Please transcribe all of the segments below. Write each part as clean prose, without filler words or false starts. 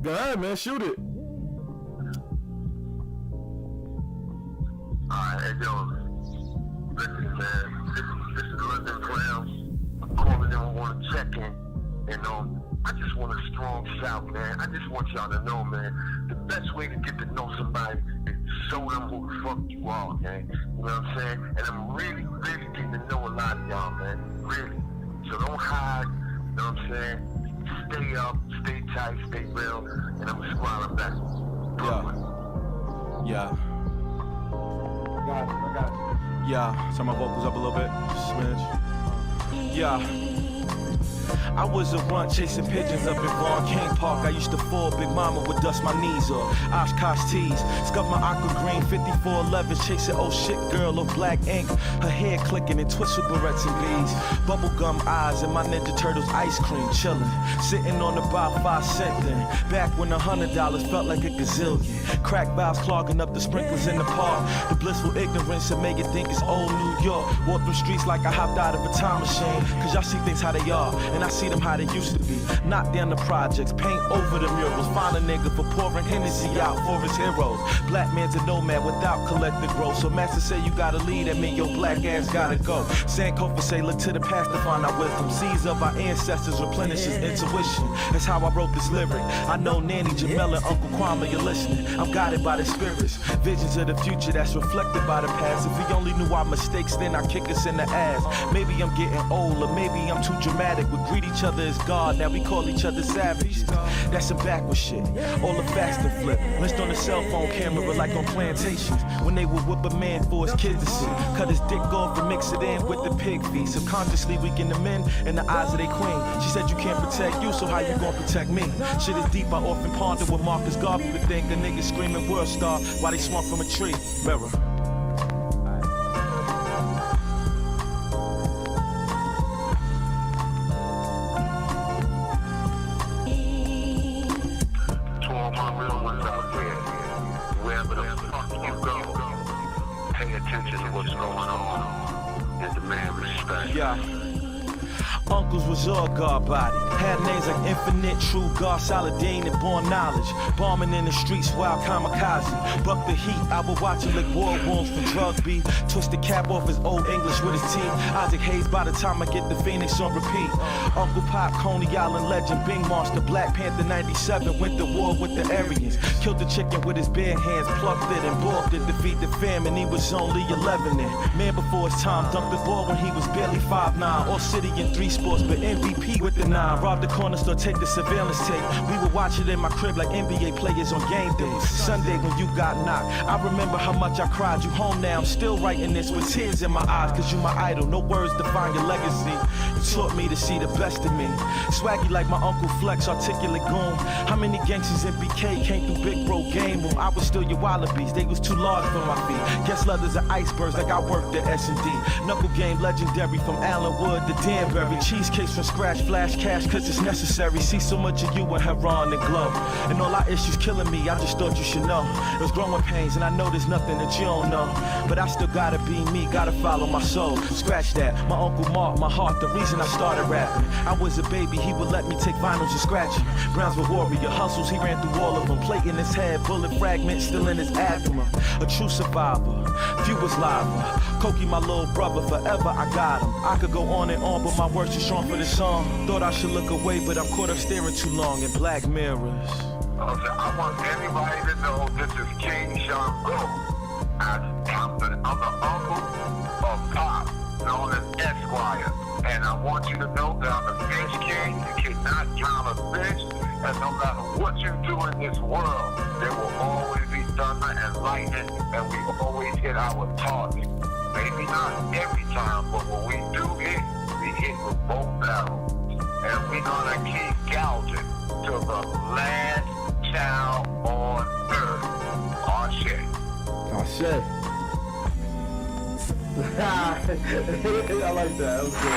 Go ahead, man. Shoot it. Alright, hey, yo. Listen, man. This is London Brown. I'm calling in. I want to check in. And, I just want a strong shout, man. I just want y'all to know, man, the best way to get to know somebody is to show them who the fuck you are, man. You know what I'm saying? And I'm really, really getting to know a lot of y'all, man. Really. So don't hide. You know what I'm saying? Stay up, stay tight, stay real, and I'm smiling back. Yeah. I got it. Yeah. Turn my vocals up a little bit. Smidge. Yeah. I was a runt chasing pigeons up in Vaughn King Park. I used to fall, Big Mama would dust my knees off. Oshkosh tees, scuff my aqua green 5411s, chasing old shit girl of black ink. Her hair clicking and twist with barrettes and beads. Bubblegum eyes and my Ninja Turtles ice cream chillin'. Sitting on the bar 5 cent thing. Back when $100 felt like a gazillion. Crack valves clogging up the sprinklers in the park. The blissful ignorance that make you think it's old New York. Walk them streets like I hopped out of a time machine. Cause y'all see things how they are, and I see them how they used to be. Knock down the projects, paint over the murals. Find a nigga for pouring Hennessy out for his heroes. Black man's a nomad without collective growth. So master say you gotta lead, that mean your black ass gotta go. Sankofa say look to the past to find out wisdom. Seeds of our ancestors replenishes intuition. That's how I wrote this lyric. I know Nanny, Jamel, and Uncle Kwame, you're listening. I'm guided by the spirits. Visions of the future that's reflected by the past. If we only knew our mistakes, then I kick us in the ass. Maybe I'm getting old, or maybe I'm too dramatic. We greet each other as God, now we call each other savages. That's some backward shit. All the fast and flip. List on the cell phone camera like on plantations. When they would whip a man for his kids to see. Cut his dick off and mix it in with the pig feet. Subconsciously weaken the men in the eyes of their queen. She said you can't protect you, so how you gonna protect me? Shit is deep, I often ponder what Marcus Garvey would think. A nigga screaming world star while they swung from a tree. Mirror. Yeah. Uncles was all God-bodied. Had names like Infinite, True God, Saladin, and Born Knowledge. Bombing in the streets, wild kamikaze. Buck the heat, I would watch him like war wounds from drug beat. Twist the cap off his old English with his teeth. Isaac Hayes by the time I get the Phoenix on repeat. Uncle Pop, Coney Island legend, Bing Monster, Black Panther 97, went to war with the Aryans. Killed the chicken with his bare hands, plucked it and balked it, defeat the famine. He was only 11 then. Man before his time, dunked the ball when he was barely 5'9". All city in 3 sports, but MVP with the 9. Robbed the corner store, take the surveillance tape. We would watch it in my crib like NBA players on game days. Sunday when you got knocked, I remember how much I cried. You home now, I'm still writing this with tears in my eyes. Cause you my idol, no words define your legacy. You taught me to see the best in me. Swaggy like my Uncle Flex, articulate goon. How many gangsters in BK came through Big Bro game room? I was still your wallabies, they was too large for my feet. Guess leathers are icebergs like I worked at S&D. Knuckle game legendary from Allenwood to Danbury. Cheesecakes from scratch, flash cash cause it's necessary. See so much of you in Heron and Glow. And all our issues killing me, I just thought you should know. It was growing pains and I know there's nothing that you don't know. But I still gotta be me, gotta follow my soul. Scratch that, my Uncle Mark, my heart, the reason I started rapping. I was a baby, he would let me take vinyls and scratch him. Brownsville warrior, hustles, he ran through all of them. Plate in his head, bullet fragments still in his abdomen. A true survivor, few was lava. Koki, my little brother, forever I got him. I could go on and on, but my words too strong for this song. Thought I should look away, but I'm caught up staring too long in black mirrors. Okay, I want anybody to know this is King Sean Go. I'm the uncle of Pop, known as Esquire. And I want you to know that I'm a fish king. You cannot drown a fish. And no matter what you do in this world, there will always be thunder and lightning. And we always hit our target. Maybe not every time, but when we do hit, we hit with both barrels. And we're gonna keep gouging till the last child on earth. Ashe. Ashe. I like that. That was good.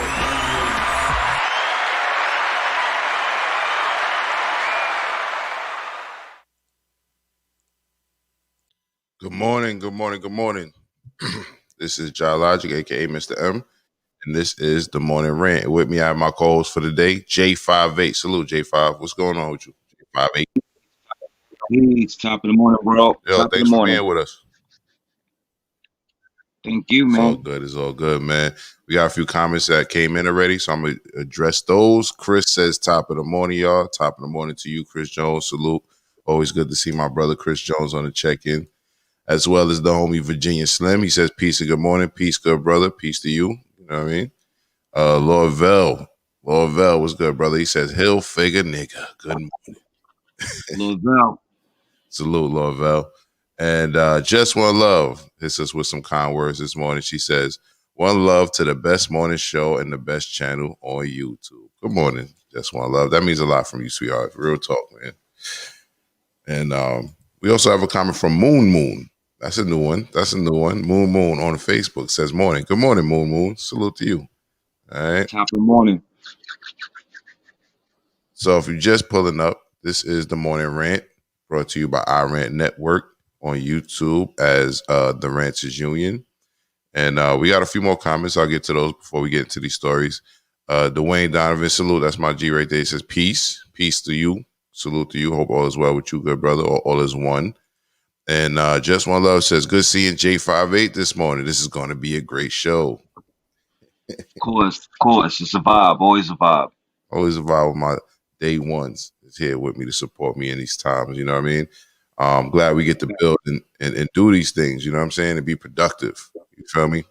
Good morning, good morning, good morning. This is JahLogic, aka Mr. M, and this is the morning rant. With me, I have my co-host for the day, J58. Salute, J5. What's going on with you? J58. It's top of the morning, bro. Yo, Top of thanks the for morning. being with us. Thank you, It's all man. good. It's all good, man. We got a few comments that came in already, so I'm going to address those. Chris says, top of the morning, y'all. Top of the morning to you, Chris Jones. Salute. Always good to see my brother Chris Jones on the check-in, as well as the homie Virginia Slim. He says, peace and good morning. Peace, good brother. Peace to you. You know what I mean? Lord Vell, what's good, brother? He says, Hill figure nigga. Good morning. Lil Val. Salute, Lord Vell. And Just One Love hits us with some kind words this morning. She says, one love to the best morning show and the best channel on YouTube. Good morning, Just One Love. That means a lot from you, sweetheart. Real talk, man. And we also have a comment from Moon. That's a new one. Moon on Facebook says, morning. Good morning, Moon. Salute to you. All right. Top of the morning. So if you're just pulling up, this is the morning rant brought to you by Rant Network on YouTube as the Ranters Union. And we got a few more comments. I'll get to those before we get into these stories. Dwayne Donovan, salute. That's my G right there. He says, peace. Peace to you. Salute to you. Hope all is well with you, good brother, or all is one. And Just One Love says, good seeing J58 this morning. This is going to be a great show. Of course. It's a vibe. Always a vibe. Always a vibe with my day ones is here with me to support me in these times. You know what I mean? I'm glad we get to build and do these things, you know what I'm saying, and be productive. You feel me?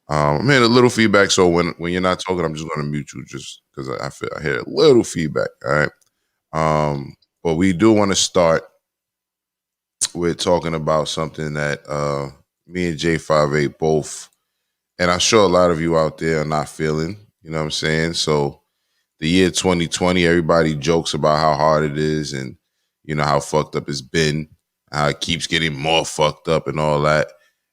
I'm hearing a little feedback, so when you're not talking, I'm just going to mute you just because I hear a little feedback, all right? But we do want to start with talking about something that me and J58 both, and I'm sure a lot of you out there are not feeling, you know what I'm saying? So the year 2020, everybody jokes about how hard it is and, you know, how fucked up it's been, how it keeps getting more fucked up and all that.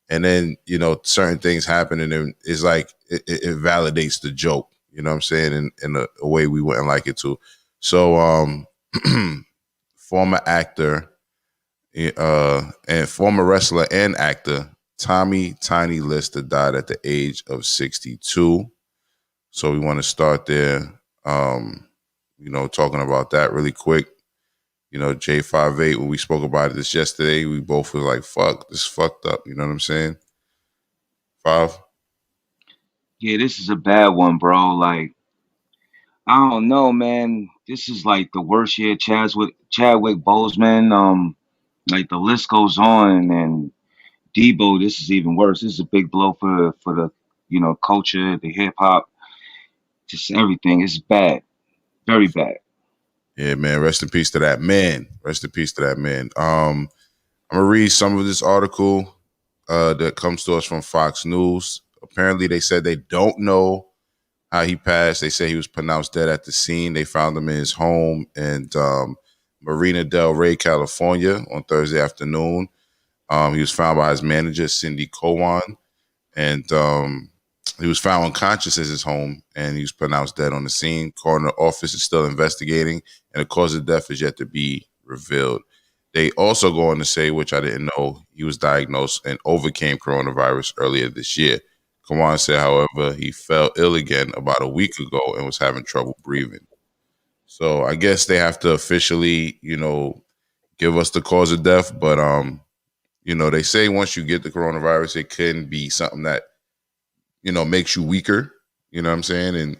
And then, you know, certain things happen and then it's like it validates the joke, you know what I'm saying, in a way we wouldn't like it to. So former actor and former wrestler and actor Tommy Tiny Lister died at the age of 62. So we want to start there, you know, talking about that really quick. You know, J58, when we spoke about this yesterday, we both were like, fuck, this fucked up. You know what I'm saying? 5? Yeah, this is a bad one, bro. Like, I don't know, man. This is like the worst year. Chadwick Boseman. Like the list goes on, and Debo. This is even worse. This is a big blow for the culture, the hip hop, just everything. It's bad, very bad. Yeah, man. Rest in peace to that man. I'm gonna read some of this article that comes to us from Fox News. Apparently, they said they don't know how he passed. They say he was pronounced dead at the scene. They found him in his home in Marina Del Rey, California, on Thursday afternoon. He was found by his manager, Cindy Cowan, and he was found unconscious at his home, and he was pronounced dead on the scene. Coroner office is still investigating, and the cause of death is yet to be revealed. They also go on to say, which I didn't know, he was diagnosed and overcame coronavirus earlier this year. Kawan said, however, he fell ill again about a week ago and was having trouble breathing. So I guess they have to officially, you know, give us the cause of death. But, you know, they say once you get the coronavirus, it can be something that, you know, makes you weaker, you know what I'm saying, and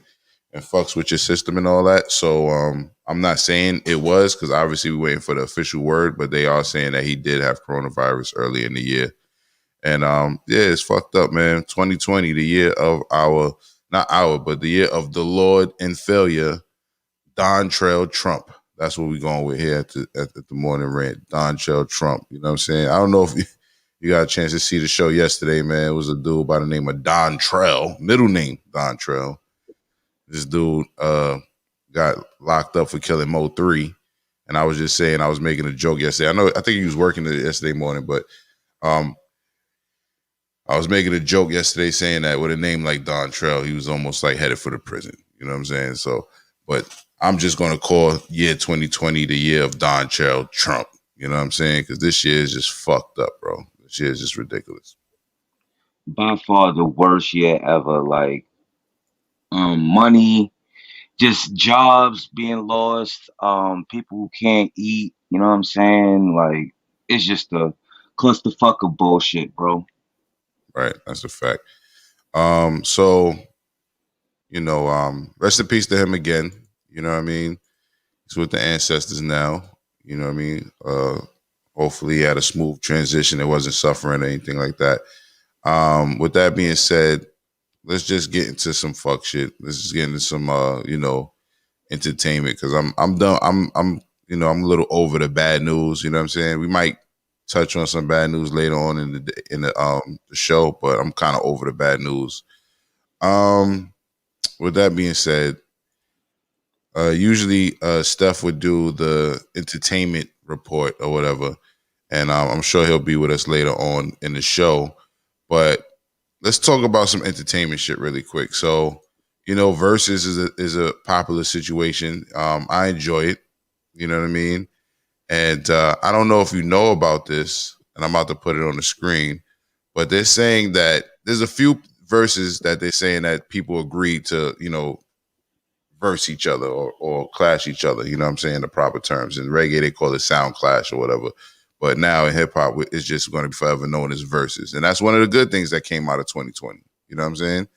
fucks with your system and all that. So I'm not saying it was, because obviously we're waiting for the official word, but they are saying that he did have coronavirus early in the year. And yeah, it's fucked up, man. 2020, the year of the year of the Lord and failure, Donald Trump. That's what we're going with here at the morning rant. Donald Trump. You know what I'm saying? I don't know you got a chance to see the show yesterday, man, it was a dude by the name of Don Trell, middle name Don Trell. This dude got locked up for killing Mo 3. And I was just saying, I was making a joke yesterday. I think he was working yesterday morning, but I was making a joke yesterday saying that with a name like Don Trell, he was almost like headed for the prison. You know what I'm saying? So, but I'm just going to call year 2020 the year of Don Trell Trump. You know what I'm saying? Because this year is just fucked up, bro. This year is just ridiculous. By far the worst year ever. Like, money, just jobs being lost, people who can't eat, you know what I'm saying? Like, it's just a clusterfuck of bullshit, bro. Right, that's a fact. So, rest in peace to him again. You know what I mean? He's with the ancestors now. You know what I mean? Hopefully he had a smooth transition. It wasn't suffering or anything like that. With that being said, let's just get into some fuck shit. Let's just get into some entertainment, because I'm done. I'm a little over the bad news. You know what I'm saying? We might touch on some bad news later on in the show, but I'm kind of over the bad news. With that being said, usually Steph would do the entertainment report or whatever, and I'm sure he'll be with us later on in the show. But let's talk about some entertainment shit really quick. So, Versus is a popular situation. I enjoy it. You know what I mean? And I don't know if you know about this, and I'm about to put it on the screen, but they're saying that there's a few verses that they're saying that people agreed to, verse each other or clash each other. You know what I'm saying? The proper terms. In reggae, they call it sound clash or whatever. But now in hip hop, it's just going to be forever known as verses. And that's one of the good things that came out of 2020. You know what I'm saying?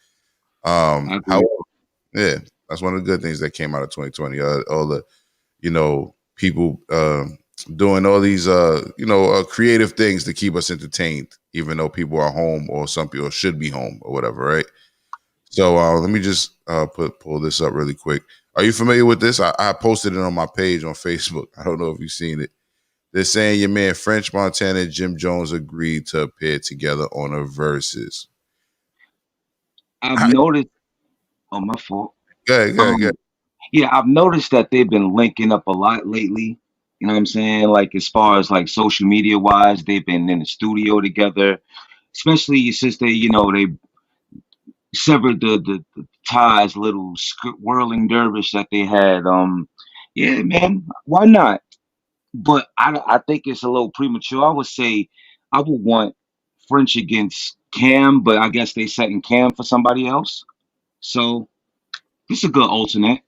Yeah, that's one of the good things that came out of 2020. All the, people doing all these, creative things to keep us entertained, even though people are home or some people should be home or whatever, right? So let me just pull this up really quick. Are you familiar with this? I posted it on my page on Facebook. I don't know if you've seen it. They're saying your man French Montana and Jim Jones agreed to appear together on a versus. I've noticed. Oh, my fault. Go ahead. Yeah, I've noticed that they've been linking up a lot lately. You know what I'm saying? Like, as far as like social media wise, they've been in the studio together, especially since they severed the ties, little whirling dervish that they had. Yeah, man, why not? But I think it's a little premature. I would say I would want French against Cam, but I guess they setting Cam for somebody else. So this is a good alternate.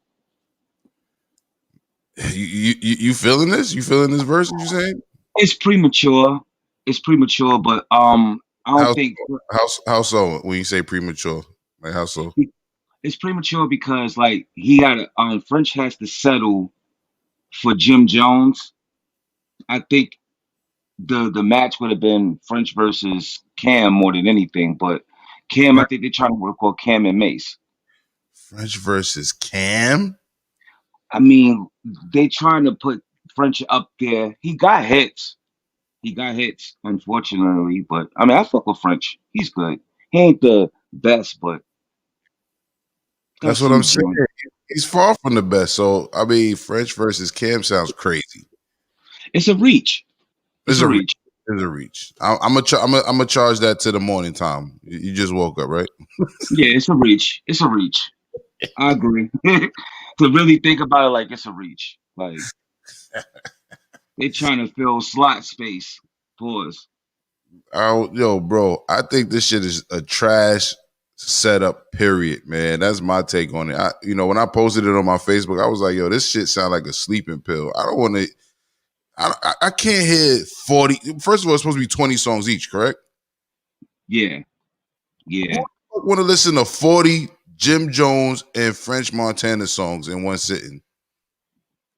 You feeling this? You feeling this verse? You saying It's premature. It's premature, but I don't think how so when you say premature? Like how so? it's premature because like he got French has to settle for Jim Jones. I think the match would have been French versus Cam more than anything, but Cam, I think they're trying to work on Cam and Mace. French versus Cam? I mean, they trying to put French up there. He got hits. Unfortunately. But I mean, I fuck with French. He's good. He ain't the best, but that's what I'm saying. He's far from the best. So I mean, French versus Cam sounds crazy. It's a reach. It's a reach. It's a reach. I'm gonna charge that to the morning time. You just woke up, right? Yeah, it's a reach. It's a reach. I agree. To really think about it, like it's a reach. Like they trying to fill slot space. Pause. Yo, bro, I think this shit is a trash setup. Period, man. That's my take on it. When I posted it on my Facebook, I was like, yo, this shit sound like a sleeping pill. I don't want to. I can't hear 40. First of all, it's supposed to be 20 songs each, correct? Yeah. I want to listen to 40 Jim Jones and French Montana songs in one sitting.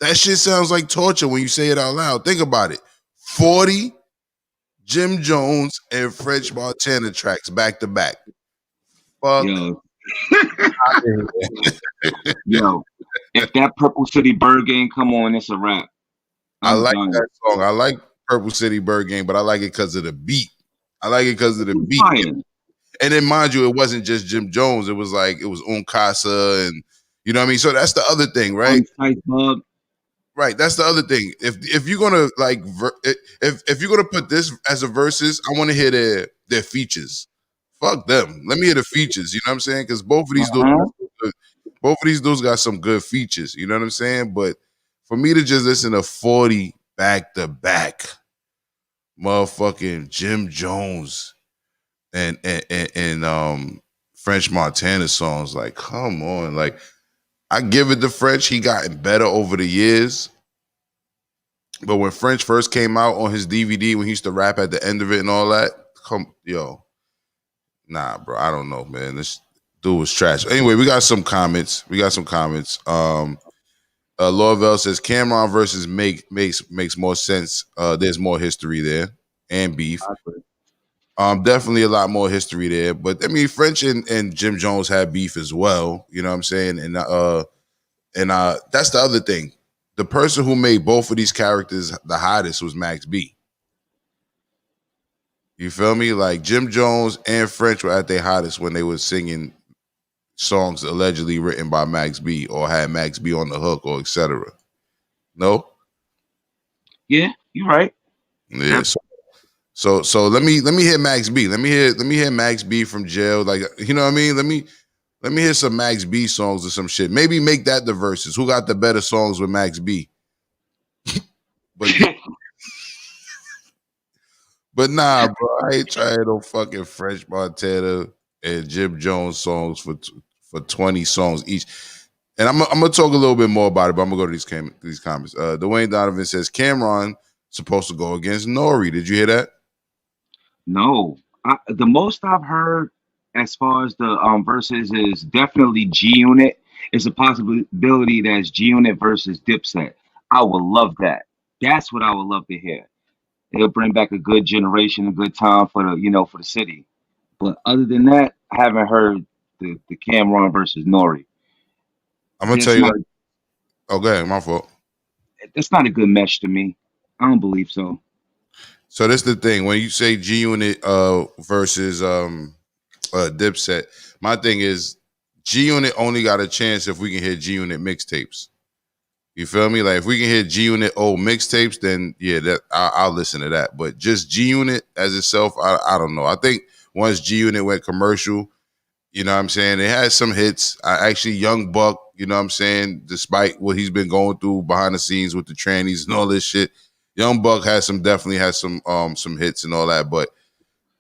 That shit sounds like torture when you say it out loud. Think about it. 40 Jim Jones and French Montana tracks back to back. Fuck. Yo, if that Purple City Bird game come on, it's a wrap. I like that song. I like Purple City Bird Game, but I like it because of the beat. I like it because of the beat. Fire. And then, mind you, it wasn't just Jim Jones. It was like it was Uncasa, and you know what I mean. So that's the other thing, right? Right. That's the other thing. If you're gonna like, if you're gonna put this as a versus, I want to hear their features. Fuck them. Let me hear the features. You know what I'm saying? Because both of these dudes got some good features. You know what I'm saying? But for me to just listen to 40 back to back, motherfucking Jim Jones and French Montana songs, like, come on. Like, I give it to French. He gotten better over the years. But when French first came out on his DVD, when he used to rap at the end of it and all that, nah, bro. I don't know, man. This dude was trash. Anyway, we got some comments. Lorville says Cameron versus makes more sense. There's more history there and beef. Definitely a lot more history there. But I mean, French and Jim Jones had beef as well. You know what I'm saying? And that's the other thing. The person who made both of these characters the hottest was Max B. You feel me? Like Jim Jones and French were at their hottest when they were singing songs allegedly written by Max B or had Max B on the hook or etc. No? Yeah, you're right. Yeah. So let me hear Max B. Let me hear Max B from jail. Like, you know what I mean? Let me hear some Max B songs or some shit. Maybe make that the verses. Who got the better songs with Max B? But nah, bro, I ain't trying no fucking French Montana and Jim Jones songs for 20 songs each. And I'm gonna talk a little bit more about it, but I'm gonna go to these comments. Dwayne Donovan says Cameron supposed to go against Nori. Did you hear that? No, the most I've heard as far as the verses is definitely G Unit. It's a possibility that's G Unit versus Dipset. I would love that. That's what I would love to hear. It'll bring back a good generation, a good time for the city. But other than that, I haven't heard the Cameron versus Nori. I'm gonna tell you. Oh, go ahead. My fault. That's not a good mesh to me. I don't believe so. So that's the thing. When you say G Unit versus Dipset, my thing is G Unit only got a chance if we can hit G Unit mixtapes. You feel me? Like if we can hit G Unit old mixtapes, then yeah, that I'll listen to that. But just G Unit as itself, I don't know. I think once G Unit went commercial, you know what I'm saying, it had some hits. Actually, Young Buck, you know what I'm saying, despite what he's been going through behind the scenes with the trannies and all this shit, Young Buck definitely has some hits and all that. But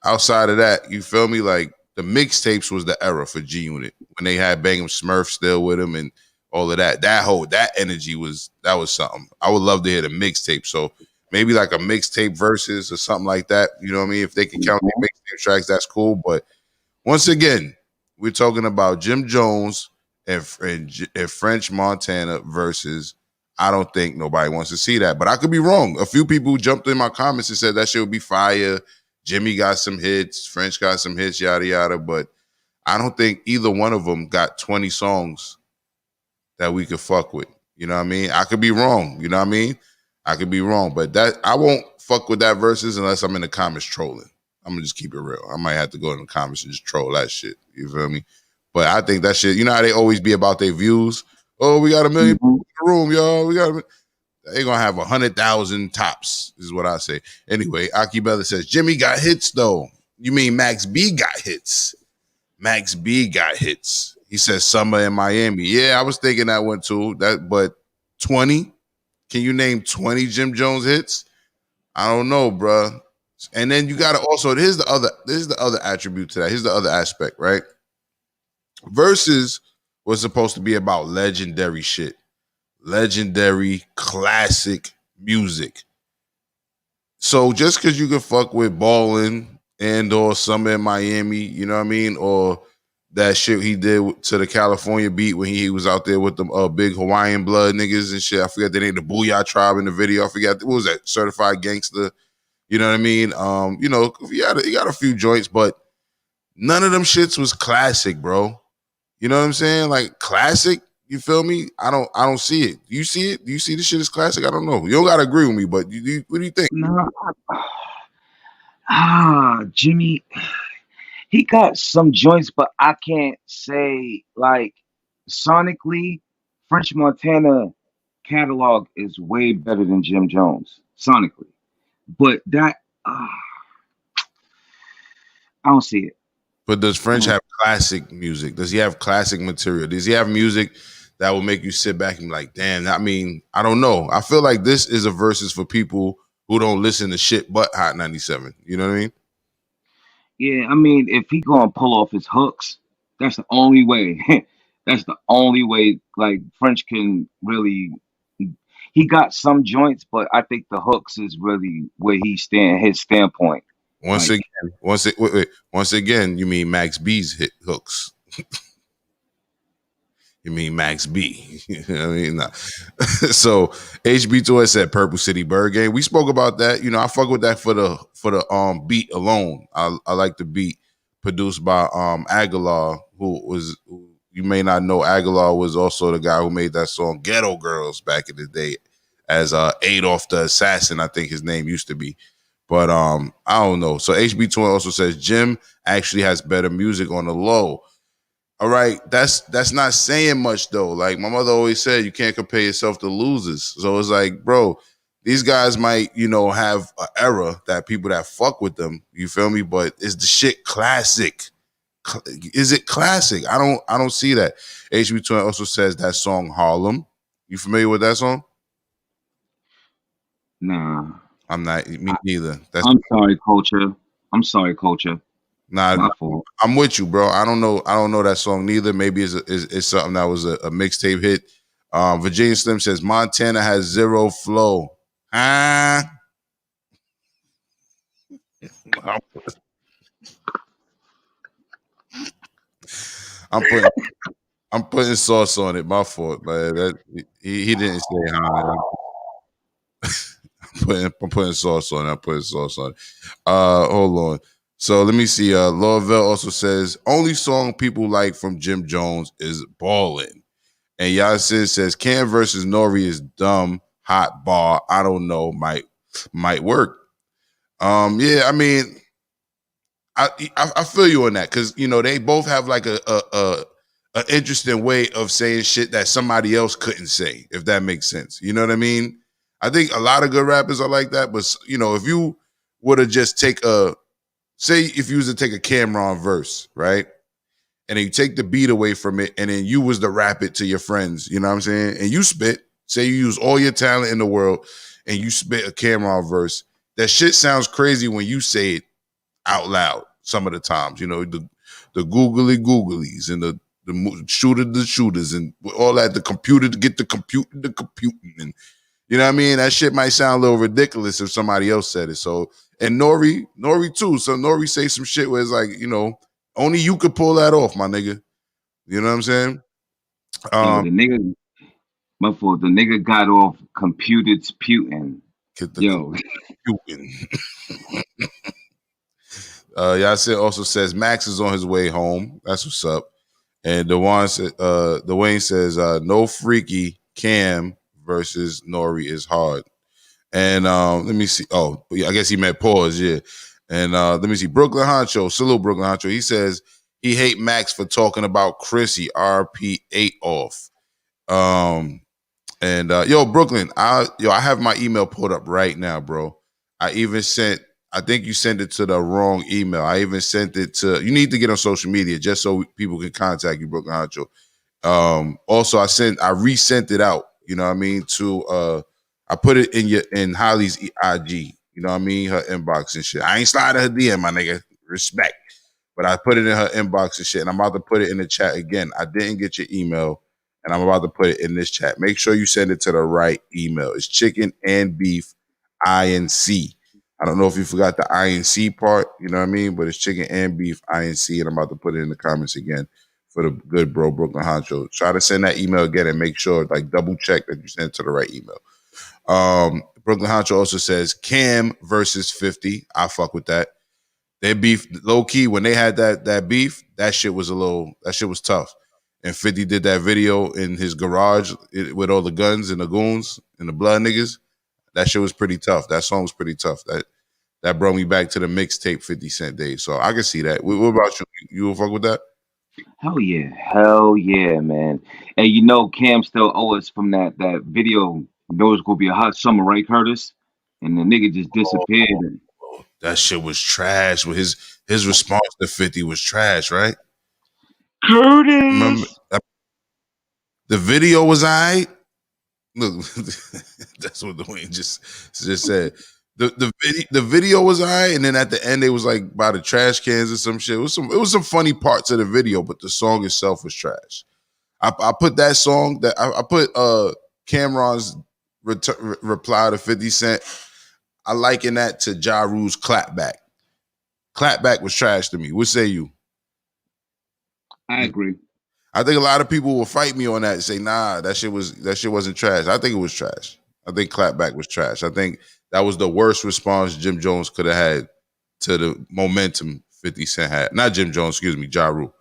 outside of that, you feel me? Like the mixtapes was the era for G Unit when they had Bang'em Smurf still with him and all of that. That energy was something. I would love to hear the mixtape. So maybe like a mixtape versus or something like that. You know what I mean? If they can count their mixtape tracks, that's cool. But once again, we're talking about Jim Jones and French Montana versus. I don't think nobody wants to see that, but I could be wrong. A few people jumped in my comments and said that shit would be fire. Jimmy got some hits, French got some hits, yada yada. But I don't think either one of them got 20 songs that we could fuck with. You know what I mean? I could be wrong. You know what I mean? I could be wrong, but that I won't fuck with that versus unless I'm in the comments trolling. I'm gonna just keep it real. I might have to go in the comments and just troll that shit. You feel me? But I think that shit, you know how they always be about their views? Oh, we got 1 million people in the room, y'all. They're gonna have 100,000 tops, is what I say. Anyway, Aki Bella says, Jimmy got hits though. You mean Max B got hits? Max B got hits. He says Summer in Miami. Yeah, I was thinking that one too. But 20? Can you name 20 Jim Jones hits? I don't know, bro. And then you gotta also, here's the other attribute to that. Here's the other aspect, right? Versus was supposed to be about legendary shit. Legendary classic music. So just because you can fuck with Ballin' and or Summer in Miami, you know what I mean? Or that shit he did to the California beat when he was out there with the big Hawaiian blood niggas and shit. I forget the name, the Booyah Tribe in the video. I forgot, what was that? Certified Gangster. You know what I mean? You know, he got a few joints, but none of them shits was classic, bro. You know what I'm saying? Like classic, you feel me? I don't see it. Do you see it? Do you see this shit as classic? I don't know. You don't gotta agree with me, but what do you think? No, Jimmy, he got some joints, but I can't say like sonically, French Montana catalog is way better than Jim Jones sonically. But that I don't see it. But does French Mm. have classic music? Does he have classic material? Does he have music that will make you sit back and be like, damn, I mean, I don't know. I feel like this is a versus for people who don't listen to shit but Hot 97. You know what I mean? Yeah, I mean, if he gonna pull off his hooks, that's the only way. That's the only way. Like French can really. He got some joints, but I think the hooks is really where he stand. His standpoint. Once Like, again, once again, you mean Max B's hit hooks. You mean Max B. I mean, nah. So HB2 said Purple City Bird Game. We spoke about that. You know, I fuck with that for the beat alone. I like the beat produced by Aguilar, who you may not know. Aguilar was also the guy who made that song Ghetto Girls back in the day as Adolf the Assassin, I think his name used to be. But I don't know. So HB2 also says Jim actually has better music on the low. All right, that's not saying much though. Like my mother always said, you can't compare yourself to losers. So it's like, bro, these guys might, have an era that people that fuck with them, you feel me? But is the shit classic? Is it classic? I don't see that. HB20 also says that song Harlem. You familiar with that song? nah. I'm not. Me neither. I'm sorry, culture. I'm sorry, culture. Nah, My fault. I'm with you, bro. I don't know that song neither. Maybe it's something that was a mixtape hit. Virginia Slim says Montana has zero flow. I'm putting sauce on it. My fault, man. That he didn't say hi. I'm putting sauce on it. I'm putting sauce on it. Hold on. So let me see. Lorville also says only song people like from Jim Jones is Ballin'. And Yasin says Cam versus Nori is dumb, hot bar. I don't know, might work. Yeah, I mean, I feel you on that because they both have like a interesting way of saying shit that somebody else couldn't say, if that makes sense. You know what I mean? I think a lot of good rappers are like that, but if you were to just if you was to take a Cameron verse, right? And then you take the beat away from it, and then you was to rap it to your friends, you know what I'm saying? And you spit, say you use all your talent in the world, and you spit a Cameron verse. That shit sounds crazy when you say it out loud some of the times, the googly googlies and the shooters and all that, the computer to get the computing. And you know what I mean? That shit might sound a little ridiculous if somebody else said it. So, and Nori too. So Nori say some shit where it's like, only you could pull that off, my nigga. You know what I'm saying? Yo, the nigga, my fault. The nigga got off computed Putin. Yo, Putin. Yasin also says Max is on his way home. That's what's up. And Dwayne says no freaky Cam versus Nori is hard. And let me see. Oh, I guess he meant pause. Yeah. And let me see. Brooklyn Honcho, salute Brooklyn Honcho. He says he hate Max for talking about Chrissy RP8 off. And yo, Brooklyn, I have my email pulled up right now, bro. I think you sent it to the wrong email. I even sent it to, you need to get on social media just so people can contact you, Brooklyn Honcho. Also I resent it out, you know what I mean, to I put it in Holly's IG, you know what I mean, her inbox and shit. I ain't sliding her DM, my nigga. Respect. But I put it in her inbox and shit, and I'm about to put it in the chat again. I didn't get your email, and I'm about to put it in this chat. Make sure you send it to the right email. It's chicken and beef INC. I don't know if you forgot the INC part, you know what I mean? But it's chicken and beef INC, and I'm about to put it in the comments again for the good bro, Brooklyn Honcho. Try to send that email again and make sure, like, double check that you send it to the right email. Brooklyn Honcho also says Cam versus 50. I fuck with that. Their beef, low key, when they had that beef, that shit was tough. And 50 did that video in his garage with all the guns and the goons and the blood niggas. That shit was pretty tough. That song was pretty tough. that brought me back to the mixtape 50 Cent days. So I can see that. What about you? You will fuck with that? Hell yeah, man. And you know, Cam still owe us from that video. You know, it's gonna be a hot summer, right, Curtis? And the nigga just disappeared. That shit was trash. With his response to 50 was trash, right? Remember Curtis. the video was alright. Look, that's what Dwayne just said. The video was alright, and then at the end it was like by the trash cans or some shit. It was some funny parts of the video, but the song itself was trash. I put that song that I put Cameron's reply to 50 Cent. I liken that to Ja Rule's clapback. Clapback was trash to me. What say you? I agree. I think a lot of people will fight me on that and say, nah, that shit wasn't trash. I think it was trash. I think clapback was trash. I think that was the worst response Jim Jones could have had to the momentum 50 Cent had. Not Jim Jones, excuse me, Ja Rule.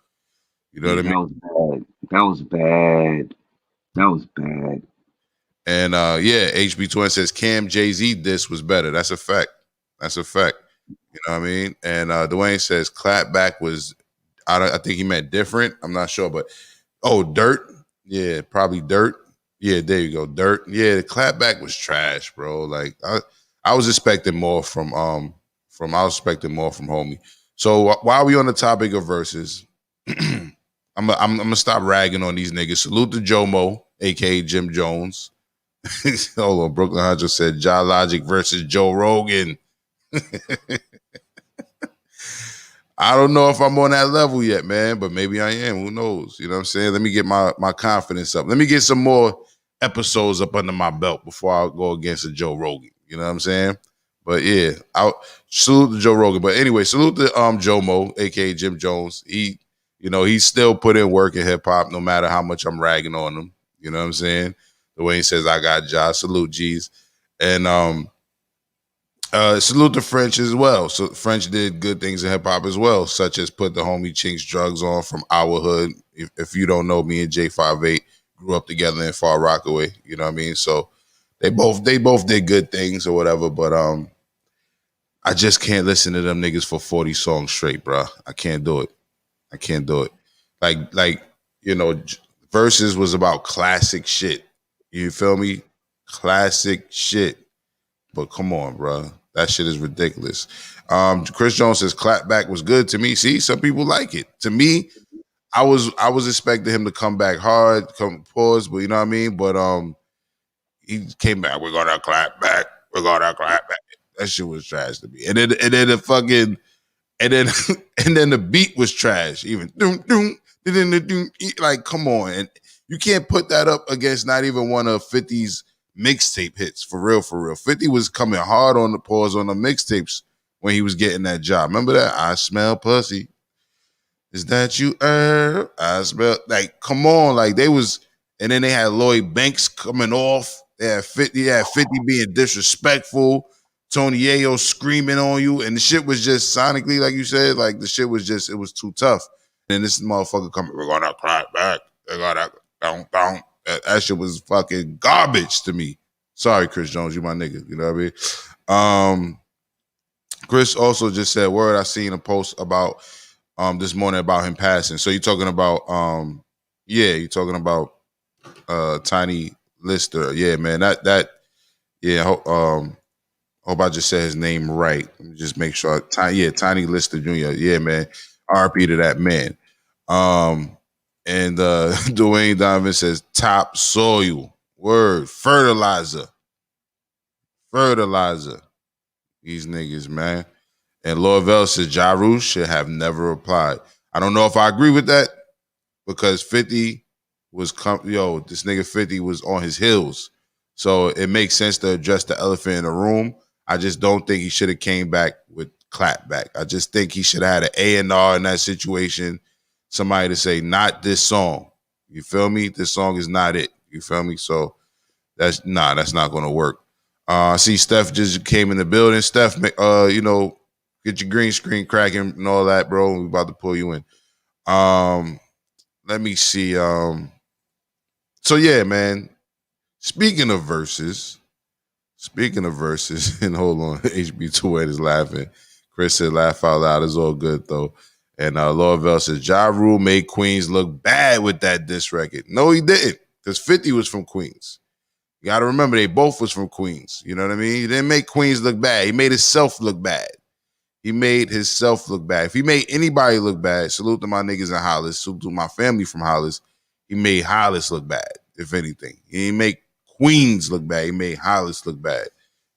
You know what I mean? That was bad. That was bad. And yeah, HB Twin says Cam Jay-Z diss was better. That's a fact. That's a fact. You know what I mean? And Dwayne says clapback was, I think he meant different. I'm not sure, but Dirt. Yeah, probably Dirt. Yeah, there you go, Dirt. Yeah, the clapback was trash, bro. Like I was expecting more from homie. So while we on the topic of verses, I'm gonna stop ragging on these niggas. Salute to Jomo, aka Jim Jones. Hold on, Brooklyn Hunter said JahLogic versus Joe Rogan. I don't know if I'm on that level yet, man, but maybe I am. Who knows? You know what I'm saying? Let me get my confidence up. Let me get some more episodes up under my belt before I go against a Joe Rogan. You know what I'm saying? But yeah, I'll salute to Joe Rogan. But anyway, salute to Jomo, aka Jim Jones. He still put in work in hip hop, no matter how much I'm ragging on him. You know what I'm saying? The way he says I got Josh. Salute, G's. And salute to French as well. So French did good things in hip hop as well, such as put the homie Chinks Drugs on from Our Hood. If you don't know, me and J58 grew up together in Far Rockaway. You know what I mean? So they both did good things or whatever. But I just can't listen to them niggas for 40 songs straight, bro. I can't do it. I can't do it. Like you know, Versus was about classic shit. You feel me? Classic shit. But come on, bro. That shit is ridiculous. Chris Jones says clapback was good to me. See, some people like it. To me, I was expecting him to come back hard, pause, but you know what I mean? But he came back. We're gonna clap back. We're gonna clap back. That shit was trash to me. And then the fucking and then the beat was trash. Even like, come on. And you can't put that up against not even one of 50's mixtape hits, for real. 50 was coming hard on the pause on the mixtapes when he was getting that job. Remember that? I smell pussy. Is that you? I smell, like, come on. Like, they was, and then they had Lloyd Banks coming off. They had 50 being disrespectful. Tony Yayo screaming on you. And the shit was just sonically, like you said, like the shit was just, it was too tough. And this motherfucker coming, we're gonna clap back. They're gonna down. That shit was fucking garbage to me. Sorry, Chris Jones, you my nigga. You know what I mean? Chris also just said, word, I seen a post about this morning about him passing. So you're talking about Tiny Lister. Yeah, man. Hope I just said his name right. Let me just make sure. Tiny Lister Jr. Yeah, man. RP to that man. And Dwayne Donovan says top soil. Word. Fertilizer. These niggas, man. And Lorvell says Ja Rule should have never replied. I don't know if I agree with that because 50 was this nigga 50 was on his heels. So it makes sense to address the elephant in the room. I just don't think he should have came back with clapback. I just think he should have had an A&R in that situation. Somebody to say, not this song. You feel me? This song is not it. You feel me? So that's not going to work. I see Steph just came in the building. Steph, get your green screen cracking and all that, bro. We about to pull you in. Let me see. So yeah, man. Speaking of verses, Speaking of verses, and hold on, HB28 is laughing. Chris said, "Laugh out loud." It's all good though. And Lorville says, "Ja Rule made Queens look bad with that diss record." No, he didn't, because 50 was from Queens. You got to remember, they both was from Queens. You know what I mean? He didn't make Queens look bad. He made himself look bad. He made himself look bad. If he made anybody look bad, salute to my niggas in Hollis, salute to my family from Hollis. He made Hollis look bad, if anything. He didn't make Queens look bad. He made Hollis look bad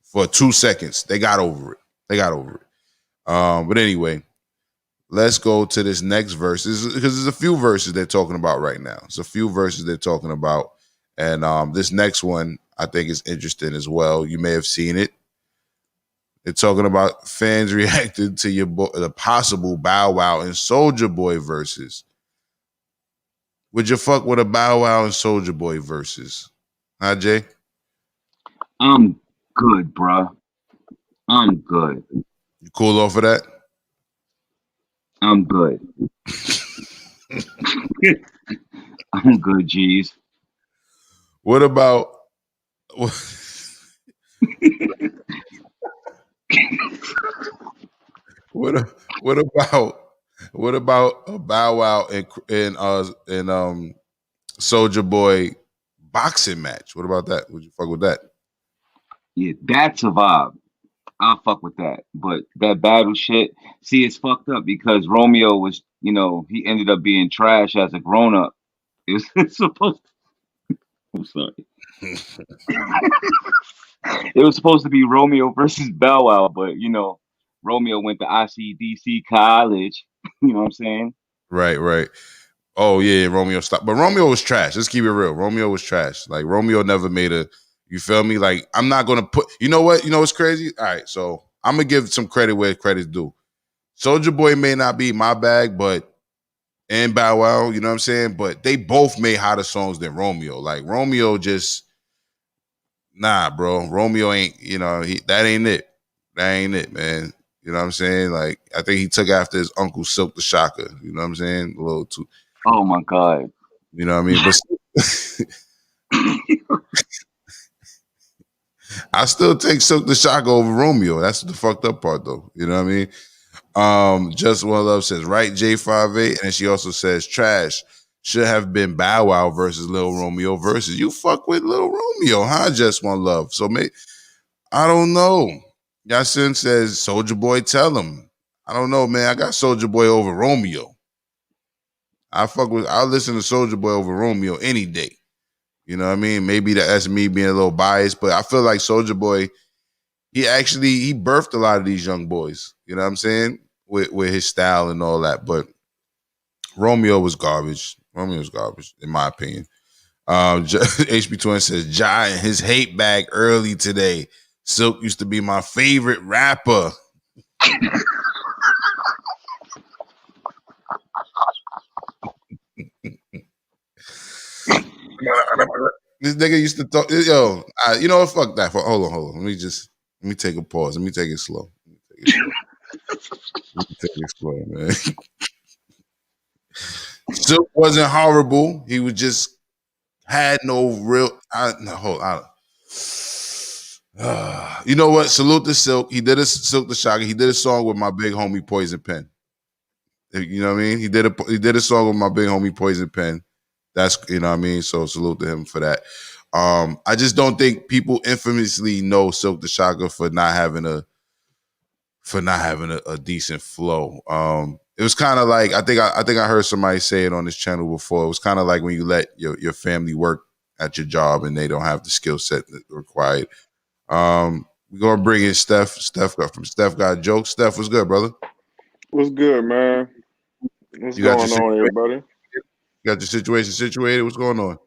for 2 seconds. They got over it. But anyway, let's go to this next verse, because there's a few verses they're talking about right now. It's a few verses they're talking about. And this next one, I think, is interesting as well. You may have seen it. They're talking about fans reacted to the possible Bow Wow and Soulja Boy verses. Would you fuck with a Bow Wow and Soulja Boy verses? Huh, Jay? I'm good, bruh. I'm good. You cool off of that? I'm good. I'm good, G's. What about what about a Bow Wow and Soulja Boy boxing match? What about that? Would you fuck with that? Yeah, that's a vibe. I'll fuck with that. But that battle shit, see, it's fucked up because Romeo was, he ended up being trash as a grown up. It was it's supposed I'm sorry. It was supposed to be Romeo versus Bow Wow, but Romeo went to ICDC college. You know what I'm saying? Right. Oh yeah, Romeo stopped. But Romeo was trash. Let's keep it real. Romeo was trash. Like Romeo never made you feel me? Like I'm not gonna put, you know what? You know what's crazy? All right, so I'm gonna give some credit where credit's due. Soulja Boy may not be my bag, and Bow Wow, you know what I'm saying? But they both made hotter songs than Romeo. Like Romeo just, nah, bro. Romeo ain't, that ain't it. That ain't it, man. You know what I'm saying? Like, I think he took after his uncle Silk the Shocker. You know what I'm saying? A little too. Oh my God. You know what I mean? But I still take Silk the Shocker over Romeo. That's the fucked up part, though. You know what I mean? Just One Love says, right, J58, and she also says, trash should have been Bow Wow versus Lil Romeo versus you fuck with Lil Romeo, huh? Just One Love. So I don't know. Yasin says, Soulja Boy, tell him. I don't know, man. I got Soulja Boy over Romeo. I'll listen to Soulja Boy over Romeo any day. You know what I mean? Maybe that's me being a little biased, but I feel like Soulja Boy, he birthed a lot of these young boys. You know what I'm saying? With his style and all that. But Romeo was garbage. In my opinion. HB Twin says, Ja and his hate bag early today. Silk used to be my favorite rapper. This nigga used to talk. Yo, you know what? Fuck that. Hold on. Let me take a pause. Let me take it slow. Man. Silk wasn't horrible. He was just had no real. You know what? Salute to Silk. He did a Silk the Shocker. He did a song with my big homie Poison Pen. You know what I mean? He did a song with my big homie Poison Pen. That's, you know what I mean? So salute to him for that. I just don't think people infamously know Silk the Shocker for not having a decent flow. It was kind of like, I think I heard somebody say it on this channel before. It was kind of like when you let your family work at your job and they don't have the skill set required. We're gonna bring in Steph from StepGotJokes. Steph, what's good, brother? What's good, man? What's going on, everybody? You got your situation situated? What's going on?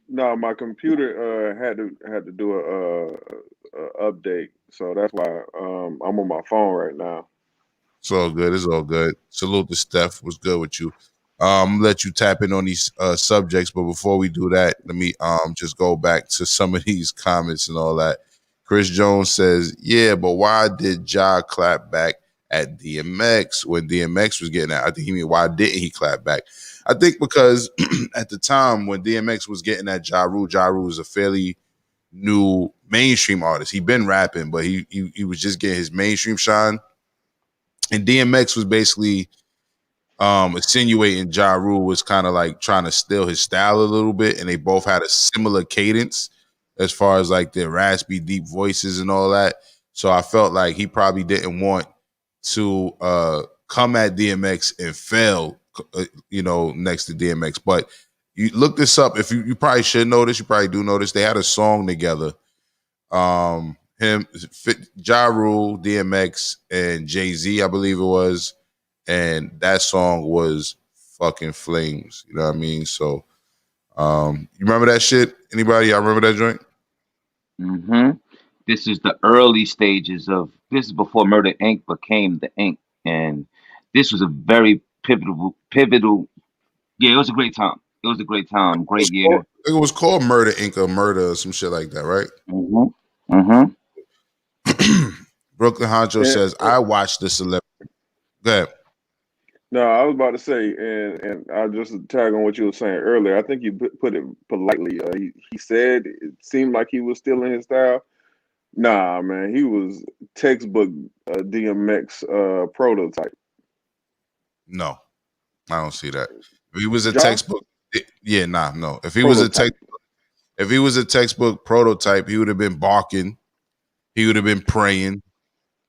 No, my computer had to do a update, so that's why I'm on my phone right now. It's all good. It's all good. Salute to Steph. What's good with you? I'm gonna let you tap in on these subjects, but before we do that, let me just go back to some of these comments and all that. Chris Jones says, "Yeah, but why did Ja clap back at DMX when DMX was getting at?" I think he mean, why didn't he clap back? I think because at the time when DMX was getting at Ja Rule was a fairly new mainstream artist. He been rapping, but he was just getting his mainstream shine. And DMX was basically insinuating Ja Rule was kind of like trying to steal his style a little bit, and they both had a similar cadence as far as like their raspy, deep voices and all that. So I felt like he probably didn't want to come at DMX and fail, next to DMX. But you look this up. If you probably should know this, you probably do know this. They had a song together. Ja Rule, DMX, and Jay-Z, I believe it was. And that song was fucking flames. You know what I mean? So you remember that shit? Anybody? Y'all remember that joint? Mm-hmm. This is the early stages of this is before Murder Inc. became the Inc. And this was a very pivotal. Yeah, it was a great time. It was a great time, great year. It was called Murder Inc. or Murder or some shit like that, right? Mm-hmm. Mm-hmm. Brooklyn Honcho says, I watched the celebrity. Go ahead. No, I was about to say, and I just tag on what you were saying earlier. I think you put it politely. He said it seemed like he was still in his style. Nah, man, he was textbook DMX prototype. No, I don't see that. If he was a Ja? textbook, no. If he was a textbook prototype, he would have been barking. He would have been praying.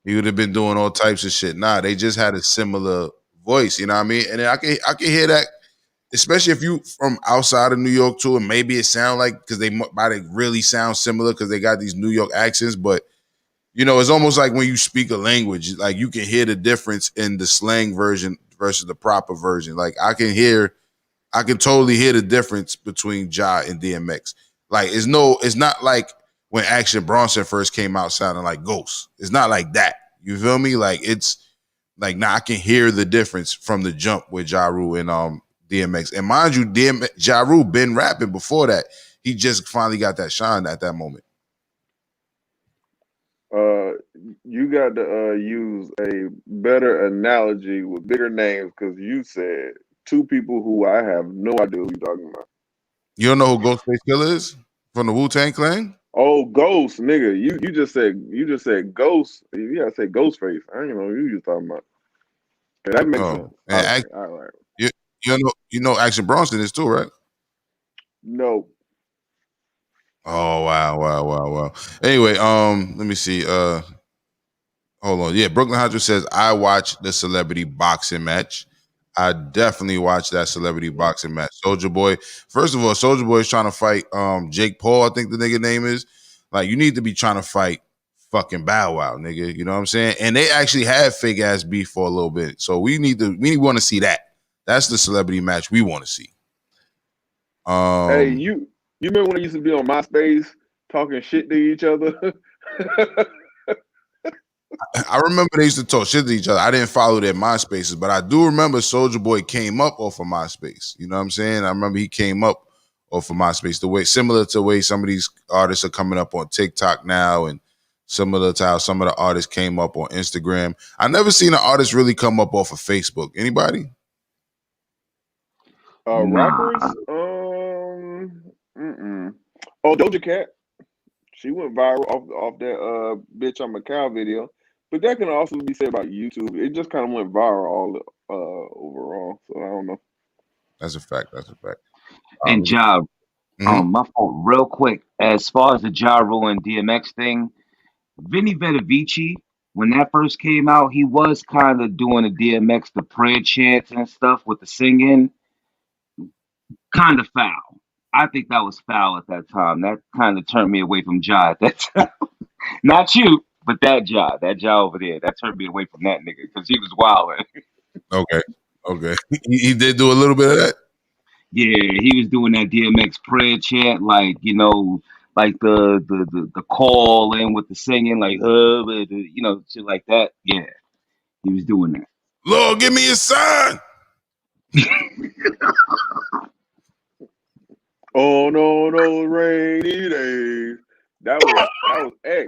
He would have been doing all types of shit. Nah, they just had a similar voice. You know what I mean? And I can hear that, especially if you from outside of New York too, and maybe it sound like because they might really sound similar because they got these New York accents, but it's almost like when you speak a language, like you can hear the difference in the slang version versus the proper version. Like I can totally hear the difference between Ja and DMX. Like it's not like when Action Bronson first came out sounding like Ghost. It's not like that. You feel me? Like it's like now I can hear the difference from the jump with Ja Rule and DMX. And mind you, Ja Rule been rapping before that. He just finally got that shine at that moment. You got to use a better analogy with bigger names because you said two people who I have no idea who you're talking about. You don't know who Ghostface Killer is from the Wu-Tang Clan? Oh, Ghost, nigga. You just said Ghost. You gotta say Ghostface. I don't know who you talking about. Yeah, that makes sense. And All right. You know Action Bronson is too, right? No. Oh wow. Anyway, let me see. Hold on. Yeah, Brooklyn Hunter says I watched the celebrity boxing match. I definitely watched that celebrity boxing match. Soldier Boy. First of all, Soldier Boy is trying to fight Jake Paul, I think the nigga name is. Like, you need to be trying to fight fucking Bow Wow, nigga. You know what I'm saying? And they actually had fake ass beef for a little bit. So we want to see that. That's the celebrity match we want to see. Hey, you remember when they used to be on MySpace talking shit to each other? I remember they used to talk shit to each other. I didn't follow their MySpaces, but I do remember Soldier Boy came up off of MySpace. You know what I'm saying? I remember he came up off of MySpace, the way similar to the way some of these artists are coming up on TikTok now, and similar to how some of the artists came up on Instagram. I never seen an artist really come up off of Facebook. Anybody? Rappers? Oh, Doja Cat. She went viral off that bitch on Macau video. But that can also be said about YouTube. It just kind of went viral overall. So I don't know. That's a fact. And Ja, my fault, real quick. As far as the Ja Rule and DMX thing, Vinny Vitavici, when that first came out, he was kind of doing the DMX, the prayer chants and stuff with the singing. Kind of foul. I think that was foul at that time. That kind of turned me away from Ja at that time. Not you, but that Ja over there. That turned me away from that nigga because he was wilding. Okay. He did do a little bit of that. Yeah, he was doing that DMX prayer chant, like like the call in with the singing, like shit like that. Yeah, he was doing that. Lord, give me a sign. On those rainy days. That was X.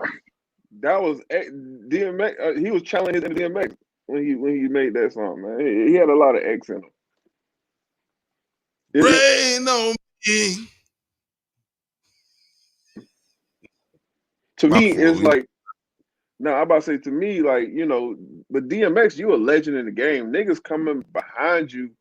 That was X. DMX. He was challenging his DMX when he made that song, man. He had a lot of X in him. Rain on me. To My me, it's fault. like, no, I'm about to say, to me, like, but DMX, you a legend in the game. Niggas coming behind you,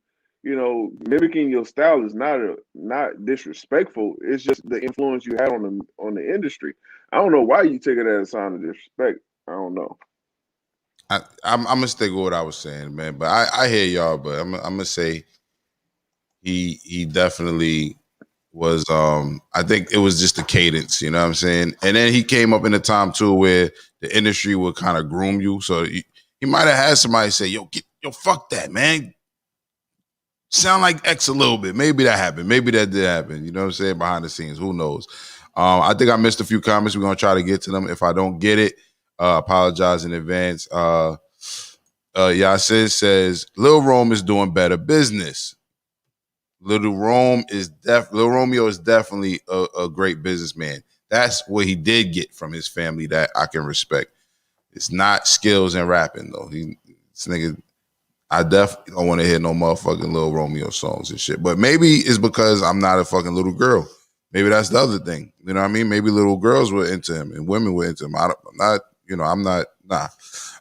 mimicking your style is not disrespectful. It's just the influence you had on the industry. I don't know why you take it as a sign of disrespect. I don't know. I'm gonna stick with what I was saying, man. But I hear y'all, but I'm gonna say he definitely was. I think it was just the cadence, you know what I'm saying. And then he came up in a time too where the industry would kind of groom you, so he might have had somebody say, "Yo, fuck that, man. Sound like X a little bit." Maybe that happened. Maybe that did happen. You know what I'm saying? Behind the scenes, who knows? I think I missed a few comments. We're gonna try to get to them. If I don't get it, apologize in advance. Yasid says Lil Rome is doing better business. Lil Romeo is definitely a great businessman. That's what he did get from his family that I can respect. It's not skills in rapping though. This nigga, I definitely don't want to hear no motherfucking Lil Romeo songs and shit. But maybe it's because I'm not a fucking little girl. Maybe that's the other thing. You know what I mean? Maybe little girls were into him and women were into him. I'm not.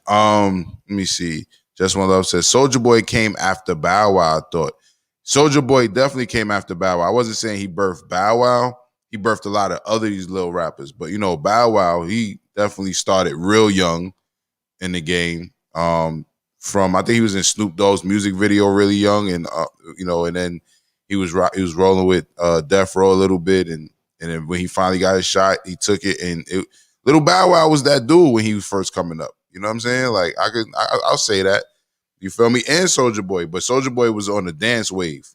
Let me see. Just One Love says Soulja Boy came after Bow Wow. I thought Soulja Boy definitely came after Bow Wow. I wasn't saying he birthed Bow Wow. He birthed a lot of other these little rappers. But Bow Wow, he definitely started real young in the game. From I think he was in Snoop Dogg's music video really young, and and then he was rolling with Death Row a little bit, and then when he finally got his shot, he took it. And Little Bow Wow was that dude when he was first coming up. You know what I'm saying? Like I'll say that. You feel me? And Soulja Boy, but Soulja Boy was on the dance wave,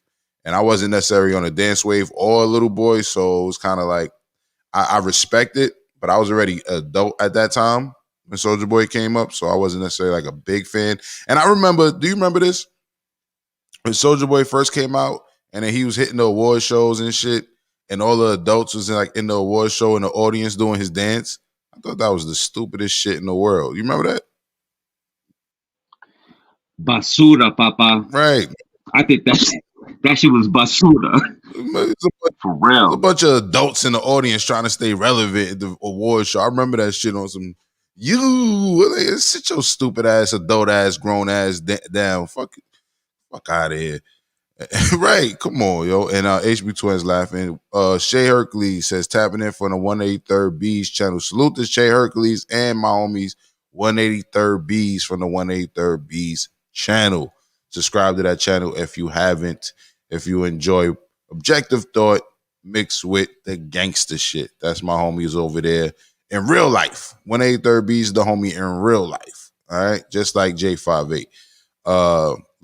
and I wasn't necessarily on the dance wave or a little boy, so it was kind of like I respect it, but I was already adult at that time when Soulja Boy came up, so I wasn't necessarily like a big fan. And I remember, do you remember this? When Soulja Boy first came out, and then he was hitting the award shows and shit, and all the adults was in the award show in the audience doing his dance. I thought that was the stupidest shit in the world. You remember that? Basura, papa. Right. I think that shit was basura. For real. A bunch of adults in the audience trying to stay relevant at the award show. I remember that shit on some, sit your stupid ass, adult ass, grown ass down. Fuck out of here. Right, come on, yo. And HB Twins laughing. Shay Hercules says tapping in for the 183rd Bees channel. Salute to Shay Hercules and my homies 183rd Bees from the 183rd Bees channel. Subscribe to that channel if you haven't. If you enjoy objective thought mixed with the gangster shit. That's my homies over there in real life. 183rd Bees is the homie in real life. All right, just like J58.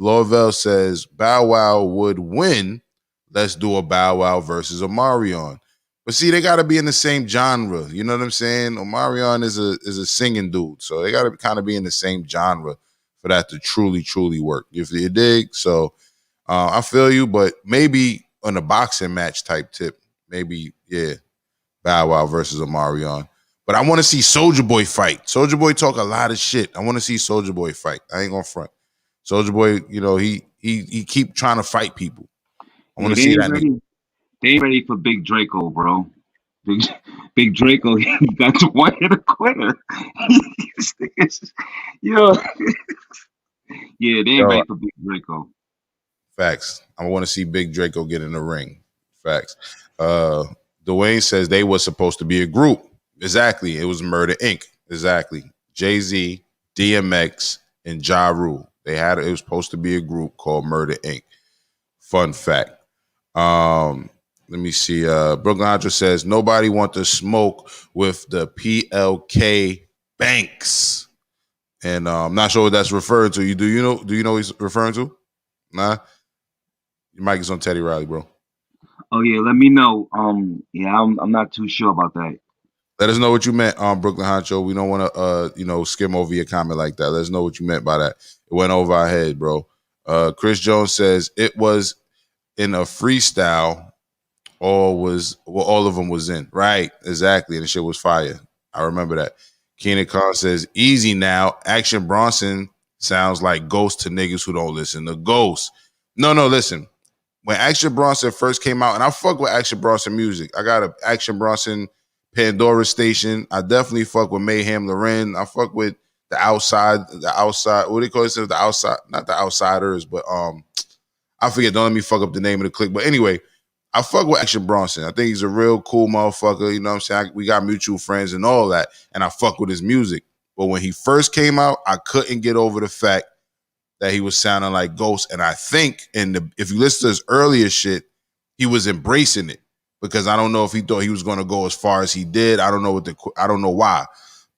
Lorvell says Bow Wow would win. Let's do a Bow Wow versus Omarion. But see, they got to be in the same genre. You know what I'm saying? Omarion is a singing dude, so they got to kind of be in the same genre for that to truly work. If you dig, so I feel you. But maybe on a boxing match type tip, maybe Bow Wow versus Omarion. But I want to see Soulja Boy fight. Soulja Boy talk a lot of shit. I want to see Soulja Boy fight. I ain't gonna front. Soulja Boy, he keep trying to fight people. I want to see that nigga. They ain't ready for Big Draco, bro. Big Draco, he got to one hit a quitter. Yo. Yeah, they ain't ready for Big Draco. Facts. I want to see Big Draco get in the ring. Facts. Dwayne says they were supposed to be a group. Exactly. It was Murder Inc. Exactly. Jay-Z, DMX, and Ja Rule. It was supposed to be a group called Murder Inc. Fun fact. Let me see. Brooklyn Hunter says nobody want to smoke with the PLK Banks. And I'm not sure what that's referring to. Do you know what he's referring to? Nah. Your mic is on Teddy Riley, bro. Oh yeah, let me know. I'm not too sure about that. Let us know what you meant, Brooklyn Honcho. We don't want to, skim over your comment like that. Let us know what you meant by that. It went over our head, bro. Chris Jones says it was in a freestyle. All of them was in. Right, exactly. And the shit was fire. I remember that. Keenan Khan says, easy now. Action Bronson sounds like Ghost to niggas who don't listen to Ghost. No, listen. When Action Bronson first came out, and I fuck with Action Bronson music. I got an Action Bronson Pandora Station. I definitely fuck with Mayhem Loren. I fuck with the outside. What do they call it? The outside, not the outsiders, but I forget. Don't let me fuck up the name of the clique. But anyway, I fuck with Action Bronson. I think he's a real cool motherfucker. You know what I'm saying? We got mutual friends and all that, and I fuck with his music. But when he first came out, I couldn't get over the fact that he was sounding like Ghost. And I think if you listen to his earlier shit, he was embracing it, because I don't know if he thought he was going to go as far as he did. I don't know why.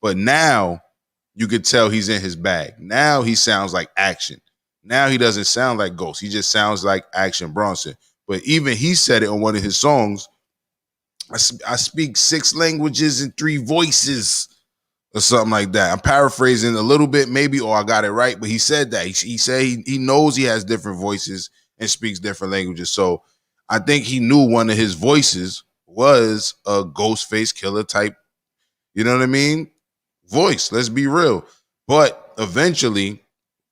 But now you could tell he's in his bag. Now he sounds like Action. Now he doesn't sound like Ghost. He just sounds like Action Bronson. But even he said it on one of his songs. I speak 6 languages and 3 voices, or something like that. I'm paraphrasing a little bit, maybe, or I got it right. But he said that. He said he knows he has different voices and speaks different languages. So I think he knew one of his voices was a Ghostface Killer type, you know what I mean, voice. Let's be real. But eventually,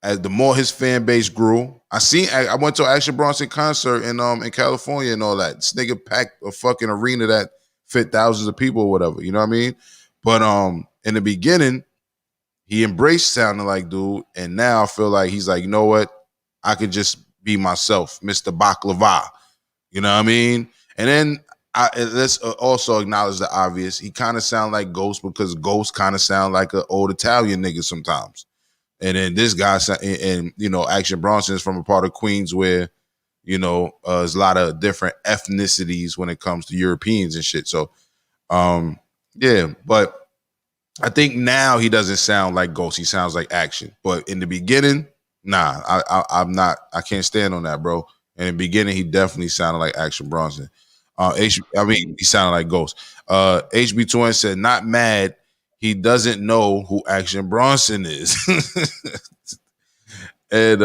as the more his fan base grew, I went to an Action Bronson concert in California and all that. This nigga packed a fucking arena that fit thousands of people or whatever, you know what I mean? But in the beginning, he embraced sounding like dude, and now I feel like he's like, you know what? I could just be myself, Mr. Baklava. You know what I mean? And then let's also acknowledge the obvious. He kind of sound like Ghost, because Ghost kind of sound like an old Italian nigga sometimes. And then this guy, and you know, Action Bronson is from a part of Queens where, you know, there's a lot of different ethnicities when it comes to Europeans and shit. So, yeah, but I think now he doesn't sound like Ghost. He sounds like Action. But in the beginning, nah, I'm not. I can't stand on that, bro. In the beginning, he definitely sounded like Action Bronson. He sounded like Ghost. HB2N said, not mad. He doesn't know who Action Bronson is. And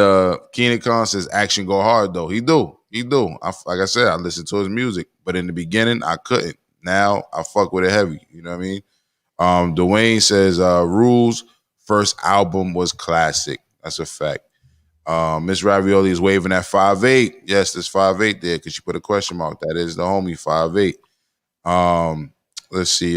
Keenan Khan says, Action go hard, though. He do. Like I said, I listened to his music. But in the beginning, I couldn't. Now, I fuck with it heavy. You know what I mean? Dwayne says, Rules' first album was classic. That's a fact. Miss Ravioli is waving at 5'8". Yes, there's 5'8" there because she put a question mark. That is the homie 5'8". Let's see.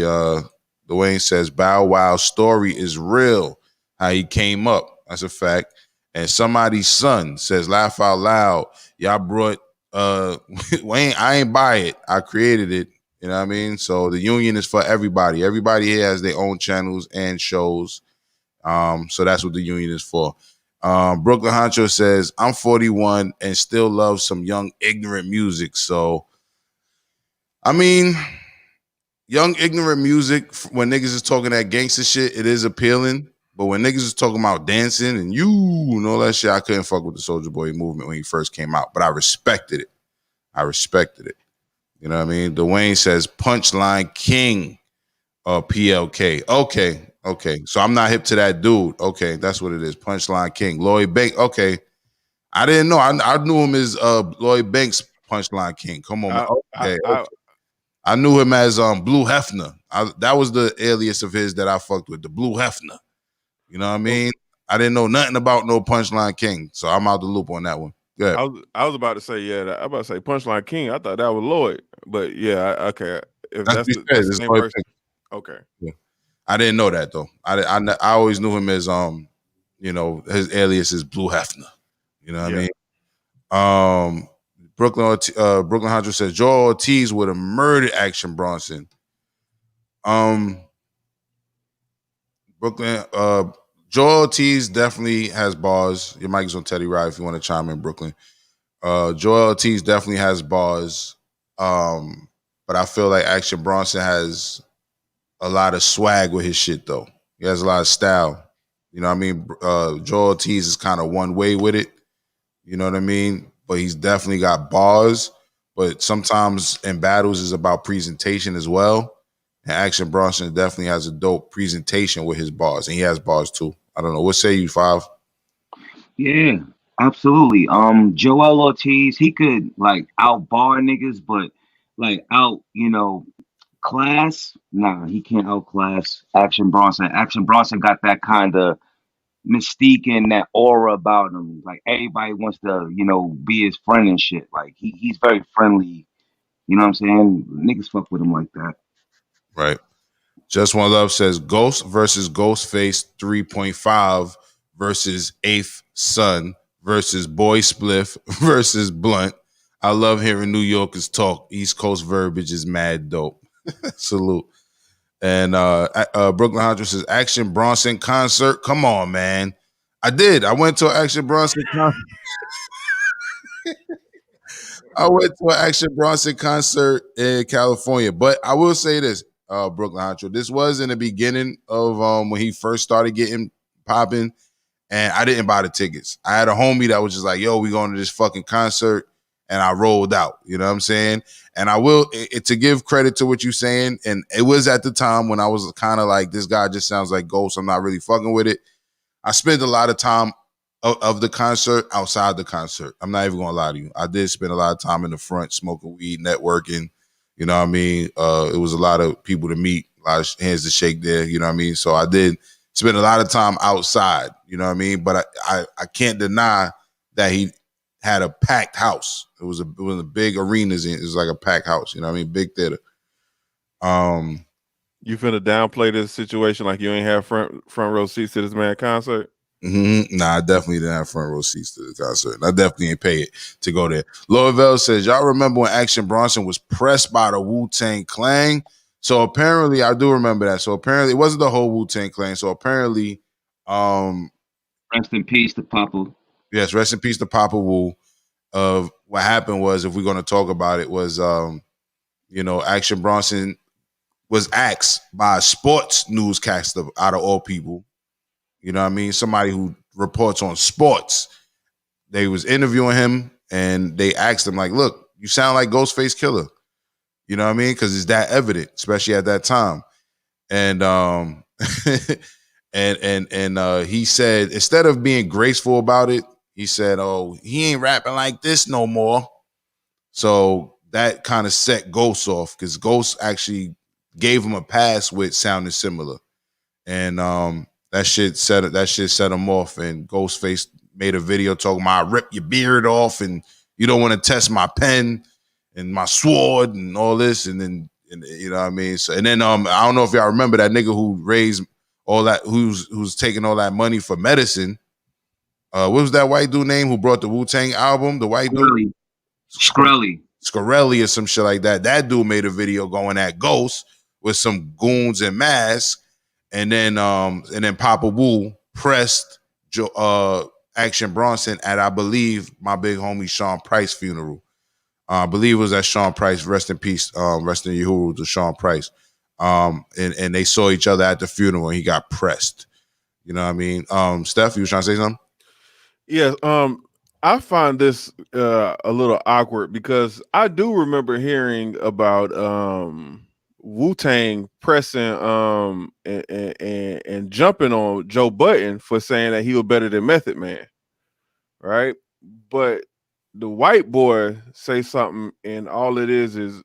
Dwayne says Bow Wow's story is real. How he came up. That's a fact. And somebody's son says, laugh out loud. Y'all brought Wayne, I ain't buy it. I created it. You know what I mean? So the union is for everybody. Everybody here has their own channels and shows. So that's what the union is for. Brooklyn Honcho says, I'm 41 and still love some young, ignorant music. So, I mean, young, ignorant music, when niggas is talking that gangster shit, it is appealing. But when niggas is talking about dancing and all that shit, I couldn't fuck with the Soulja Boy movement when he first came out. But I respected it. You know what I mean? Dwayne says, Punchline King or PLK. Okay. So I'm not hip to that dude. Okay, that's what it is. Punchline King. Lloyd Banks. Okay. I didn't know. I knew him as Lloyd Banks, Punchline King. Come on, man. Okay. I knew him as Blue Hefner. That was the alias of his that I fucked with, the Blue Hefner. You know what I mean? I didn't know nothing about no Punchline King, so I'm out the loop on that one. Good. I was about to say, I was about to say Punchline King. I thought that was Lloyd, but yeah, okay. If that's the same person, okay. Yeah. I didn't know that though. I always knew him as his alias is Blue Hefner. You know what I mean? Brooklyn Hunter says Joel Ortiz would have murdered Action Bronson. Joel Ortiz definitely has bars. Your mic is on Teddy Ride if you want to chime in, Brooklyn. Joel Ortiz definitely has bars. But I feel like Action Bronson has a lot of swag with his shit though. He has a lot of style. You know what I mean? Joel Ortiz is kind of one way with it. You know what I mean? But he's definitely got bars. But sometimes in battles is about presentation as well. And Action Bronson definitely has a dope presentation with his bars. And he has bars too. I don't know. What say you, Five? Yeah, absolutely. Joel Ortiz, he could like outbar niggas, but like class. Nah, he can't outclass Action Bronson. Action Bronson got that kind of mystique and that aura about him. Like everybody wants to, be his friend and shit. Like he's very friendly. You know what I'm saying? Niggas fuck with him like that. Right. Just One Love says Ghost versus Ghostface 3.5 versus Eighth Son versus Boy Spliff versus Blunt. I love hearing New Yorkers talk. East Coast verbiage is mad dope. Salute. And Brooklyn Hunter says Action Bronson concert. Come on, man. I did. I went to an Action Bronson concert. I went to an Action Bronson concert in California. But I will say this, Brooklyn Hunter. This was in the beginning of when he first started getting popping, and I didn't buy the tickets. I had a homie that was just like, yo, we going to this fucking concert, and I rolled out. You know what I'm saying? And I will, to give credit to what you're saying, and it was at the time when I was kind of like, this guy just sounds like Ghost. I'm not really fucking with it. I spent a lot of time of the concert outside the concert. I'm not even gonna lie to you. I did spend a lot of time in the front smoking weed, networking. You know what I mean? It was a lot of people to meet, a lot of hands to shake there. You know what I mean? So I did spend a lot of time outside. You know what I mean? But I can't deny that he had a packed house. It was a big arenas. It was like a packed house. You know what I mean? Big theater. You finna downplay this situation like you ain't have front row seats to this man concert? Mm-hmm. Nah, I definitely didn't have front row seats to the concert. I definitely ain't pay it to go there. Louisville says, y'all remember when Action Bronson was pressed by the Wu-Tang Clan? So apparently, I do remember that. So apparently, it wasn't the whole Wu-Tang Clan. So apparently, rest in peace to Papa. Yes, rest in peace to Papa Wu. Of what happened was, if we're going to talk about it, was Action Bronson was asked by a sports newscaster out of all people. You know what I mean? Somebody who reports on sports. They was interviewing him and they asked him like, look, you sound like Ghostface Killer. You know what I mean? Because it's that evident, especially at that time. And and he said, instead of being graceful about it, he said, oh, he ain't rapping like this no more. So that kind of set Ghost off because Ghost actually gave him a pass with sounding similar. And that shit set him off. And Ghostface made a video talking about I rip your beard off and you don't want to test my pen and my sword and all this. And then you know what I mean? So and then I don't know if y'all remember that nigga who raised all that, who's taking all that money for medicine. What was that white dude name who brought the Wu-Tang album? The white dude? Scarelli or some shit like that. That dude made a video going at Ghost with some goons and masks. And then Papa Wu pressed Action Bronson at, I believe, my big homie Sean Price funeral. I believe it was at Sean Price. Rest in peace. Rest in Yahuwah to Sean Price. And they saw each other at the funeral and he got pressed. You know what I mean? Steph, you was trying to say something? Yes. I find this a little awkward because I do remember hearing about Wu-Tang pressing and jumping on Joe Budden for saying that he was better than Method Man, right? But the white boy say something and all it is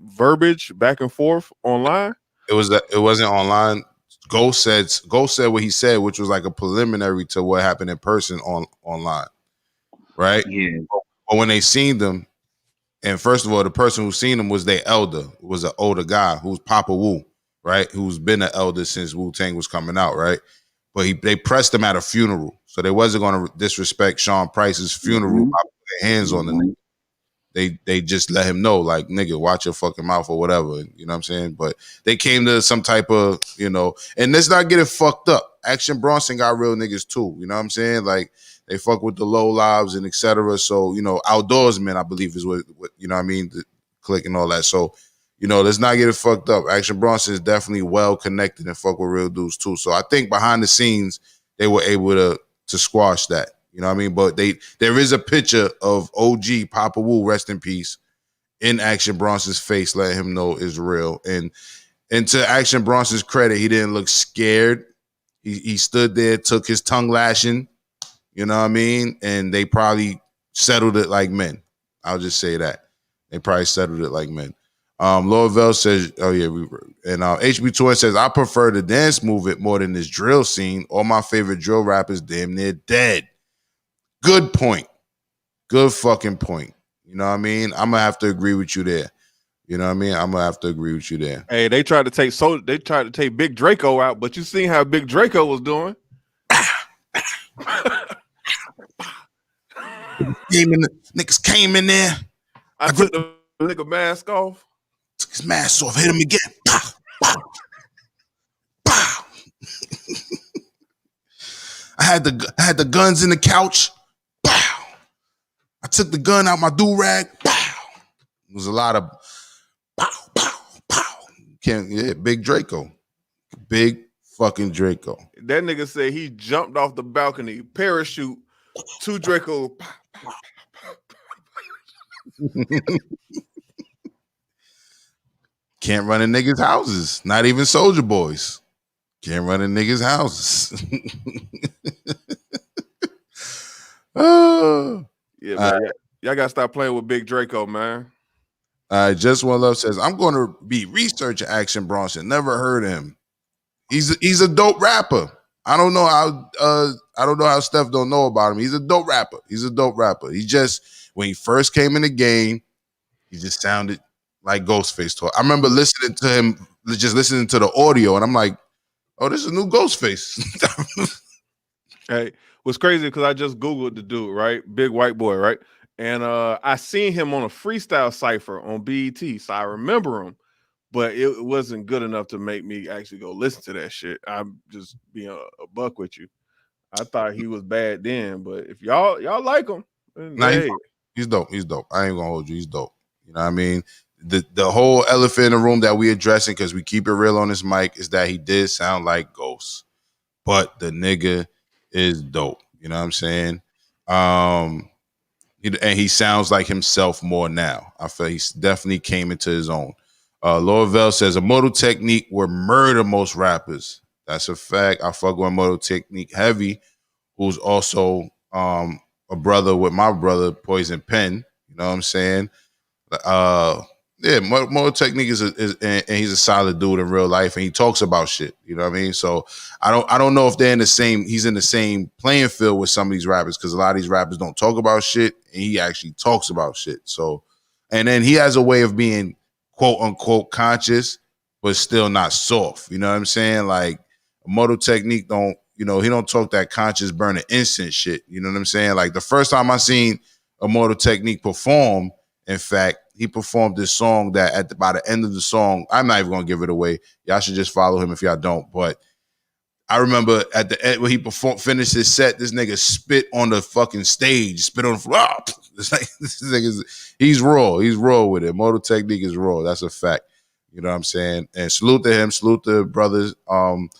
verbiage back and forth online. It wasn't online. Ghost said what he said, which was like a preliminary to what happened in person online, right? Yeah. But when they seen them, and first of all, the person who seen him was their elder, was an older guy who's Papa Wu, right? Who's been an elder since Wu-Tang was coming out, right? But they pressed him at a funeral, so they wasn't going to disrespect Sean Price's funeral by putting their hands on the nigga. They just let him know, like, nigga, watch your fucking mouth or whatever. You know what I'm saying? But they came to some type of, and let's not get it fucked up. Action Bronson got real niggas too. You know what I'm saying? Like, they fuck with the low lives and etc. So, outdoorsmen, I believe is what you know what I mean? The click and all that. So, let's not get it fucked up. Action Bronson is definitely well connected and fuck with real dudes too. So I think behind the scenes, they were able to squash that. You know what I mean? But there is a picture of OG Papa Wu, rest in peace, in Action Bronson's face, letting him know it's real. And to Action Bronson's credit, he didn't look scared. He stood there, took his tongue lashing, you know what I mean? And they probably settled it like men. I'll just say that. They probably settled it like men. Louisville says, oh yeah, and HB2N says, I prefer the dance movement more than this drill scene. All my favorite drill rappers damn near dead. Good point. Good fucking point. You know what I mean? I'm going to have to agree with you there. You know what I mean? I'm gonna have to agree with you there. Hey, they tried to take Big Draco out, but you seen how Big Draco was doing. Niggas came in there. I took the nigga mask off. Took his mask off, hit him again. Pow, pow, pow. I had the guns in the couch. Pow. I took the gun out my do-rag. Pow. It was a lot of pow, pow, pow. Big Draco. Big fucking Draco. That nigga said he jumped off the balcony, parachute, 2 Draco. Can't run in niggas' houses. Not even soldier boys. Can't run in niggas' houses. Yeah, man. Y'all gotta stop playing with Big Draco, man. Just One Love says, I'm going to be researching Action Bronson. Never heard of him. He's a dope rapper. I don't know how Steph don't know about him. He's a dope rapper. He just, when he first came in the game, he just sounded like Ghostface talk. I remember listening to him, just listening to the audio, and I'm like, oh, this is a new Ghostface. Hey, what's crazy because I just Googled the dude, right? Big white boy, right? And I seen him on a freestyle cipher on BET, so I remember him, but it wasn't good enough to make me actually go listen to that shit. I'm just being a buck with you. I thought he was bad then, but if y'all like him, nah, hey. He's dope. I ain't gonna hold you. He's dope. You know what I mean? The whole elephant in the room that we addressing, because we keep it real on this mic, is that he did sound like Ghost, but the nigga is dope. You know what I'm saying? And he sounds like himself more now. I feel he's definitely came into his own. Laura Vell says, Immortal Technique will murder most rappers. That's a fact. I fuck with Immortal Technique heavy, who's also a brother with my brother, Poison Pen. You know what I'm saying? Yeah, Immortal Technique is and he's a solid dude in real life, and he talks about shit. You know what I mean? So I don't know if they're in the same. He's in the same playing field with some of these rappers, because a lot of these rappers don't talk about shit, and he actually talks about shit. So, and then he has a way of being quote unquote conscious, but still not soft. You know what I'm saying? Like Immortal Technique don't, he don't talk that conscious burning instant shit. You know what I'm saying? Like the first time I seen Immortal Technique perform, in fact, he performed this song that by the end of the song, I'm not even going to give it away. Y'all should just follow him if y'all don't. But I remember at the end when he finished his set, this nigga spit on the fucking stage, spit on the floor. It's like, this nigga's, he's raw. He's raw with it. Motor Technique is raw. That's a fact. You know what I'm saying? And salute to him. Salute to brothers, from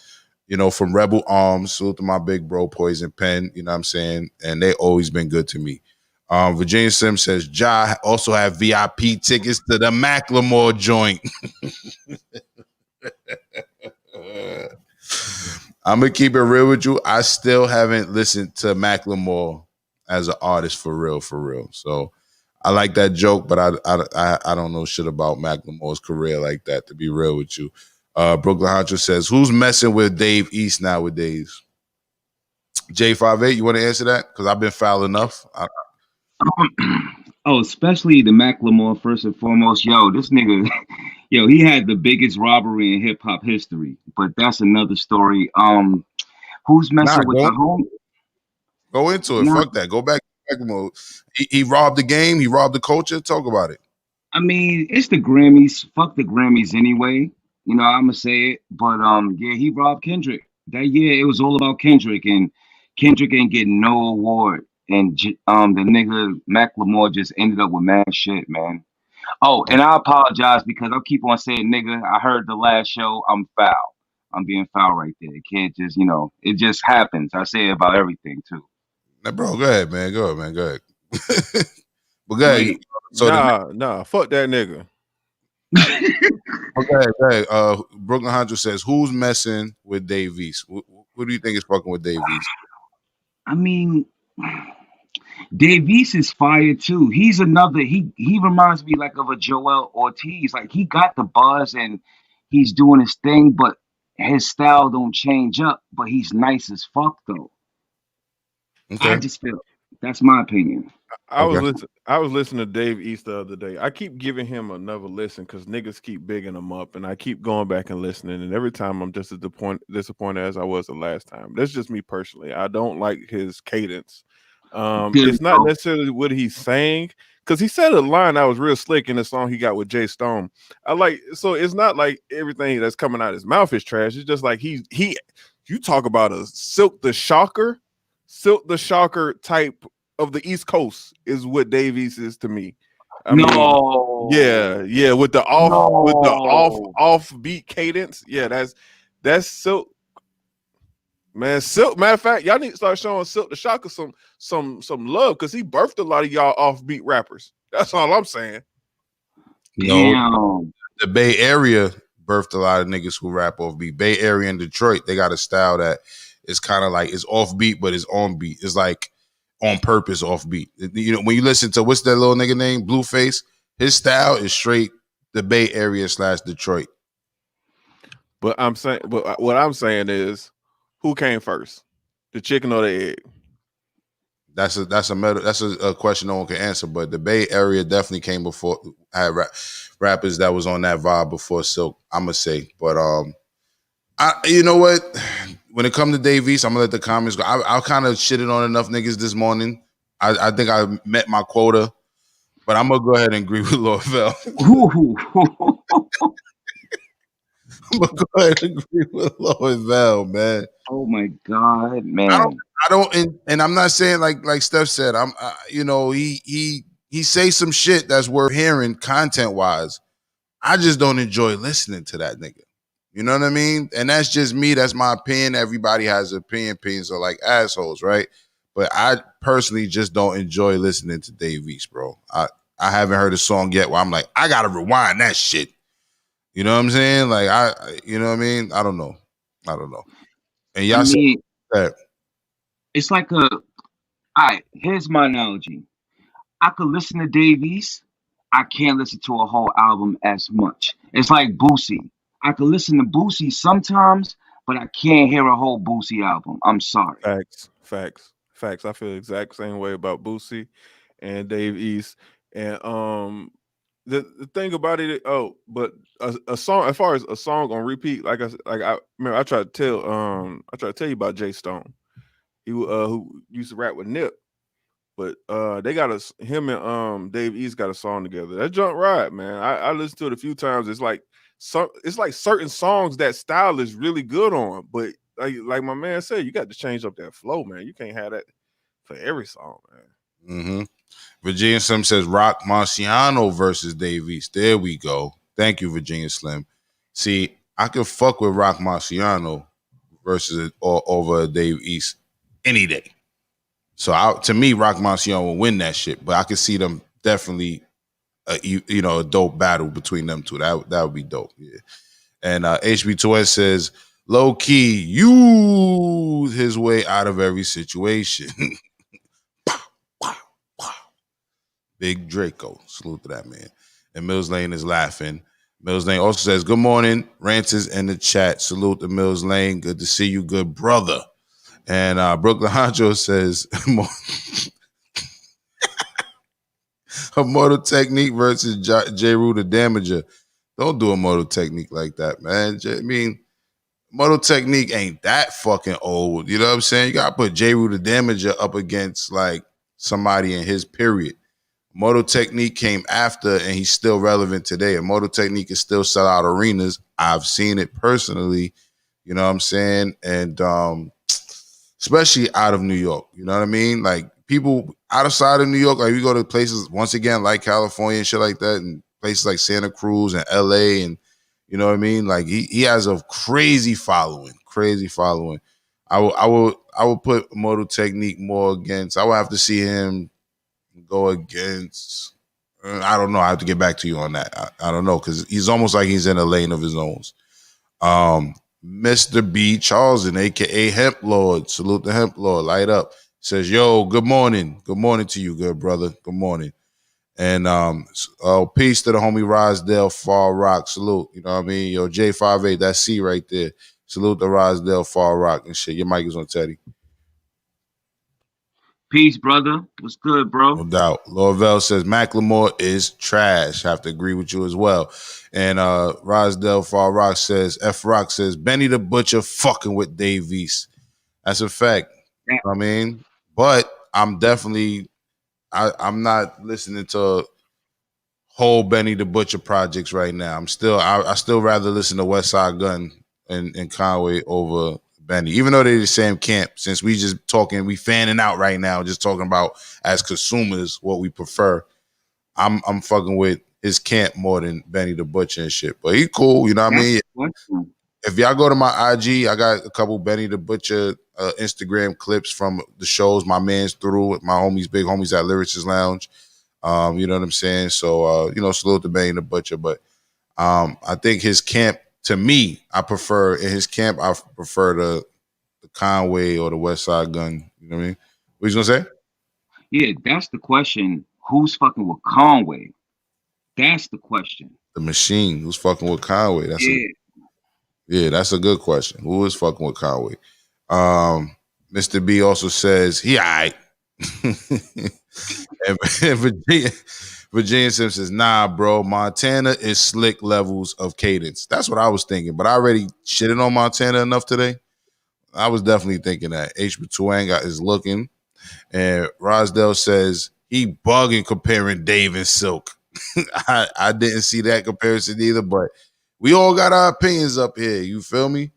Rebel Arms. Salute to my big bro, Poison Pen. You know what I'm saying? And they always been good to me. Virginia Sim says, Ja also have VIP tickets to the Macklemore joint. I'm going to keep it real with you. I still haven't listened to Macklemore as an artist for real. So I like that joke, but I don't know shit about Macklemore's career like that, to be real with you. Brooklyn Hunter says, who's messing with Dave East nowadays? J58, you want to answer that? Because I've been foul enough. Especially the Macklemore, first and foremost. This nigga, he had the biggest robbery in hip hop history, but that's another story. Who's messing with the home? Go into it. Fuck that. Go back to Macklemore. He robbed the game. He robbed the culture. Talk about it. I mean, it's the Grammys. Fuck the Grammys anyway. I'm gonna say it, but he robbed Kendrick. That year, it was all about Kendrick, and Kendrick ain't getting no award. And the nigga Macklemore just ended up with mad shit, man. Oh, and I apologize because I'll keep on saying nigga. I heard the last show. I'm foul. I'm being foul right there. It can't just, it just happens. I say it about everything too. Now, bro, go ahead, man. Go ahead. But go ahead. So nah, fuck that nigga. Okay. Brooklyn Hunter says, who's messing with Dave East? Who do you think is fucking with Dave East? I mean, Dave East is fire too. He's another. He reminds me like of a Joel Ortiz. Like he got the buzz and he's doing his thing, but his style don't change up. But he's nice as fuck though. Okay. I just feel that's my opinion. I was listening to Dave East the other day. I keep giving him another listen because niggas keep bigging him up, and I keep going back and listening. And every time I'm just as disappointed as I was the last time. That's just me personally. I don't like his cadence. It's not necessarily what he's saying, because he said a line that was real slick in the song he got with Jay Stone. So it's not like everything that's coming out of his mouth is trash. It's just like he. You talk about a Silk the Shocker type of the East Coast is what Dave East is to me. I mean, yeah, with the offbeat cadence. Yeah, that's Silk. Man, Silk. Matter of fact, y'all need to start showing Silk the Shocker some love, because he birthed a lot of y'all offbeat rappers. That's all I'm saying. No, the Bay Area birthed a lot of niggas who rap offbeat. Bay Area and Detroit, they got a style that is kind of like, it's offbeat, but it's on beat. It's like on purpose offbeat. You know, when you listen to, what's that little nigga name, Blueface, his style is straight the Bay Area / Detroit. But what I'm saying is, who came first, the chicken or the egg? That's a question no one can answer. But the Bay Area definitely came before, had rappers that was on that vibe before Silk, I'm gonna say. But you know what? When it comes to Dave East, I'm gonna let the comments go. I kind of shitted on enough niggas this morning. I think I met my quota, but I'm gonna go ahead and agree with Lord Vel. I'm gonna go ahead and agree with Lord Vel, man. Oh my God, man! I don't, and I'm not saying like Steph said. You know, he say some shit that's worth hearing content wise. I just don't enjoy listening to that nigga. You know what I mean? And that's just me. That's my opinion. Everybody has an opinion. Opinions are like assholes, right? But I personally just don't enjoy listening to Dave East, bro. I haven't heard a song yet where I'm like, I gotta rewind that shit. You know what I'm saying? Like you know what I mean? I don't know. And y'all said that it's like all right, here's my analogy. I could listen to Dave East. I can't listen to a whole album as much. It's like Boosie. I could listen to Boosie sometimes, but I can't hear a whole Boosie album. I'm sorry. Facts. I feel the exact same way about Boosie and Dave East. And the thing about it, but a song, as far as a song on repeat, I remember I tried to tell you about Jay Stone. He who used to rap with Nip. But they got him and Dave East got a song together. That junk ride, man. I listened to it a few times. It's like certain songs that style is really good on, but like my man said, you got to change up that flow, man. You can't have that for every song, man. Mm-hmm. Virginia Slim says Rock Marciano versus Dave East. There we go. Thank you, Virginia Slim. See, I could fuck with Rock Marciano versus over Dave East any day. So to me, Rock Marciano will win that shit, but I could see them definitely, a dope battle between them two. That would be dope. Yeah. And HB2S says, low key, use his way out of every situation. Big Draco. Salute to that man. And Mills Lane is laughing. Mills Lane also says, good morning, Ranters in the chat. Salute to Mills Lane. Good to see you, good brother. And Brooklyn Honcho says, a Mortal Technique versus J. Rue the Damager. Don't do a Mortal Technique like that, man. Mortal Technique ain't that fucking old. You know what I'm saying? You got to put J. Rue the Damager up against like somebody in his period. Mortal Technique came after, and he's still relevant today. And Mortal Technique can still sell out arenas. I've seen it personally. You know what I'm saying? And especially out of New York. You know what I mean? Like people outside of New York, like we go to places once again like California and shit like that, and places like Santa Cruz and LA, and you know what I mean? Like he has a crazy following. I will put Mortal Technique more against. I would have to see him go against. I don't know. I have to get back to you on that. I don't know, because he's almost like he's in a lane of his own. Mr. B. Charleston, aka Hemp Lord. Salute the Hemp Lord. Light up. Says, yo, good morning. Good morning to you, good brother. Good morning. And peace to the homie Rosdale Far Rock. Salute. You know what I mean? Yo, J58, that's C right there. Salute to Rosdale Far Rock and shit. Your mic is on Teddy. Peace, brother. What's good, No bro? doubt. Lorvell says Macklemore is trash. Have to agree with you as well. And Rosdell Far Rock says, F Rock says, Benny the Butcher fucking with Davies. That's a fact. Yeah. I mean, but I'm definitely I'm not listening to whole Benny the Butcher projects right now. I still rather listen to West Side Gun and Conway over Benny, even though they're the same camp. Since we just talking, we fanning out right now, just talking about as consumers what we prefer. I'm fucking with his camp more than Benny the Butcher and shit. But he cool, you know what I mean? If y'all go to my IG, I got a couple Benny the Butcher Instagram clips from the shows my man's through with my homies, big homies at Lyricist Lounge. You know what I'm saying? So salute to Benny the Butcher. But I think his camp, to me, I prefer the Conway or the West Side Gun. You know what I mean? What you gonna say? Yeah, that's the question. Who's fucking with Conway? That's the question. The Machine. Who's fucking with Conway? That's a good question. Who is fucking with Conway? Mr. B also says he alright. and Virginia Sims says, nah, bro, Montana is slick levels of cadence. That's what I was thinking, but I already shitted on Montana enough today. I was definitely thinking that. HB2 is looking. And Rosdell says he bugging comparing Dave and Silk. I didn't see that comparison either, but we all got our opinions up here. You feel me?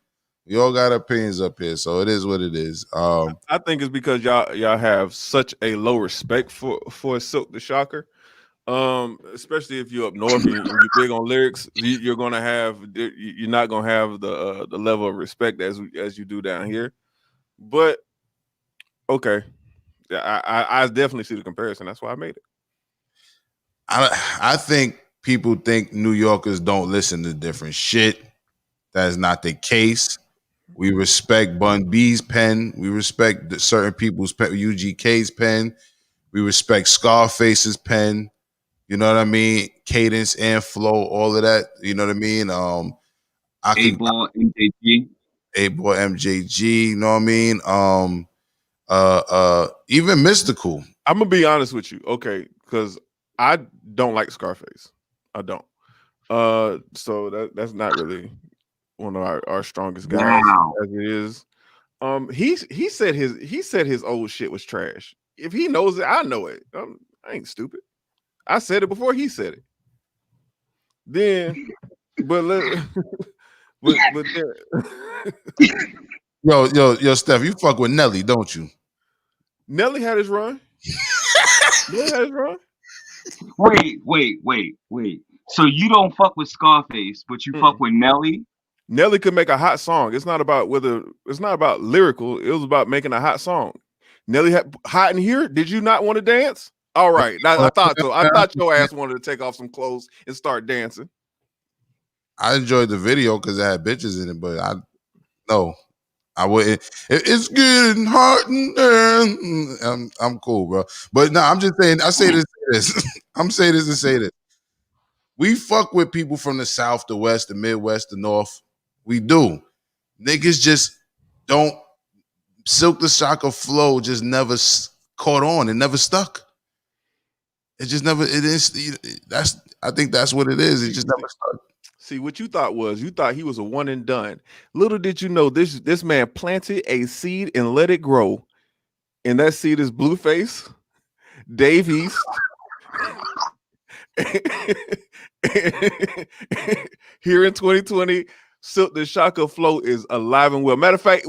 We all got opinions up here, so it is what it is. I think it's because y'all have such a low respect for Silk the Shocker. Especially if you're up north and you're big on lyrics, you're not gonna have the level of respect as you do down here. But okay, yeah, I definitely see the comparison. That's why I made it. I think people think New Yorkers don't listen to different shit. That is not the case. We respect Bun B's pen. We respect certain people's pen, UGK's pen. We respect Scarface's pen. You know what I mean? Cadence and flow, all of that. You know what I mean? A-Ball, MJG. A-Boy, MJG. You know what I mean? Even Mystical. I'm gonna be honest with you, okay? Because I don't like Scarface. I don't. So that's not really one of our strongest guys as it is. He said his old shit was trash. If he knows it, I know it. I ain't stupid. I said it before he said it. Then, but yo, Steph, you fuck with Nelly, don't you? Nelly had his run. Nelly had his run. Wait. So you don't fuck with Scarface, but you fuck with Nelly? Nelly could make a hot song. It's not about lyrical. It was about making a hot song. Nelly had hot in here. Did you not want to dance? All right. I thought so. I thought your ass wanted to take off some clothes and start dancing. I enjoyed the video because it had bitches in it, but I wouldn't. It's getting hot in there. I'm cool, bro. But no, I'm just saying. I say this. I'm saying this to say this. We fuck with people from the South, the West, the Midwest, the North. We do. Niggas just don't. Silk the Shocker flow just never caught on. It never stuck. It just never. It is. I think that's what it is. It just never stuck. See, what you thought he was a one and done. Little did you know this man planted a seed and let it grow. And that seed is Blueface, Dave East. Here in 2020, Silk the Shocker flow is alive and well. Matter of fact,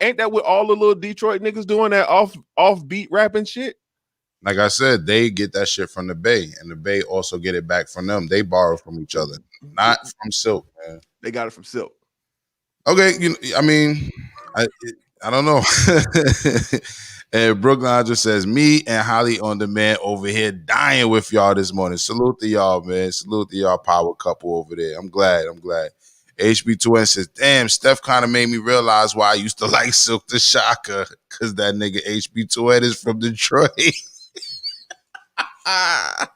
ain't that what all the little Detroit niggas doing, that off beat rapping shit? Like I said, they get that shit from the Bay, and the Bay also get it back from them. They borrow from each other, not from Silk, man. They got it from Silk. Okay, I mean, I don't know. And Brooklyn just says, me and Holly on demand over here dying with y'all this morning. Salute to y'all, man. Salute to y'all power couple over there. I'm glad. HB2N says, damn, Steph kind of made me realize why I used to like Silk the Shocker, because that nigga HB2N is from Detroit. I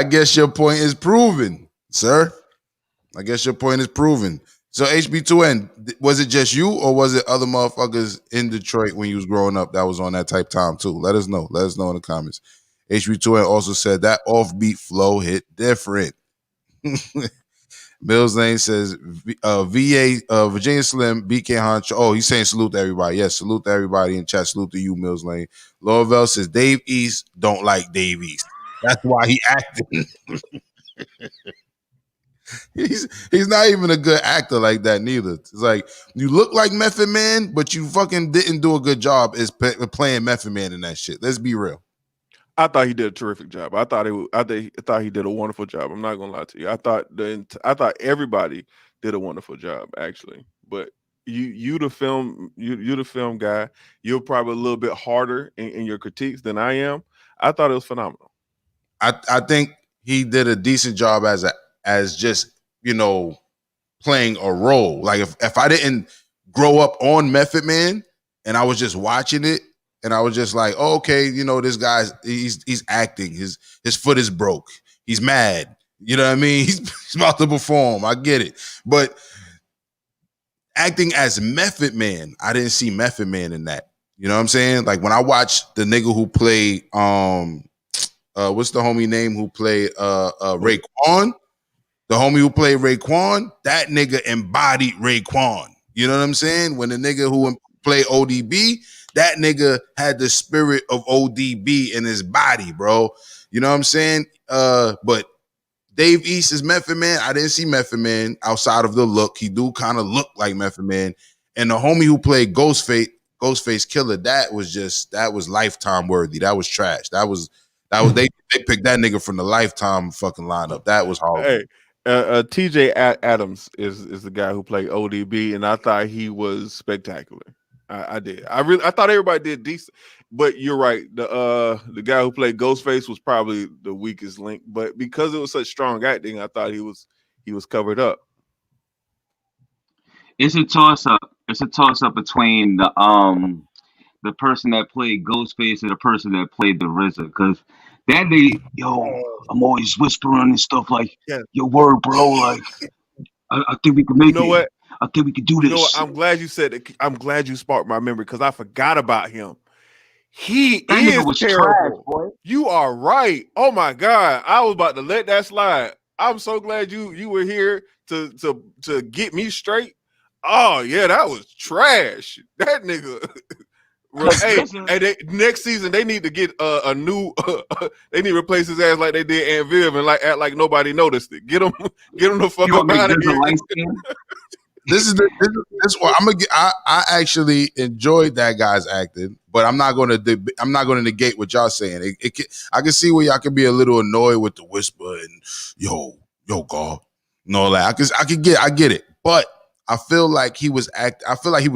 guess your point is proven, sir. I guess your point is proven. So HB2N, was it just you or was it other motherfuckers in Detroit when you was growing up that was on that type time too? Let us know. Let us know in the comments. HB2N also said that offbeat flow hit different. Mills Lane says Virginia Slim, BK Honcho. Oh, he's saying salute to everybody. Yes, salute to everybody in chat. Salute to you, Mills Lane. Lorville says Dave East don't like Dave East. That's why he acting. He's not even a good actor like that neither. It's like you look like Method Man, but you fucking didn't do a good job as playing Method Man in that shit. Let's be real. I thought he did a terrific job. I thought he did a wonderful job. I'm not gonna lie to you. I thought everybody did a wonderful job actually. But you the film guy. You're probably a little bit harder in your critiques than I am. I thought it was phenomenal. I think he did a decent job as just, you know, playing a role. Like if I didn't grow up on Method Man and I was just watching it and I was just like, oh, okay, you know, this guy's he's acting. His foot is broke. He's mad. You know what I mean? He's about to perform. I get it. But acting as Method Man, I didn't see Method Man in that. You know what I'm saying? Like when I watched the nigga who played what's the homie name who played Raekwon? The homie who played Raekwon, that nigga embodied Raekwon. You know what I'm saying? When the nigga who played ODB, that nigga had the spirit of ODB in his body, bro. You know what I'm saying? But Dave East is Method Man. I didn't see Method Man outside of the look. He do kind of look like Method Man. And the homie who played Ghostface Killer, that was Lifetime worthy. That was trash. That was they picked that nigga from the Lifetime fucking lineup. That was horrible. Hey, TJ Adams is the guy who played ODB, and I thought he was spectacular. I did. I thought everybody did decent, but you're right. The guy who played Ghostface was probably the weakest link, but because it was such strong acting, I thought he was covered up. It's a toss up. It's a toss up between the person that played Ghostface and the person that played the RZA, because that nigga, I'm always whispering and stuff like, yo, word, bro, like, I think we can make it. What? I think we can do this. You know what? I'm glad you said that. I'm glad you sparked my memory because I forgot about him. That is terrible. Trash, you are right. Oh my God. I was about to let that slide. I'm so glad you were here to get me straight. Oh yeah, that was trash. That nigga. Next season they need to get a new. They need to replace his ass like they did Aunt Viv and like act like nobody noticed it. Get him the fuck up out of here. This one I actually enjoyed that guy's acting, but I'm not going to negate what y'all saying. I can see where y'all can be a little annoyed with the whisper and yo God, no, like I get it, but I feel like he was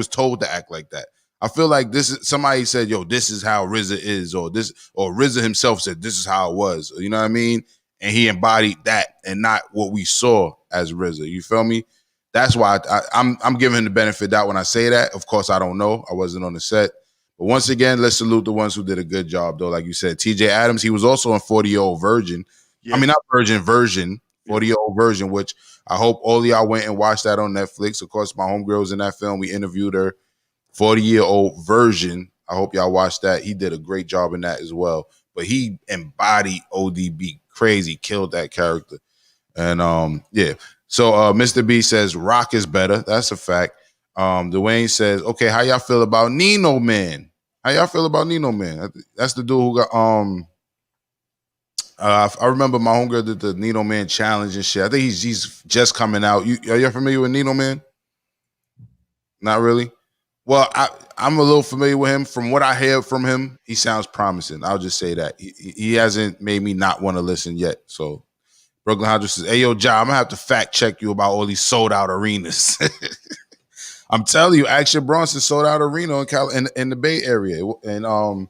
told to act like that. I feel like this is somebody said, yo, this is how RZA is, or RZA himself said this is how it was. You know what I mean? And he embodied that and not what we saw as RZA. You feel me? That's why I'm giving him the benefit of that when I say that. Of course, I don't know. I wasn't on the set. But once again, let's salute the ones who did a good job, though. Like you said, TJ Adams, he was also in 40-Year-Old Virgin. Yeah. I mean, not Virgin, 40-Year-Old Virgin, which I hope all of y'all went and watched that on Netflix. Of course, my homegirl was in that film. We interviewed her. 40-Year-Old Virgin. I hope y'all watched that. He did a great job in that as well. But he embodied ODB. Crazy, killed that character. And yeah. So Mr. B says Rock is better. That's a fact. Dwayne says, okay, how y'all feel about Nino Man? How y'all feel about Nino Man? That's the dude who got I remember my homegirl did the Nino Man challenge and shit. I think he's just coming out. Are you familiar with Nino Man? Not really. Well, I'm a little familiar with him. From what I hear from him, he sounds promising. I'll just say that. He hasn't made me not want to listen yet. So Brooklyn Hodges says, hey, yo, Ja, I'm going to have to fact check you about all these sold out arenas. I'm telling you, Action Bronson sold out arena in the Bay Area. And of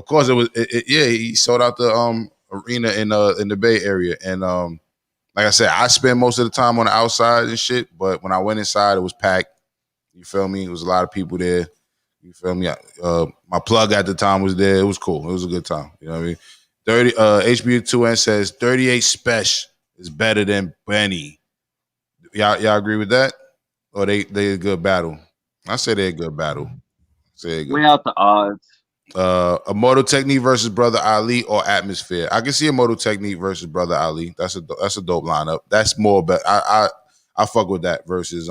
course, he sold out the arena in the Bay Area. And like I said, I spend most of the time on the outside and shit. But when I went inside, it was packed. You feel me? It was a lot of people there. You feel me? My plug at the time was there. It was cool. It was a good time. You know what I mean? HB2N says 38 Special is better than Benny. Y'all agree with that? Or they a good battle. I say they're a good battle. Weigh out the odds. A Motor Technique versus Brother Ali or Atmosphere. I can see a Motor Technique versus Brother Ali. That's a dope lineup. That's more, but I fuck with that versus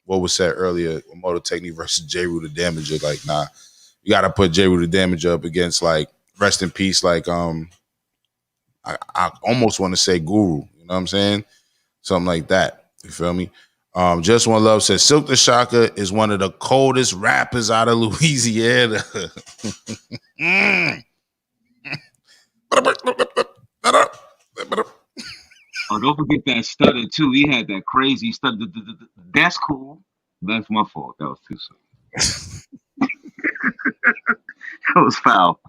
what was said earlier, Motor Technique versus J. Rue the Damager. Like, nah, you gotta put J. Rue the Damager up against like rest in peace. Like I almost want to say Guru. You know what I'm saying? Something like that. You feel me? Just One Love says Silk the Shocker is one of the coldest rappers out of Louisiana. Oh, don't forget that stutter too. He had that crazy stutter. That's cool. That's my fault. That was too soon. That was foul.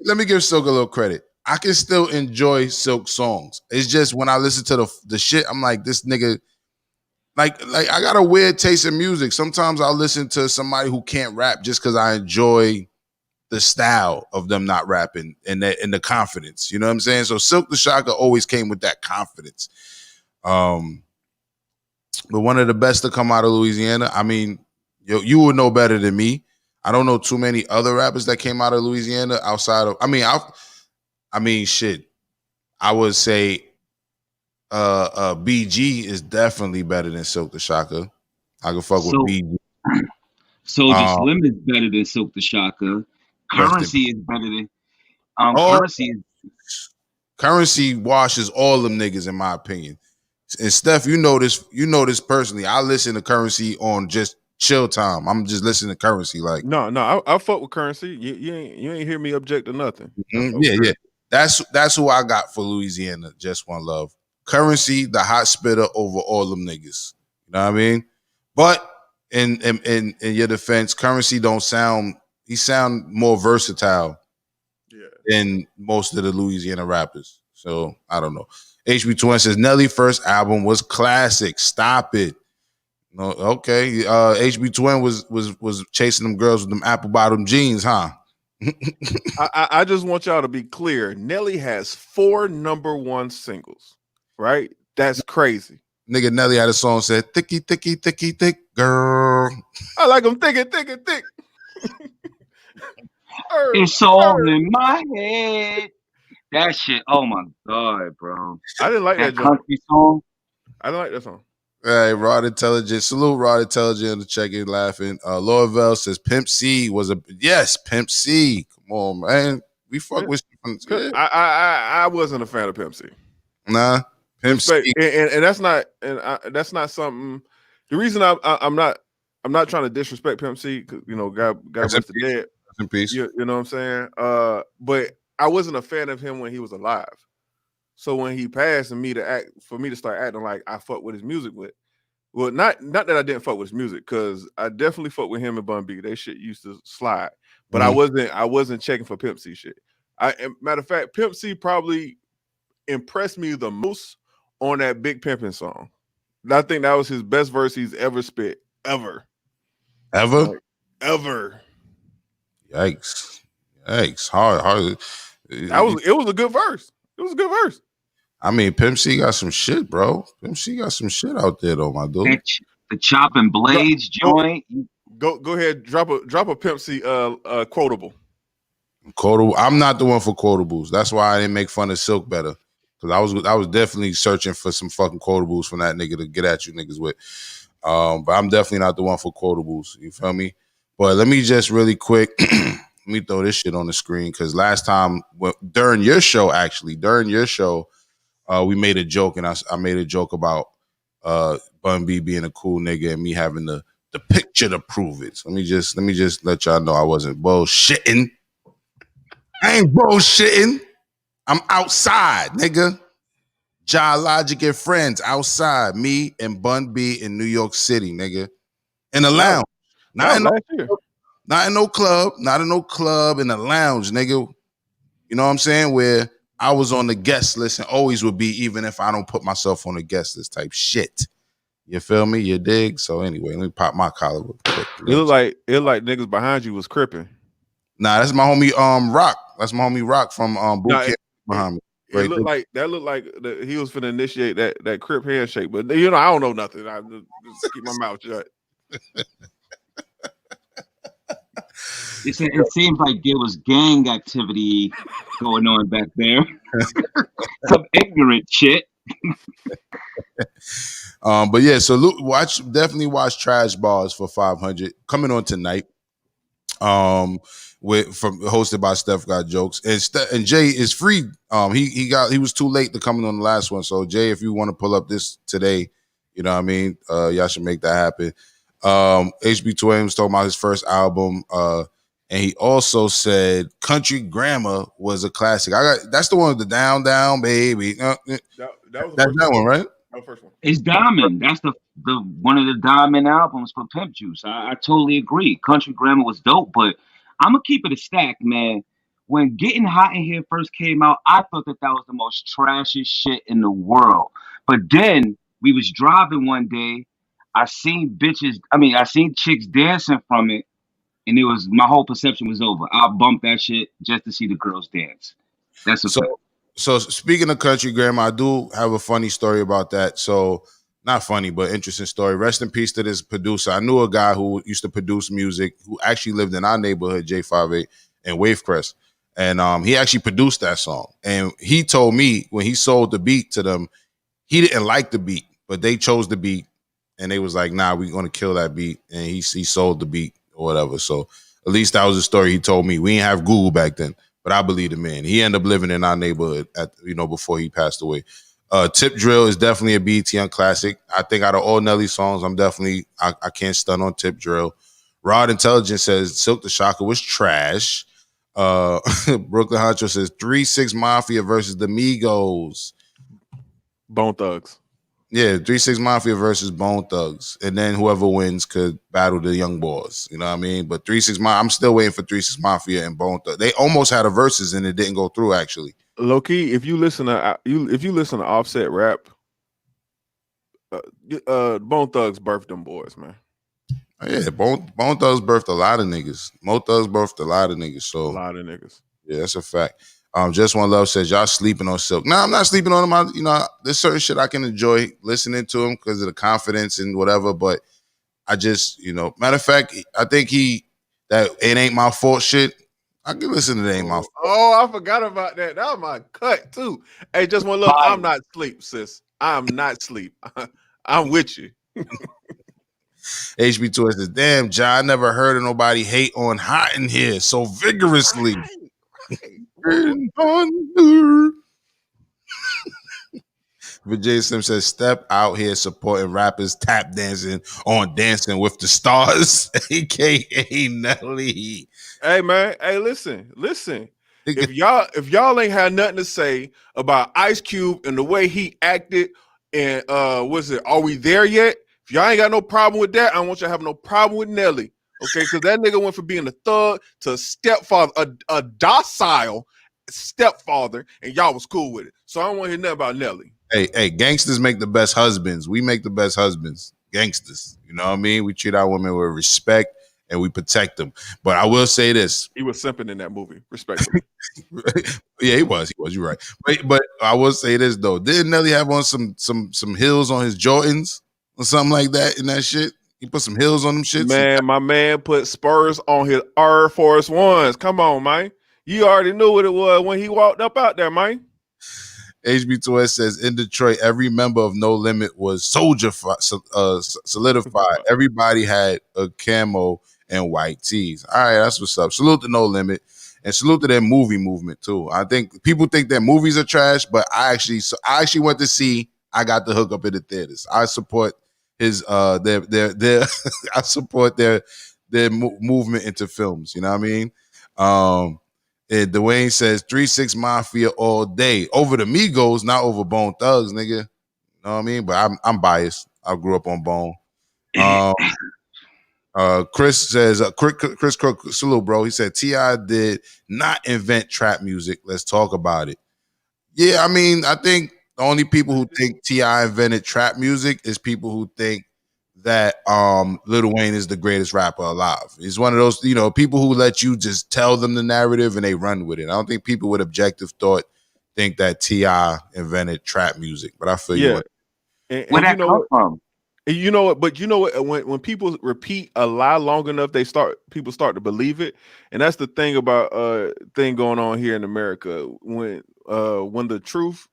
Let me give Silk a little credit. I can still enjoy Silk songs. It's just when I listen to the shit, I'm like, this nigga. Like I got a weird taste in music. Sometimes I'll listen to somebody who can't rap just because I enjoy the style of them not rapping and the confidence. You know what I'm saying? So Silk the Shocker always came with that confidence. But one of the best to come out of Louisiana. I mean, you would know better than me. I don't know too many other rappers that came out of Louisiana outside of. I mean, shit. I would say. BG is definitely better than Silk the Shocker. I can fuck with BG. Soldier Slim is better than Silk the Shocker. Currency is better than Currency washes all them niggas in my opinion. And Steph, you know this personally. I listen to Currency on just chill time. I'm just listening to Currency like no, I fuck with Currency. You ain't hear me object to nothing. Yeah. That's who I got for Louisiana. Just One Love. Currency, the hot spitter over all them niggas. You know what I mean? But in your defense, Currency he sound more versatile than most of the Louisiana rappers. So I don't know. HB Twin says Nelly first album was classic. Stop it. No, okay. HB Twin was chasing them girls with them apple bottom jeans, huh? I just want y'all to be clear. Nelly has 4 #1 singles. Right? That's crazy. Nigga Nelly had a song said, thicky, thicky, thicky, thick, girl. I like them thick and thick and thick. It's all in my head. That shit, oh my God, bro. I didn't like that country song. I didn't like that song. Hey, Rod Intelligent. Salute Rod Intelligent in the check-in laughing. Laura says Pimp C was yes, Pimp C. Come on, man. We fuck with you. I wasn't a fan of Pimp C. Nah. Pimp C. And that's not something. The reason I'm not trying to disrespect Pimp C, because God rest the dead. In peace. You know what I'm saying? But I wasn't a fan of him when he was alive. So when he passed, and for me to start acting like I fuck with his music well, not that I didn't fuck with his music, because I definitely fuck with him and Bun B. They shit used to slide, but I wasn't checking for Pimp C shit. Matter of fact, Pimp C probably impressed me the most on that Big Pimpin' song. I think that was his best verse he's ever spit. Ever. Ever. Yikes. Hard. It was a good verse. It was a good verse. I mean, Pimp C got some shit, bro. Pimp C got some shit out there, though, my dude. The chopping blades joint. Go ahead, drop a Pimp C quotable. Quotable. I'm not the one for quotables. That's why I didn't make fun of Silk better. Because I was definitely searching for some fucking quotables from that nigga to get at you niggas with. But I'm definitely not the one for quotables. You feel me? But let me just really quick, let me throw this shit on the screen. Because last time, during your show, we made a joke, and I made a joke about Bun B being a cool nigga and me having the picture to prove it. So let me just let y'all know I wasn't bullshitting. I ain't bullshitting. I'm outside, nigga. JahLogic and friends outside. Me and Bun B in New York City, nigga. In the lounge. Not in no club. Not in no club, in the lounge, nigga. You know what I'm saying? Where I was on the guest list and always would be, even if I don't put myself on the guest list type shit. You feel me? You dig? So anyway, let me pop my collar real quick. It looked like niggas behind you was cripping. Nah, that's my homie Rock. That's my homie Rock from Boot Camp behind me. It looked like he was finna initiate that Crip handshake, but I don't know nothing. I just keep my mouth shut. It seems like there was gang activity going on back there. Some ignorant shit. But yeah, so definitely watch Trash Bars for 500 coming on tonight. Hosted by StepGotJokes, and Jay is free. He was too late to come in on the last one. So Jay, if you want to pull up this today, you know what I mean, y'all should make that happen. HB2A was talking about his first album, and he also said Country Grammar was a classic. That's the one with the down baby. That was that one, right? That was the first one. It's Diamond. That's the one of the Diamond albums for Pimp Juice. I totally agree. Country Grammar was dope, but I'm gonna keep it a stack, man. When Getting Hot in Here first came out, I thought that was the most trashiest shit in the world. But then we was driving one day, I seen chicks dancing from it, and my whole perception was over. I bumped that shit just to see the girls dance. That's a fact. So speaking of Country Grammar, I do have a funny story about that. So not funny, but interesting story. Rest in peace to this producer. I knew a guy who used to produce music who actually lived in our neighborhood, J58 and Wavecrest. And he actually produced that song. And he told me when he sold the beat to them, he didn't like the beat, but they chose the beat. And they was like, nah, we're going to kill that beat. And he sold the beat or whatever. So at least that was the story he told me. We didn't have Google back then. But I believe the man. He ended up living in our neighborhood before he passed away. Tip Drill is definitely a BET classic. I think out of all Nelly songs, I can't stun on Tip Drill. Rod Intelligence says Silk the Shocker was trash. Brooklyn Honcho says 3-6 Mafia versus the Migos. Bone Thugs. Yeah, 3-6 Mafia versus Bone Thugs. And then whoever wins could battle the Young Boys. You know what I mean? But 3-6 Mafia, I'm still waiting for 3-6 Mafia and Bone Thugs. They almost had a versus and it didn't go through, actually. Low key, if you listen to Offset rap, Bone Thugs birthed them boys, man. Yeah, Bone Thugs birthed a lot of niggas. Mo Thugs birthed a lot of niggas. So a lot of niggas. Yeah, that's a fact. Just One Love says y'all sleeping on Silk. No, I'm not sleeping on him. There's certain shit I can enjoy listening to him because of the confidence and whatever. But I just, matter of fact, I think that It Ain't My Fault shit. I can listen to It Ain't My Fault. Oh, I forgot about that. That was my cut too. Hey, Just One Love. I'm not asleep, sis. I'm not asleep. I'm with you. HB2 says, damn, Jah, I never heard of nobody hate on Hot in Here so vigorously. Vijay Sim says, Step out here supporting rappers tap dancing on Dancing with the Stars, aka Nelly. Hey man, hey listen. If y'all ain't had nothing to say about Ice Cube and the way he acted, and Are We There Yet? If y'all ain't got no problem with that, I don't want you to have no problem with Nelly. Okay, because that nigga went from being a thug to a stepfather, a docile stepfather, and y'all was cool with it. So I don't want to hear nothing about Nelly. Hey, gangsters make the best husbands. We make the best husbands. Gangsters. You know what I mean? We treat our women with respect and we protect them. But I will say this. He was simping in that movie, respectfully. Yeah, he was. You're right. But I will say this though. Didn't Nelly have on some heels on his Jordans or something like that in that shit? He put some heels on them shits. Man, my man put spurs on his Air Force Ones. Come on, man. You already knew what it was when he walked up out there, man. HB2S says, in Detroit, every member of No Limit was solidified. Everybody had a camo and white tees. All right, that's what's up. Salute to No Limit. And salute to their movie movement, too. I think people think their movies are trash, but I actually went to see I Got the Hook Up in the theaters. I support his their I support their movement into films. You know what I mean? Dwayne says 3-6 Mafia all day over the Migos, not over Bone Thugs, nigga. You know what I mean? But I'm biased. I grew up on Bone. Chris says, Chris Crook, salute, bro. He said T.I. did not invent trap music. Let's talk about it. Yeah, I mean, I think the only people who think T.I. invented trap music is people who think that Lil Wayne is the greatest rapper alive. He's one of those, people who let you just tell them the narrative and they run with it. I don't think people with objective thought think that T.I. invented trap music, but I feel you. Yeah. And Where you that know come what? from? And you know what? But you know what? When people repeat a lie long enough, people start to believe it, and that's the thing about thing going on here in America. When the truth,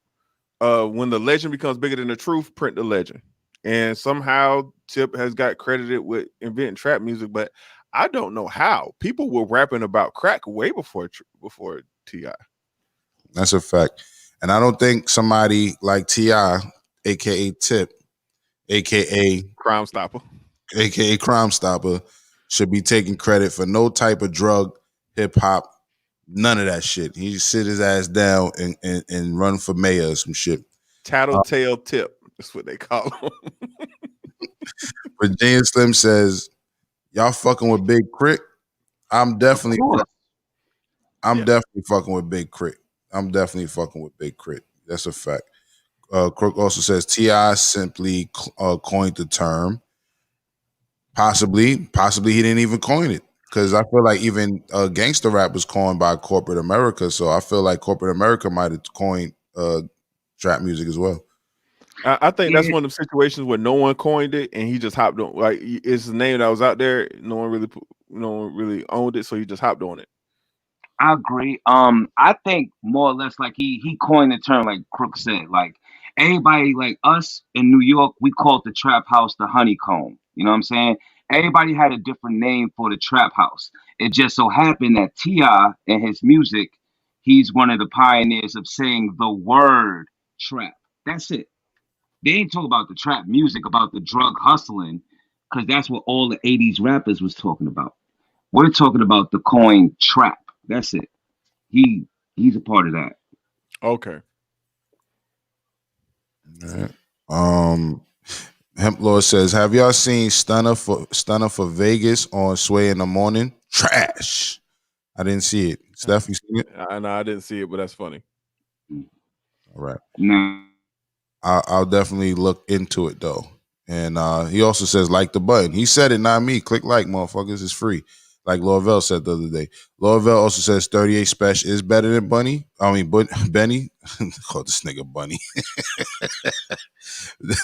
when the legend becomes bigger than the truth, print the legend. And somehow Tip has got credited with inventing trap music, but I don't know how. People were rapping about crack way before T.I. That's a fact. And I don't think somebody like T.I., aka Tip, aka Crime Stopper. Crime Stopper, should be taking credit for no type of drug, hip hop, none of that shit. He just sit his ass down and run for mayor or some shit. Tattletale Tip. That's what they call him. Virginia Slim says, y'all fucking with Big Crit? I'm definitely fucking with Big Crit. I'm definitely fucking with Big Crit. That's a fact. Crook also says T.I. simply coined the term. Possibly he didn't even coin it, because I feel like even gangster rap was coined by corporate America. So I feel like corporate America might have coined trap music as well. I think that's one of the situations where no one coined it and he just hopped on. Like, it's a name that was out there. No one really owned it, so he just hopped on it. I agree. I think more or less like he coined the term, like Crook said. Like everybody, like us in New York, we called the trap house the honeycomb. You know what I'm saying? Everybody had a different name for the trap house. It just so happened that T.I. and his music, he's one of the pioneers of saying the word trap. That's it. They ain't talk about the trap music, about the drug hustling, because that's what all the 80s rappers was talking about. We're talking about the coin trap. That's it. He's a part of that. Okay. All right. Hemp Lord says, have y'all seen Stunner for Vegas on Sway in the Morning? Trash. I didn't see it. Steph, you seen it? No, I didn't see it, but that's funny. All right. No. I'll definitely look into it though. And he also says, like the button. He said it, not me. Click like, motherfuckers. It's free. Like Lorvell said the other day. Lorvell also says 38 Special is better than Benny. Call this nigga Bunny.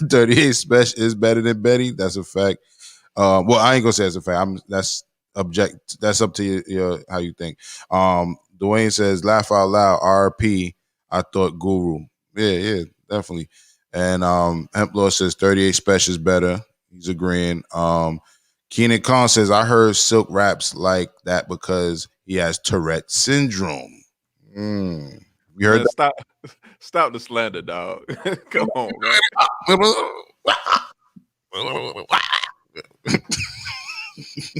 38 Special is better than Benny. That's a fact. Well, I ain't gonna say it's a fact. That's up to your how you think. Dwayne says, laugh out loud. RP. I thought Guru. Yeah, definitely. And Hemp Lord says 38 Special is better. He's agreeing. Keenan Khan says, I heard Silk raps like that because he has Tourette syndrome. You heard that? Stop the slander, dog. Come on, man.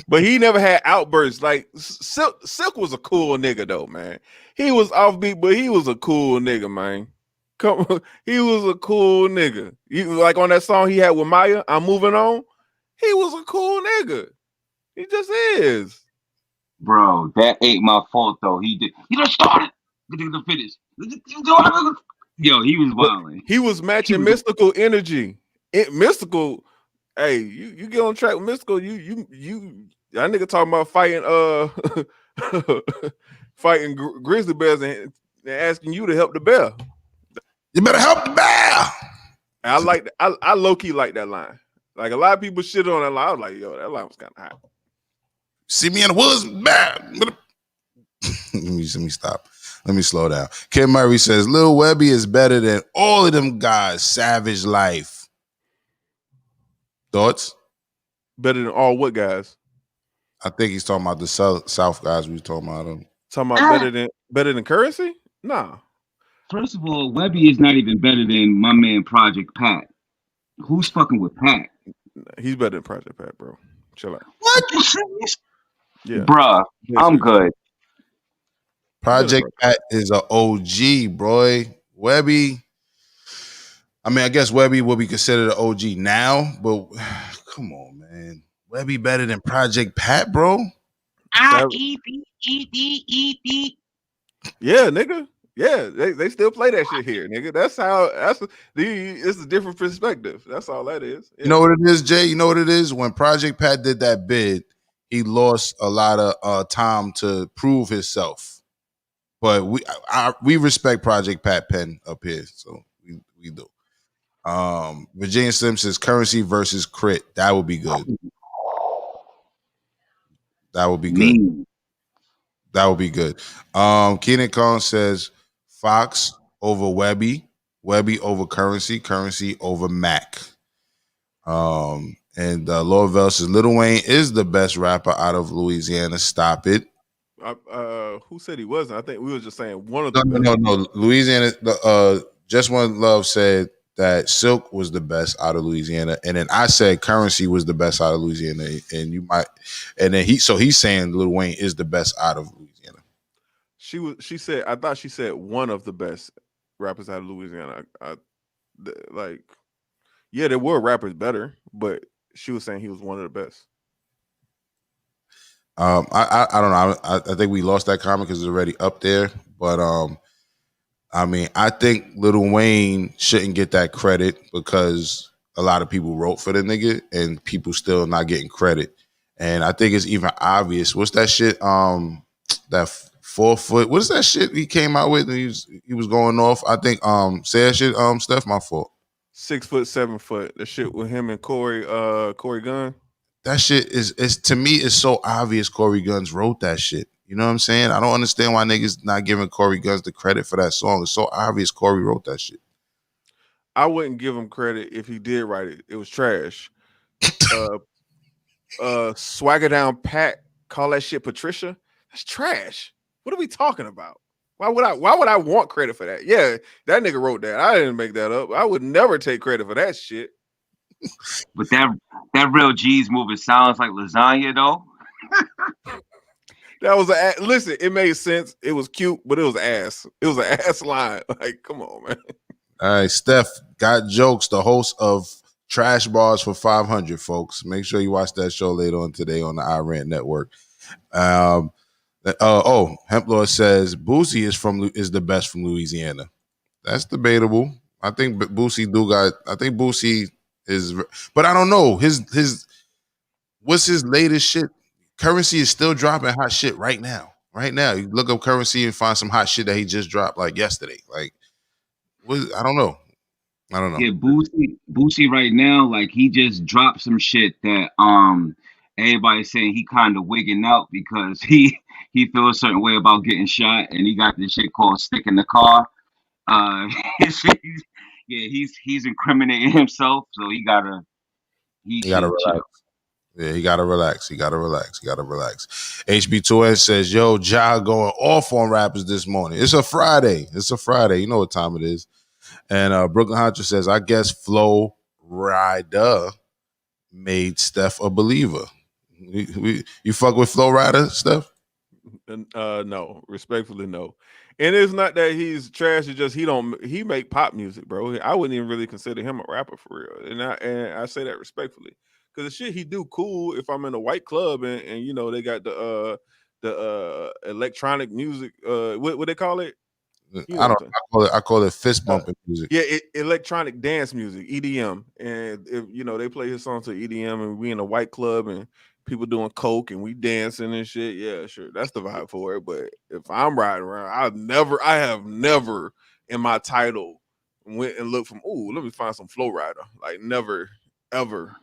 But he never had outbursts. Like Silk was a cool nigga though, man. He was offbeat, but he was a cool nigga, man. Come on. He was a cool nigga. Like on that song he had with Maya, I'm Moving On. He was a cool nigga. He just is. Bro, that ain't my fault though. He done started. The finish. Yo, he was wilding. He was matching Mystical energy. Mystical, hey, you get on track with Mystical, that nigga talking about fighting grizzly bears and asking you to help the bear. You better help the bear. I like that. I low key like that line. Like a lot of people shit on that line. I was like, yo, that line was kind of hot. See me in the woods, bad. Let me stop. Let me slow down. Kim Murray says, Lil Webby is better than all of them guys. Savage Life. Thoughts? Better than all what guys? I think he's talking about the South guys we were talking about. Talking about better than Currency? Nah. First of all, Webby is not even better than my man Project Pat. Who's fucking with Pat? He's better than Project Pat, bro. Chill out. What? You serious? Yeah. Bruh, I'm good. Project Pat is an OG, bro. Webby, I mean, I guess Webby will be considered an OG now, but come on, man. Webby better than Project Pat, bro? Yeah, nigga. Yeah, they still play that shit here, nigga. It's a different perspective. That's all that is. Yeah. You know what it is, Jay? You know what it is? When Project Pat did that bid, he lost a lot of time to prove himself. But we respect Project Pat Penn up here, so we do. Virginia Slim says Currency versus Crit. That would be good. That would be good. That would be good. Keenan Kong says Fox over Webby, Webby over Currency, Currency over Mac. And Laura Vell says Lil Wayne is the best rapper out of Louisiana. Stop it. Who said he wasn't? I think we were just saying one of the best. No. Louisiana. Just One Love said that Silk was the best out of Louisiana, and then I said Currency was the best out of Louisiana, and then he's saying Lil Wayne is the best out of Louisiana. She said I thought she said one of the best rappers out of Louisiana. Yeah, there were rappers better, but she was saying he was one of the best. I don't know. I think we lost that comment because it's already up there. But I mean, I think Lil Wayne shouldn't get that credit because a lot of people wrote for the nigga and people still not getting credit. And I think it's even obvious. What's that shit? That 4 foot. What is that shit he came out with? And he was going off. I think say that shit. Steph, my fault. 6 foot, 7 foot. The shit with him and Corey Gunn. That shit is to me it's so obvious Corey Guns wrote that shit. You know what I'm saying? I don't understand why niggas not giving Corey Guns the credit for that song. It's so obvious Corey wrote that shit. I wouldn't give him credit if he did write it. It was trash. Swagger Down Pat, call that shit Patricia. That's trash. What are we talking about? Why would I want credit for that? Yeah, that nigga wrote that. I didn't make that up. I would never take credit for that shit. But that real G's movie sounds like lasagna though. That was listen. It made sense. It was cute, but it was ass. It was an ass line. Like, come on, man. All right, Steph Got Jokes, the host of Trash Bars for 500, folks. Make sure you watch that show later on today on the Rant Network. Hemp Lord says Boosie is the best from Louisiana. That's debatable. I think Boosie is, but I don't know what's his latest shit. Currency is still dropping hot shit right now. You look up Currency and find some hot shit that he just dropped like yesterday. Like, I don't know. Yeah, Boosie right now, like he just dropped some shit that everybody's saying he kind of wigging out because he feels a certain way about getting shot, and he got this shit called Stick in the Car. He's incriminating himself, so he gotta relax. Yeah, he gotta relax. HB2S says, "Yo, Ja going off on rappers this morning. It's a Friday. You know what time it is." And Brooklyn Hunter says, "I guess Flo Rida made Steph a believer." You fuck with Flo Rida, Steph? No, respectfully, no. And it's not that he's trash. It's just he make pop music, bro. I wouldn't even really consider him a rapper for real. And I say that respectfully because the shit he do cool. If I'm in a white club and you know they got the electronic music, what they call it? I call it fist bumping music. Yeah, electronic dance music, EDM. And if you know they play his songs to EDM, and we in a white club and people doing coke and we dancing and shit. Yeah, sure, that's the vibe for it. But if I'm riding around, I have never in my title went and looked from. Ooh, let me find some Flow Rider. Like never, ever.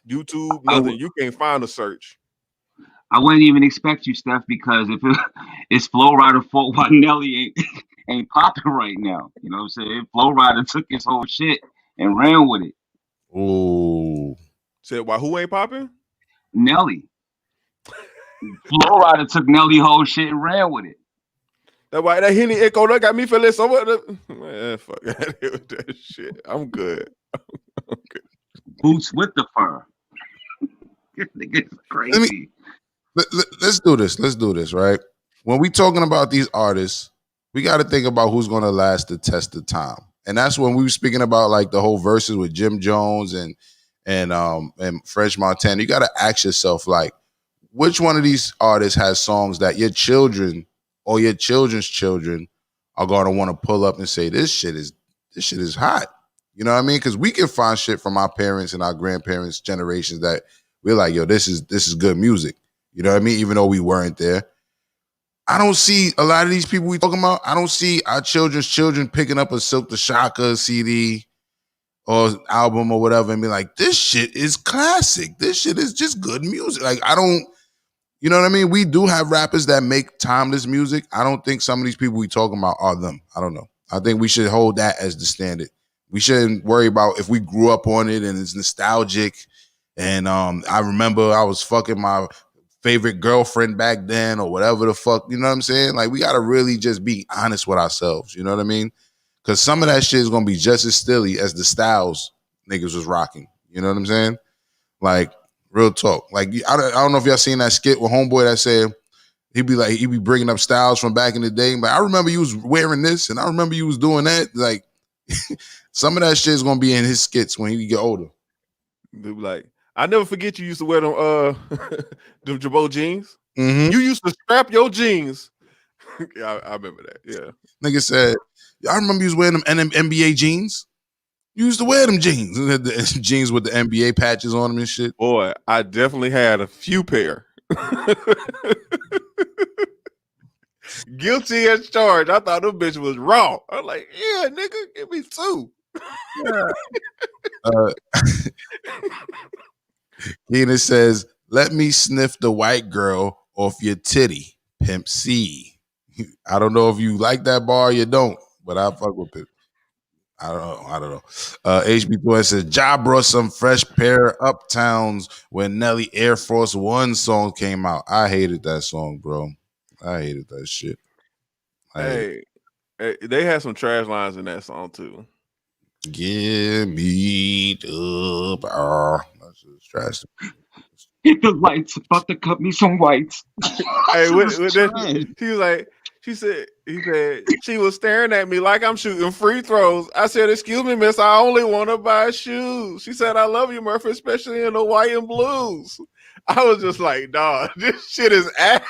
YouTube, nothing. You can't find a search. I wouldn't even expect you, Steph, because if it's Flow Rider fault why Nelly ain't popping right now. You know what I'm saying? Flow Rider took his whole shit and ran with it. Ooh. Said why who ain't popping? Nelly. Flow Rider took Nelly whole shit and ran with it. That's why that Henny Echo that got me feeling so man, fuck that shit. I'm good. Boots with the fur. This nigga's crazy. Let's do this, right? When we talking about these artists, we got to think about who's going to last the test of time. And that's when we were speaking about like the whole verses with Jim Jones and French Montana. You got to ask yourself, like, which one of these artists has songs that your children or your children's children are going to want to pull up and say, this shit is hot. You know what I mean? Because we can find shit from our parents and our grandparents' generations that we're like, yo, this is good music. You know what I mean? Even though we weren't there. I don't see a lot of these people we talking about. I don't see our children's children picking up a Silk the Shocker CD or album or whatever and be like, this shit is classic. This shit is just good music. Like, I don't, you know what I mean? We do have rappers that make timeless music. I don't think some of these people we talking about are them. I don't know. I think we should hold that as the standard. We shouldn't worry about if we grew up on it and it's nostalgic. And I remember I was fucking my favorite girlfriend back then or whatever the fuck, you know what I'm saying? Like, we got to really just be honest with ourselves. You know what I mean? Because some of that shit is going to be just as stilly as the styles niggas was rocking. You know what I'm saying? Like, real talk. Like, I don't know if y'all seen that skit with Homeboy that said, he'd be bringing up styles from back in the day. Like, I remember you was wearing this and I remember you was doing that. Like, some of that shit is going to be in his skits when he get older. They be like, I never forget you used to wear them them Jabot jeans. Mm-hmm. You used to strap your jeans. Yeah, I remember that. Yeah. Nigga said, I remember you was wearing them NBA jeans. You used to wear them jeans. The jeans with the NBA patches on them and shit. Boy, I definitely had a few pair. Guilty as charged. I thought them bitch was raw. I was like, yeah, nigga, give me two. Keenan says, let me sniff the white girl off your titty, Pimp C. I don't know if you like that bar or you don't, but I fuck with it. I don't know. HB2 says, Ja brought some fresh pair of Uptowns when Nelly Air Force One song came out. I hated that song, bro. I hated that shit. Hey, they had some trash lines in that song too. Give me the bar. That's just trash. Get the lights. About to cut me some whites. Hey, he said, she was staring at me like I'm shooting free throws. I said, excuse me, miss, I only want to buy shoes. She said, I love you, Murphy, especially in the white and blues. I was just like, dog, this shit is ass.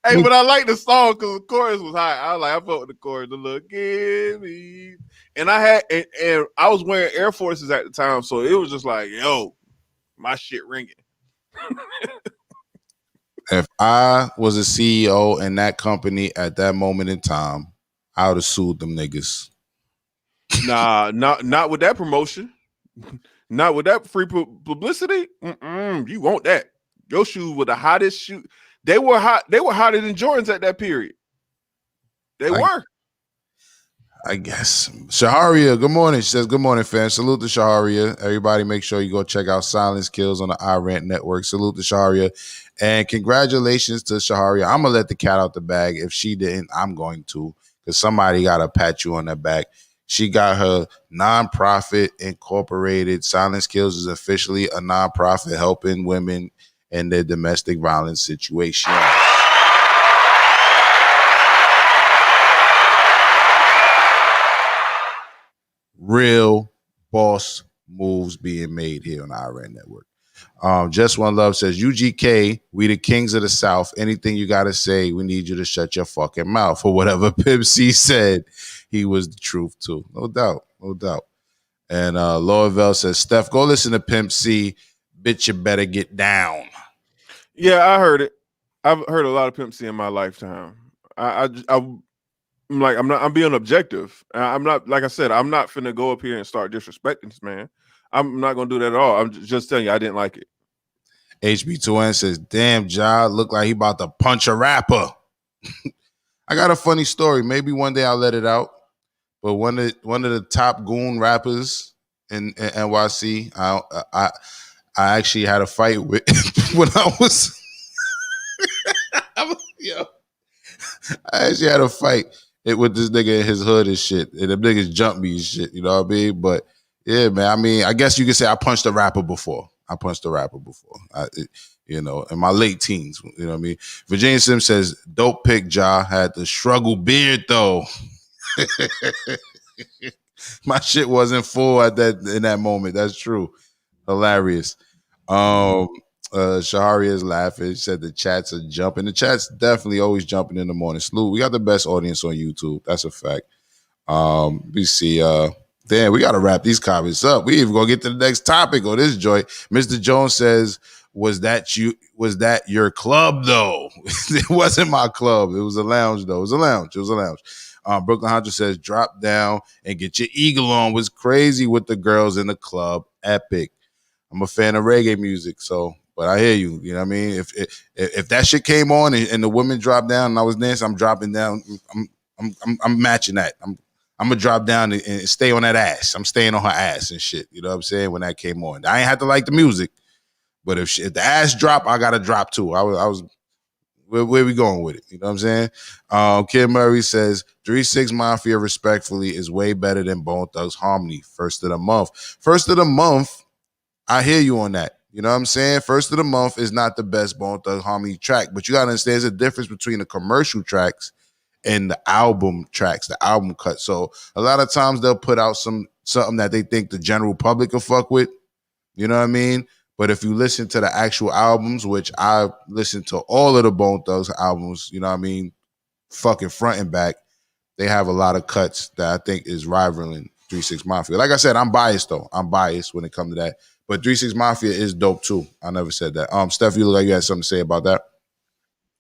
Hey, but I like the song because the chorus was high. I was like, I fought with the chorus. The look, give me. And I had, and I was wearing Air Forces at the time, so it was just like, yo, my shit ringing. If I was a CEO in that company at that moment in time, I would have sued them niggas. Nah, not with that promotion. Not with that free publicity. You want that. Your shoes were the hottest shoe. They were hot. They were hotter than Jordans at that period. They were. I guess. Shaharia, good morning. She says, good morning, fans. Salute to Shaharia. Everybody make sure you go check out Silence Kills on the Rant Network. Salute to Shaharia. And congratulations to Shaharia. I'm going to let the cat out the bag. If she didn't, I'm going to. Because somebody got to pat you on the back. She got her nonprofit incorporated. Silence Kills is officially a nonprofit helping women in their domestic violence situation. Real boss moves being made here on the Rant Network. Just One Love says, UGK, we the kings of the South. Anything you got to say, we need you to shut your fucking mouth. For whatever Pimp C said, he was the truth too. No doubt. No doubt. And Loyville says, Steph, go listen to Pimp C. Bitch, you better get down. Yeah, I heard it. I've heard a lot of Pimp C in my lifetime. I'm being objective. I'm not, like I said, I'm not finna go up here and start disrespecting this man. I'm not gonna do that at all. I'm just telling you, I didn't like it. HB2N says, damn, Ja, look like he about to punch a rapper. I got a funny story. Maybe one day I'll let it out. But one of the top goon rappers in NYC, I actually had a fight with when I was yo. I actually had a fight with this nigga in his hood and shit. And them niggas jumped me and shit, you know what I mean? But yeah, man, I mean, I guess you could say I punched a rapper before. In my late teens, you know what I mean? Virginia Sims says, dope pick, Ja. Had the struggle beard, though. My shit wasn't full in that moment. That's true. Hilarious. Shaharia is laughing. She said the chats are jumping. The chat's definitely always jumping in the morning. Salute. We got the best audience on YouTube. That's a fact. We see. Damn, we got to wrap these comments up. We even gonna get to the next topic on this joint. Mr. Jones says, Was that your club though? It wasn't my club. It was a lounge though. It was a lounge. Brooklyn Hunter says, drop down and get your eagle on. Was crazy with the girls in the club. Epic. I'm a fan of reggae music, so but I hear you. You know what I mean? If that shit came on and the women dropped down and I was dancing, I'm dropping down. I'm matching that. I'm gonna drop down and stay on that ass. I'm staying on her ass and shit. You know what I'm saying? When that came on, I ain't had to like the music. But if the ass drop, I gotta drop too. I was where we going with it? You know what I'm saying? Kid Murray says 3-6 Mafia respectfully is way better than Bone Thugs Harmony. First of the month. First of the month. I hear you on that. You know what I'm saying? First of the month is not the best Bone Thugs Harmony track, but you gotta understand there's a difference between the commercial tracks and the album tracks, the album cut. So a lot of times they'll put out something that they think the general public will fuck with. You know what I mean? But if you listen to the actual albums, which I listened to all of the Bone Thugs albums, you know what I mean, fucking front and back, they have a lot of cuts that I think is rivaling 3-6 Mafia. Like I said, I'm biased though. I'm biased when it comes to that. But 3-6 Mafia is dope too. I never said that. Steph, you look like you had something to say about that.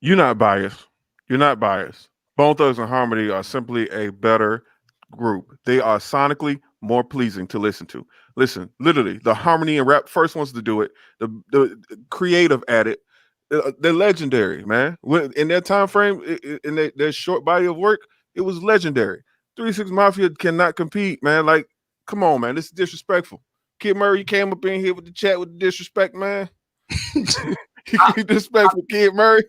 You're not biased. You're not biased. Bone Thugs and Harmony are simply a better group. They are sonically more pleasing to listen to. Listen, literally, the harmony and rap first ones to do it. The creative at it. They're legendary, man. In that time frame, in their short body of work, it was legendary. 3-6 Mafia cannot compete, man. Like, come on, man. This is disrespectful. Kid Murray, you came up in here with the chat with the disrespect, man. You disrespectful, Kid Murray.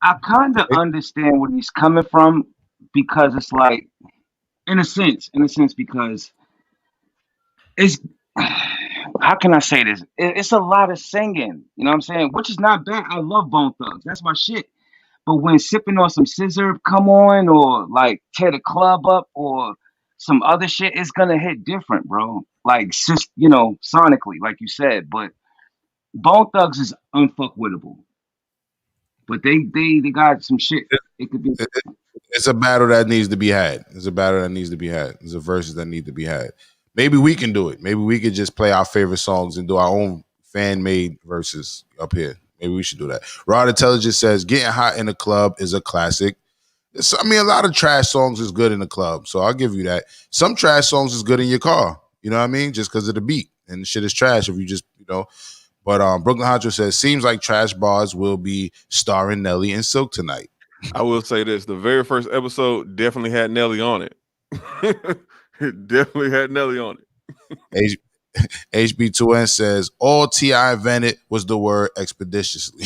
I kind of understand where he's coming from because it's like, in a sense, because it's, how can I say this? It's a lot of singing, you know what I'm saying? Which is not bad. I love Bone Thugs. That's my shit. But when sipping on some scissor come on, or like tear the club up, or some other shit, it's gonna hit different, bro. Like, sonically, like you said. But Bone Thugs is unfuckwittable. But they got some shit. It could be. It's a battle that needs to be had. It's a battle that needs to be had. It's a verses that need to be had. Maybe we can do it. Maybe we could just play our favorite songs and do our own fan-made verses up here. Maybe we should do that. Rod Intelligence says, getting hot in the club is a classic. A lot of trash songs is good in the club, so I'll give you that. Some trash songs is good in your car. You know what I mean? Just because of the beat. And the shit is trash if you just, But Brooklyn Hunter says, seems like Trash Bars will be starring Nelly and Silk tonight. I will say this. The very first episode definitely had Nelly on it. It definitely had Nelly on it. HB2N says, all T.I. invented was the word expeditiously.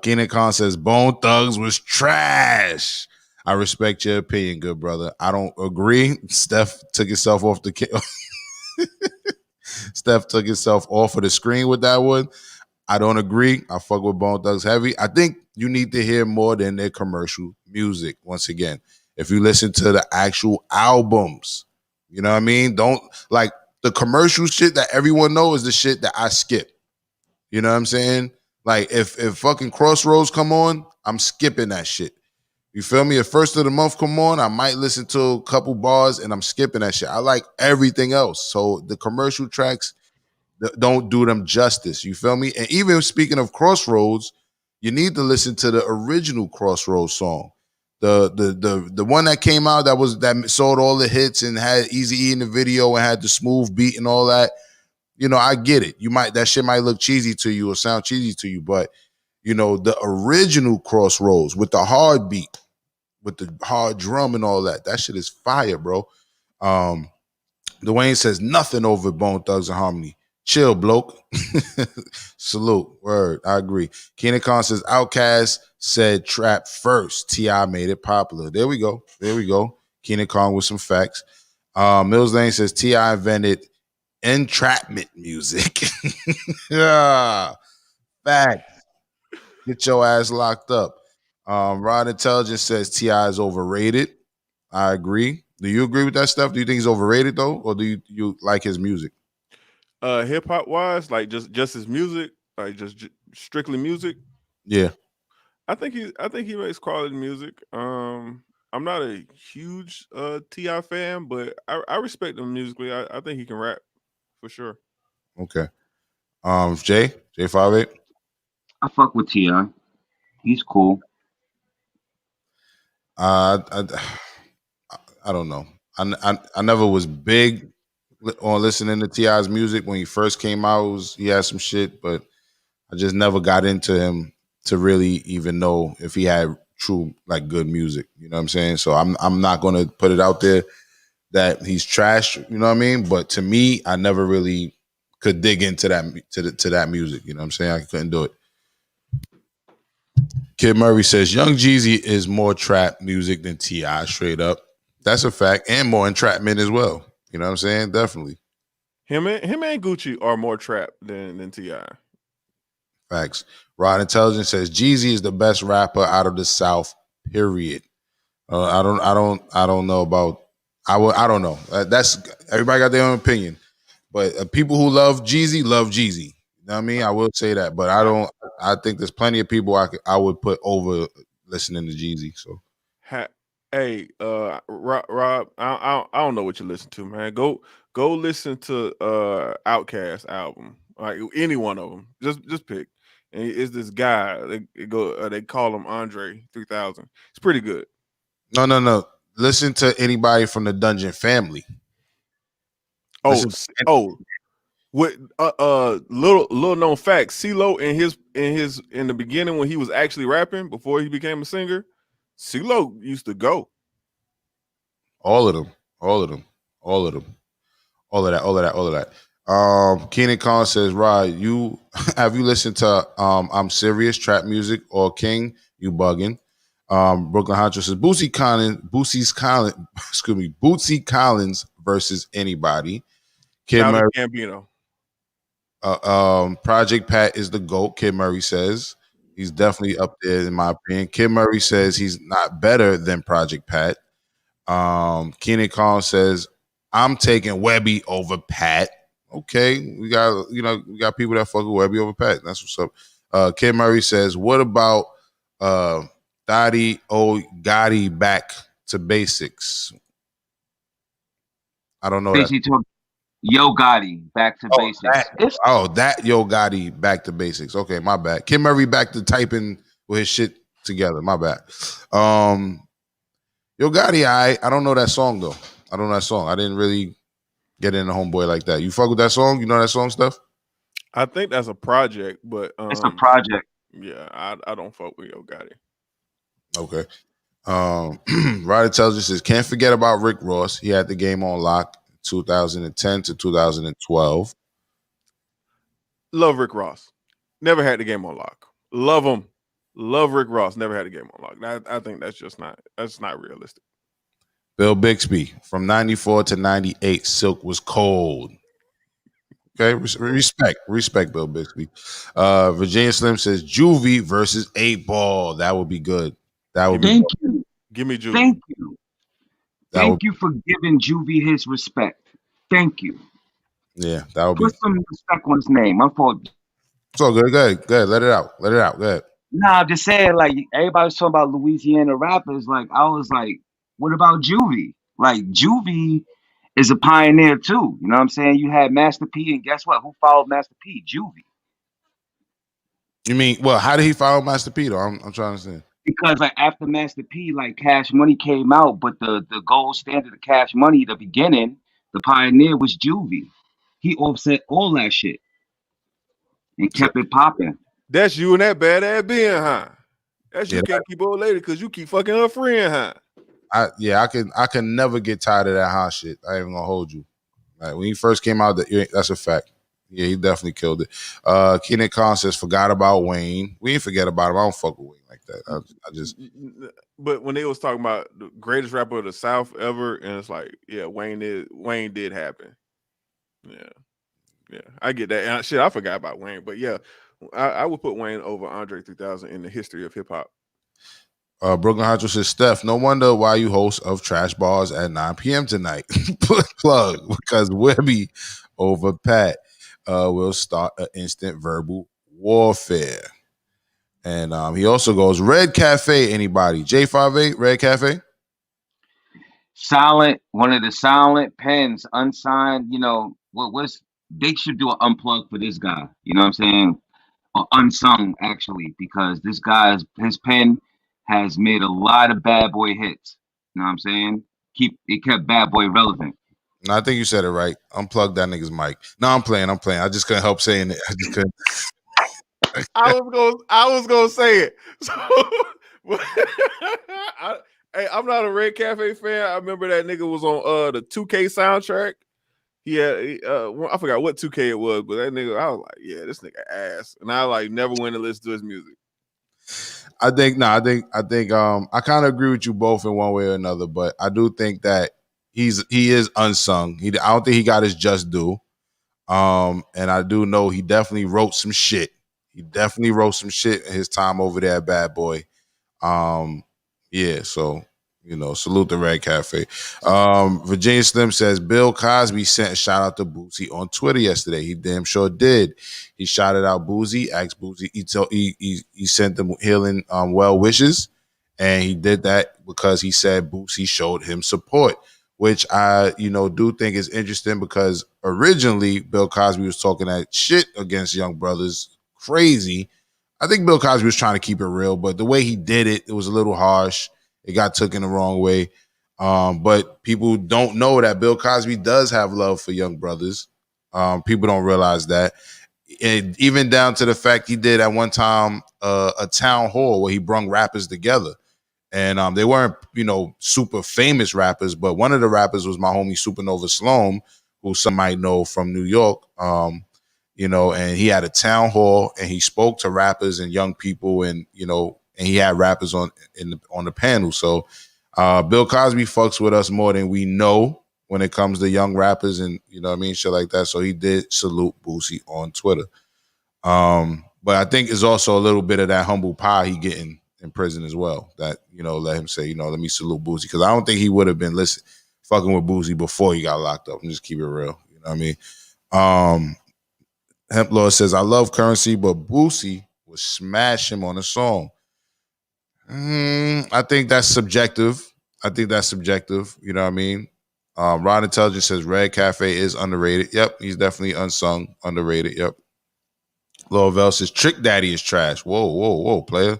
Keenan Khan says, Bone Thugs was trash. I respect your opinion, good brother. I don't agree. Steph took himself off the Steph took himself off of the screen with that one. I don't agree. I fuck with Bone Thugs heavy. I think you need to hear more than their commercial music. Once again, if you listen to the actual albums, you know what I mean? Don't like the commercial shit that everyone knows is the shit that I skip. You know what I'm saying? Like if fucking Crossroads come on, I'm skipping that shit. You feel me? If First of the Month come on, I might listen to a couple bars and I'm skipping that shit. I like everything else. So the commercial tracks don't do them justice. You feel me? And even speaking of Crossroads, you need to listen to the original Crossroads song. The one that came out that sold all the hits and had Eazy-E in the video and had the smooth beat and all that. I get it. That shit might look cheesy to you or sound cheesy to you, but the original Crossroads with the hard beat, with the hard drum and all that shit is fire, bro. Dwayne says nothing over Bone Thugs and Harmony. Chill, bloke. Salute. Word. I agree. Keenan Khan says Outkast said trap first. T.I. made it popular. There we go. Keenan Khan with some facts. Mills Lane says T.I. invented entrapment music. Yeah. Facts. Get your ass locked up. Rod Intelligence says T.I. is overrated. I agree. Do you agree with that stuff? Do you think he's overrated though? Or do you like his music? Hip hop wise, like just his music, like just strictly music. Yeah. I think he makes quality music. I'm not a huge T.I. fan, but I respect him musically. I think he can rap for sure. Okay. J58. I fuck with T.I. He's cool. I don't know. I never was big on listening to T.I.'s music when he first came out. He had some shit, but I just never got into him to really even know if he had true like good music. You know what I'm saying? So I'm not gonna put it out there that he's trash. You know what I mean? But to me, I never really could dig into that to that music. You know what I'm saying? I couldn't do it. Kid Murray says Young Jeezy is more trap music than T.I. Straight up. That's a fact, and more entrapment as well. You know what I'm saying? Definitely. Him and Gucci are more trap than T.I. Facts. Rod Intelligence says Jeezy is the best rapper out of the South. Period. I don't know about. I don't know. That's everybody got their own opinion. But people who love Jeezy. You know what I mean? I will say that, but I don't. I think there's plenty of people I would put over listening to Jeezy. So, hey, Rob, I don't know what you listen to, man. Go listen to Outkast album, like any one of them. Just pick. And it's this guy. They call him Andre 3000. It's pretty good. No. Listen to anybody from the Dungeon family. What little known fact, CeeLo in the beginning when he was actually rapping before he became a singer, CeeLo used to go. All of them. Keenan Khan says, Rod, you have you listened to I'm Serious trap music or King? You bugging. Brooklyn Honcho says Bootsy Collins versus anybody. Kid Murray, Gambino. Project Pat is the GOAT, Kid Murray says. He's definitely up there in my opinion. Kid Murray says he's not better than Project Pat. Keenan Khan says, I'm taking Webby over Pat. Okay, we got people that fuck with Webby over Pat. That's what's up. Kid Murray says, what about Dottie O Gotti back to basics? I don't know. Yo Gotti back to basics. That Yo Gotti back to basics. Okay, my bad. Kid Murray back to typing with his shit together. My bad. Yo Gotti, I don't know that song though. I don't know that song. I didn't really get into Homeboy like that. You fuck with that song? You know that song stuff? I think that's a project, but it's a project. Yeah, I don't fuck with Yo Gotti. Okay. Ryder tells us can't forget about Rick Ross. He had the game on lock 2010 to 2012. Love Rick Ross. Never had the game on lock. Love him. Love Rick Ross. Never had a game on lock. I think that's not realistic. Bill Bixby from 94 to 98. Silk was cold. Okay, respect Bill Bixby. Virginia Slim says Juvie versus 8 Ball. That would be good. That would Thank you. Give me Juvie. Thank you. Thank you for giving Juvie his respect. Thank you. Yeah, that would put some respect on his name. I'm for. It's all good. Go ahead. Let it out. Go ahead. Nah, I'm just saying, like, everybody was talking about Louisiana rappers. Like, I was like, what about Juvie? Like, Juvie is a pioneer too. You know what I'm saying? You had Master P, and guess what? Who followed Master P? Juvie. You mean, well, how did he follow Master P though? I'm trying to understand. Because like after Master P, like Cash Money came out, but the gold standard of Cash Money, the beginning, the pioneer was Juvie. He offset all that shit and kept it popping. That's you and that bad ass being, huh? That's you can't keep old lady because you keep fucking her friend, huh? I can never get tired of that hot shit. I ain't gonna hold you. Like, when he first came out, that's a fact. Yeah, he definitely killed it. Keenan Khan says, forgot about Wayne. We ain't forget about him. I don't fuck with Wayne like that. I just. But when they was talking about the greatest rapper of the South ever, and it's like, yeah, Wayne did happen. Yeah, I get that. And shit, I forgot about Wayne, but yeah, I would put Wayne over Andre 3000 in the history of hip hop. Brooklyn Honcho says, Steph, no wonder why you host of Trash Bars at 9 p.m. tonight. Plug, because Webby over Pat will start an instant verbal warfare. And he also goes, Red Cafe, anybody? J58, Red Cafe? Silent, one of the silent pens, unsigned, you know, what's they should do an unplug for this guy. You know what I'm saying? Or unsung actually, because this guy's his pen has made a lot of bad boy hits. You know what I'm saying? It kept bad boy relevant. No, I think you said it right. Unplug that nigga's mic. No, I'm playing. I just couldn't help saying it. I just couldn't. I was gonna say it. So, I'm not a Red Cafe fan. I remember that nigga was on the 2K soundtrack. I forgot what 2K it was, but that nigga, I was like, yeah, this nigga ass, and I like never went to listen to his music. I think I kind of agree with you both in one way or another, but I do think that he is unsung. I don't think he got his just due. And I do know he definitely wrote some shit. He definitely wrote some shit in his time over there at Bad Boy. Yeah, so salute the Red Cafe. Virginia Slim says Bill Cosby sent a shout out to Boosie on Twitter yesterday. He damn sure did. He shouted out Boosie, asked Boosie. He sent them healing well wishes, and he did that because he said Boosie showed him support, which I do think is interesting because originally Bill Cosby was talking that shit against young brothers, crazy. I think Bill Cosby was trying to keep it real, but the way he did it, it was a little harsh. It got taken the wrong way. But people don't know that Bill Cosby does have love for young brothers. People don't realize that. And even down to the fact he did at one time a town hall where he brung rappers together. And they weren't, super famous rappers, but one of the rappers was my homie Supernova Sloan, who some might know from New York. And he had a town hall and he spoke to rappers and young people, and and he had rappers on the panel. So Bill Cosby fucks with us more than we know when it comes to young rappers and shit like that. So he did salute Boosie on Twitter. But I think it's also a little bit of that humble pie he getting in prison as well. That let him say let me salute Boosie, because I don't think he would have been fucking with Boosie before he got locked up. And just keep it real. You know what I mean? Hemp Lord says, I love Currency, but Boosie would smash him on a song. I think that's subjective. You know what I mean? Rod Intelligence says Red Cafe is underrated. Yep, he's definitely unsung, underrated. Yep. Lil Vel says Trick Daddy is trash. Whoa, player.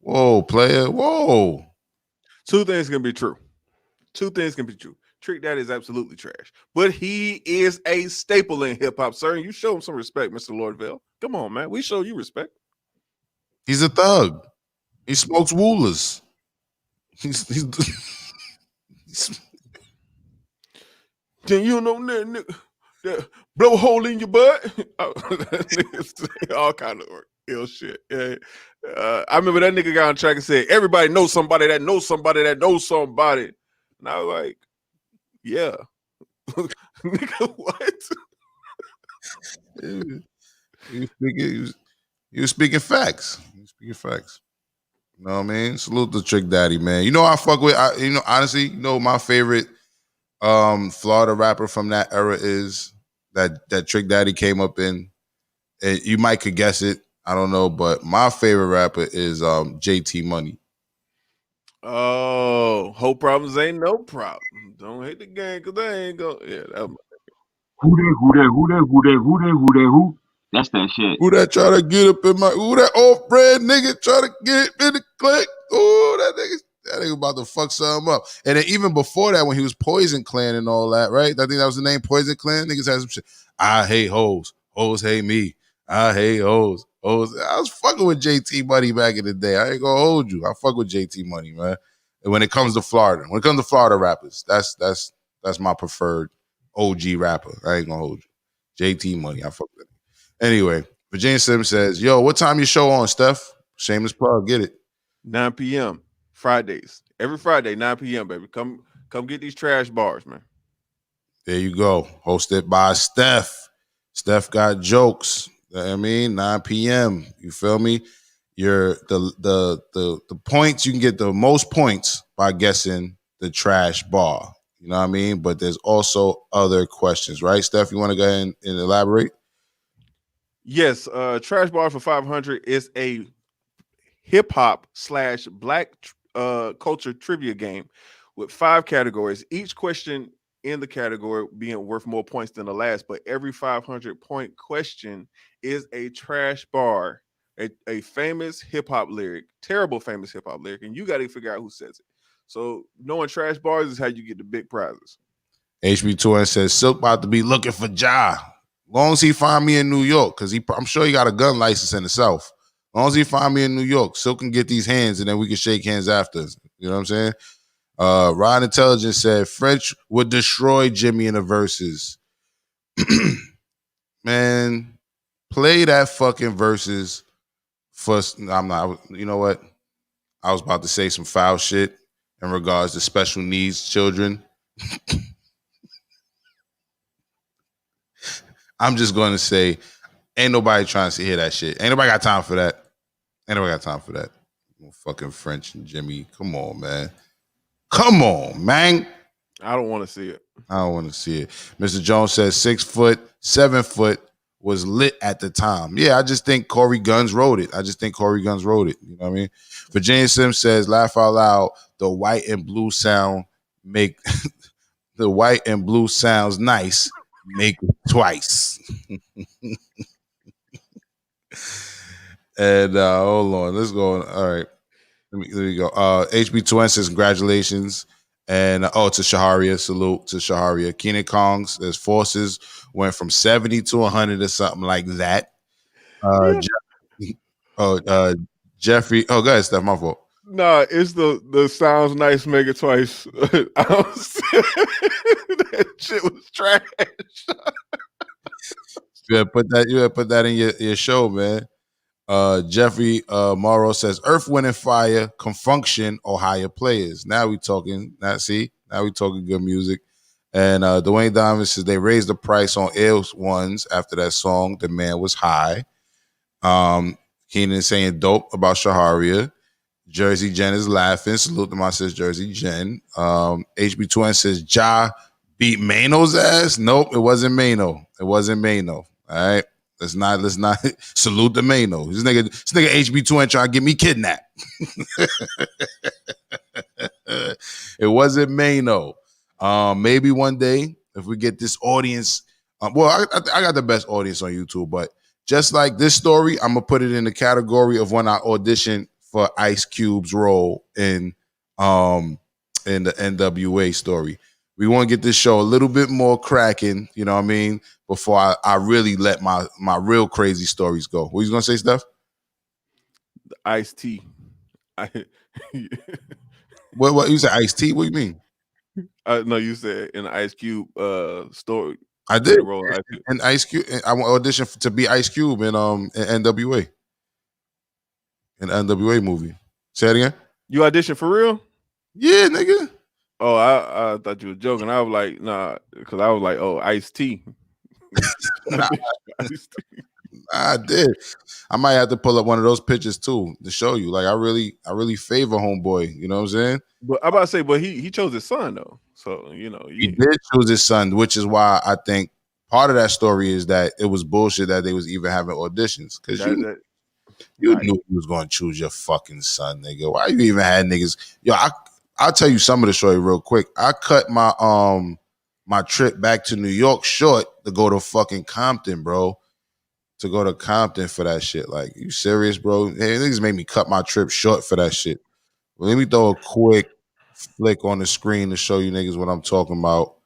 Whoa, player. Whoa. Two things can be true. Trick Daddy is absolutely trash, but he is a staple in hip hop, sir. And you show him some respect, Mr. Lordville. Come on, man. We show you respect. He's a thug. He smokes woolers. He's Then that blow a hole in your butt. All kind of ill shit. Yeah. I remember that nigga got on track and said, everybody knows somebody that knows somebody that knows somebody. And I was like, yeah. Nigga, what? He was speaking facts. You know what I mean? Salute the Trick Daddy, man. I fuck with, honestly, my favorite Florida rapper from that era is that Trick Daddy came up in. And you might could guess it. I don't know, but my favorite rapper is JT Money. Oh, whole problems ain't no problem. Don't hate the game because they ain't go. Yeah, that was Who? That's that shit. Who that try to get up in who that off-brand nigga try to get in the click? Oh, that nigga about to fuck something up. And then even before that, when he was Poison Clan and all that, right? I think that was the name, Poison Clan. Niggas had some shit. I hate hoes. Hoes hate me. I hate hoes. Hoes. I was fucking with JT Money back in the day. I ain't gonna hold you. I fuck with JT Money, man. And when it comes to Florida rappers, that's my preferred OG rapper. I ain't gonna hold you. JT Money. I fuck with it. Anyway, Virginia Sims says, yo, what time your show on, Steph? Shameless plug, get it. 9 p.m. Fridays. Every Friday, 9 p.m., baby. Come get these trash bars, man. There you go. Hosted by Steph. Steph got jokes. You know what I mean? 9 p.m. You feel me? You're the points, you can get the most points by guessing the trash bar. You know what I mean? But there's also other questions, right? Steph, you want to go ahead and elaborate? Yes, trash bar for 500 is a hip hop / black culture trivia game with 5 categories. Each question in the category being worth more points than the last, but every 500-point question is a trash bar, a famous hip hop lyric, terrible famous hip hop lyric, and you got to figure out who says it. So knowing trash bars is how you get the big prizes. HB2N says Silk about to be looking for Ja. Long as he find me in New York, because I'm sure he got a gun license in the South. Long as he find me in New York, Silk can get these hands, and then we can shake hands after. You know what I'm saying? Rod Intelligence said French would destroy Jimmy in the verses. Man, play that fucking verses for. I'm not. You know what? I was about to say some foul shit in regards to special needs children. I'm just going to say, ain't nobody trying to hear that shit. Ain't nobody got time for that. Ain't nobody got time for that. Fucking French and Jimmy. Come on, man. Come on, man. I don't want to see it. I don't want to see it. Mr. Jones says 6 foot, 7 foot was lit at the time. Yeah, I just think Corey Guns wrote it. You know what I mean? Virginia Sims says, laugh out loud, the white and blue sound make the white and blue sounds nice. Make it twice. And hold on, let's go. All right, let me go. HB2N says congratulations, and to Shaharia, salute to Shaharia. Keenan Kong says forces went from 70 to 100 or something like that. Jeffrey. Oh, go ahead, Steph. My fault. Nah, it's the sounds nice, make it twice. That shit was trash. You put that in your show, man. Jeffrey Morrow says Earth, Wind, and Fire, Confunction, or higher players. Now we talking. Now we talking good music. And Dwayne Diamond says they raised the price on Air Ones after that song. The man was high. Keenan saying dope about Shaharia. Jersey Jen is laughing. Salute to my sis Jersey Jen. HB2N says Ja beat Mano's ass. Nope, it wasn't Mano. All right. Let's not salute the Mano. This nigga HB2N trying to get me kidnapped. It wasn't Mano. Maybe one day if we get this audience. I got the best audience on YouTube, but just like this story, I'm gonna put it in the category of when I auditioned for Ice Cube's role in the NWA story. We want to get this show a little bit more cracking, you know what I mean, before I really let my real crazy stories go. What you gonna say, Steph? Ice-T. What you said? Ice-T? What do you mean? No, you said in the Ice Cube story. I did. And Ice Cube, I auditioned to be Ice Cube in NWA. In the NWA movie. Say it again. You auditioned for real? Yeah, nigga. Oh, I thought you were joking. I was like, nah, because I was like, oh, Ice-T. Nah, I did. I might have to pull up one of those pictures too to show you. Like I really favor homeboy. You know what I'm saying? But I'm about to say, but he chose his son though. So you know he did choose his son, which is why I think part of that story is that it was bullshit that they was even having auditions because you knew you was going to choose your fucking son, nigga. Why you even had niggas? Yo, I'll tell you some of the story real quick. I cut my my trip back to New York short to go to fucking Compton, bro. To go to Compton for that shit. Like, you serious, bro? Hey, niggas made me cut my trip short for that shit. Well, let me throw a quick flick on the screen to show you niggas what I'm talking about.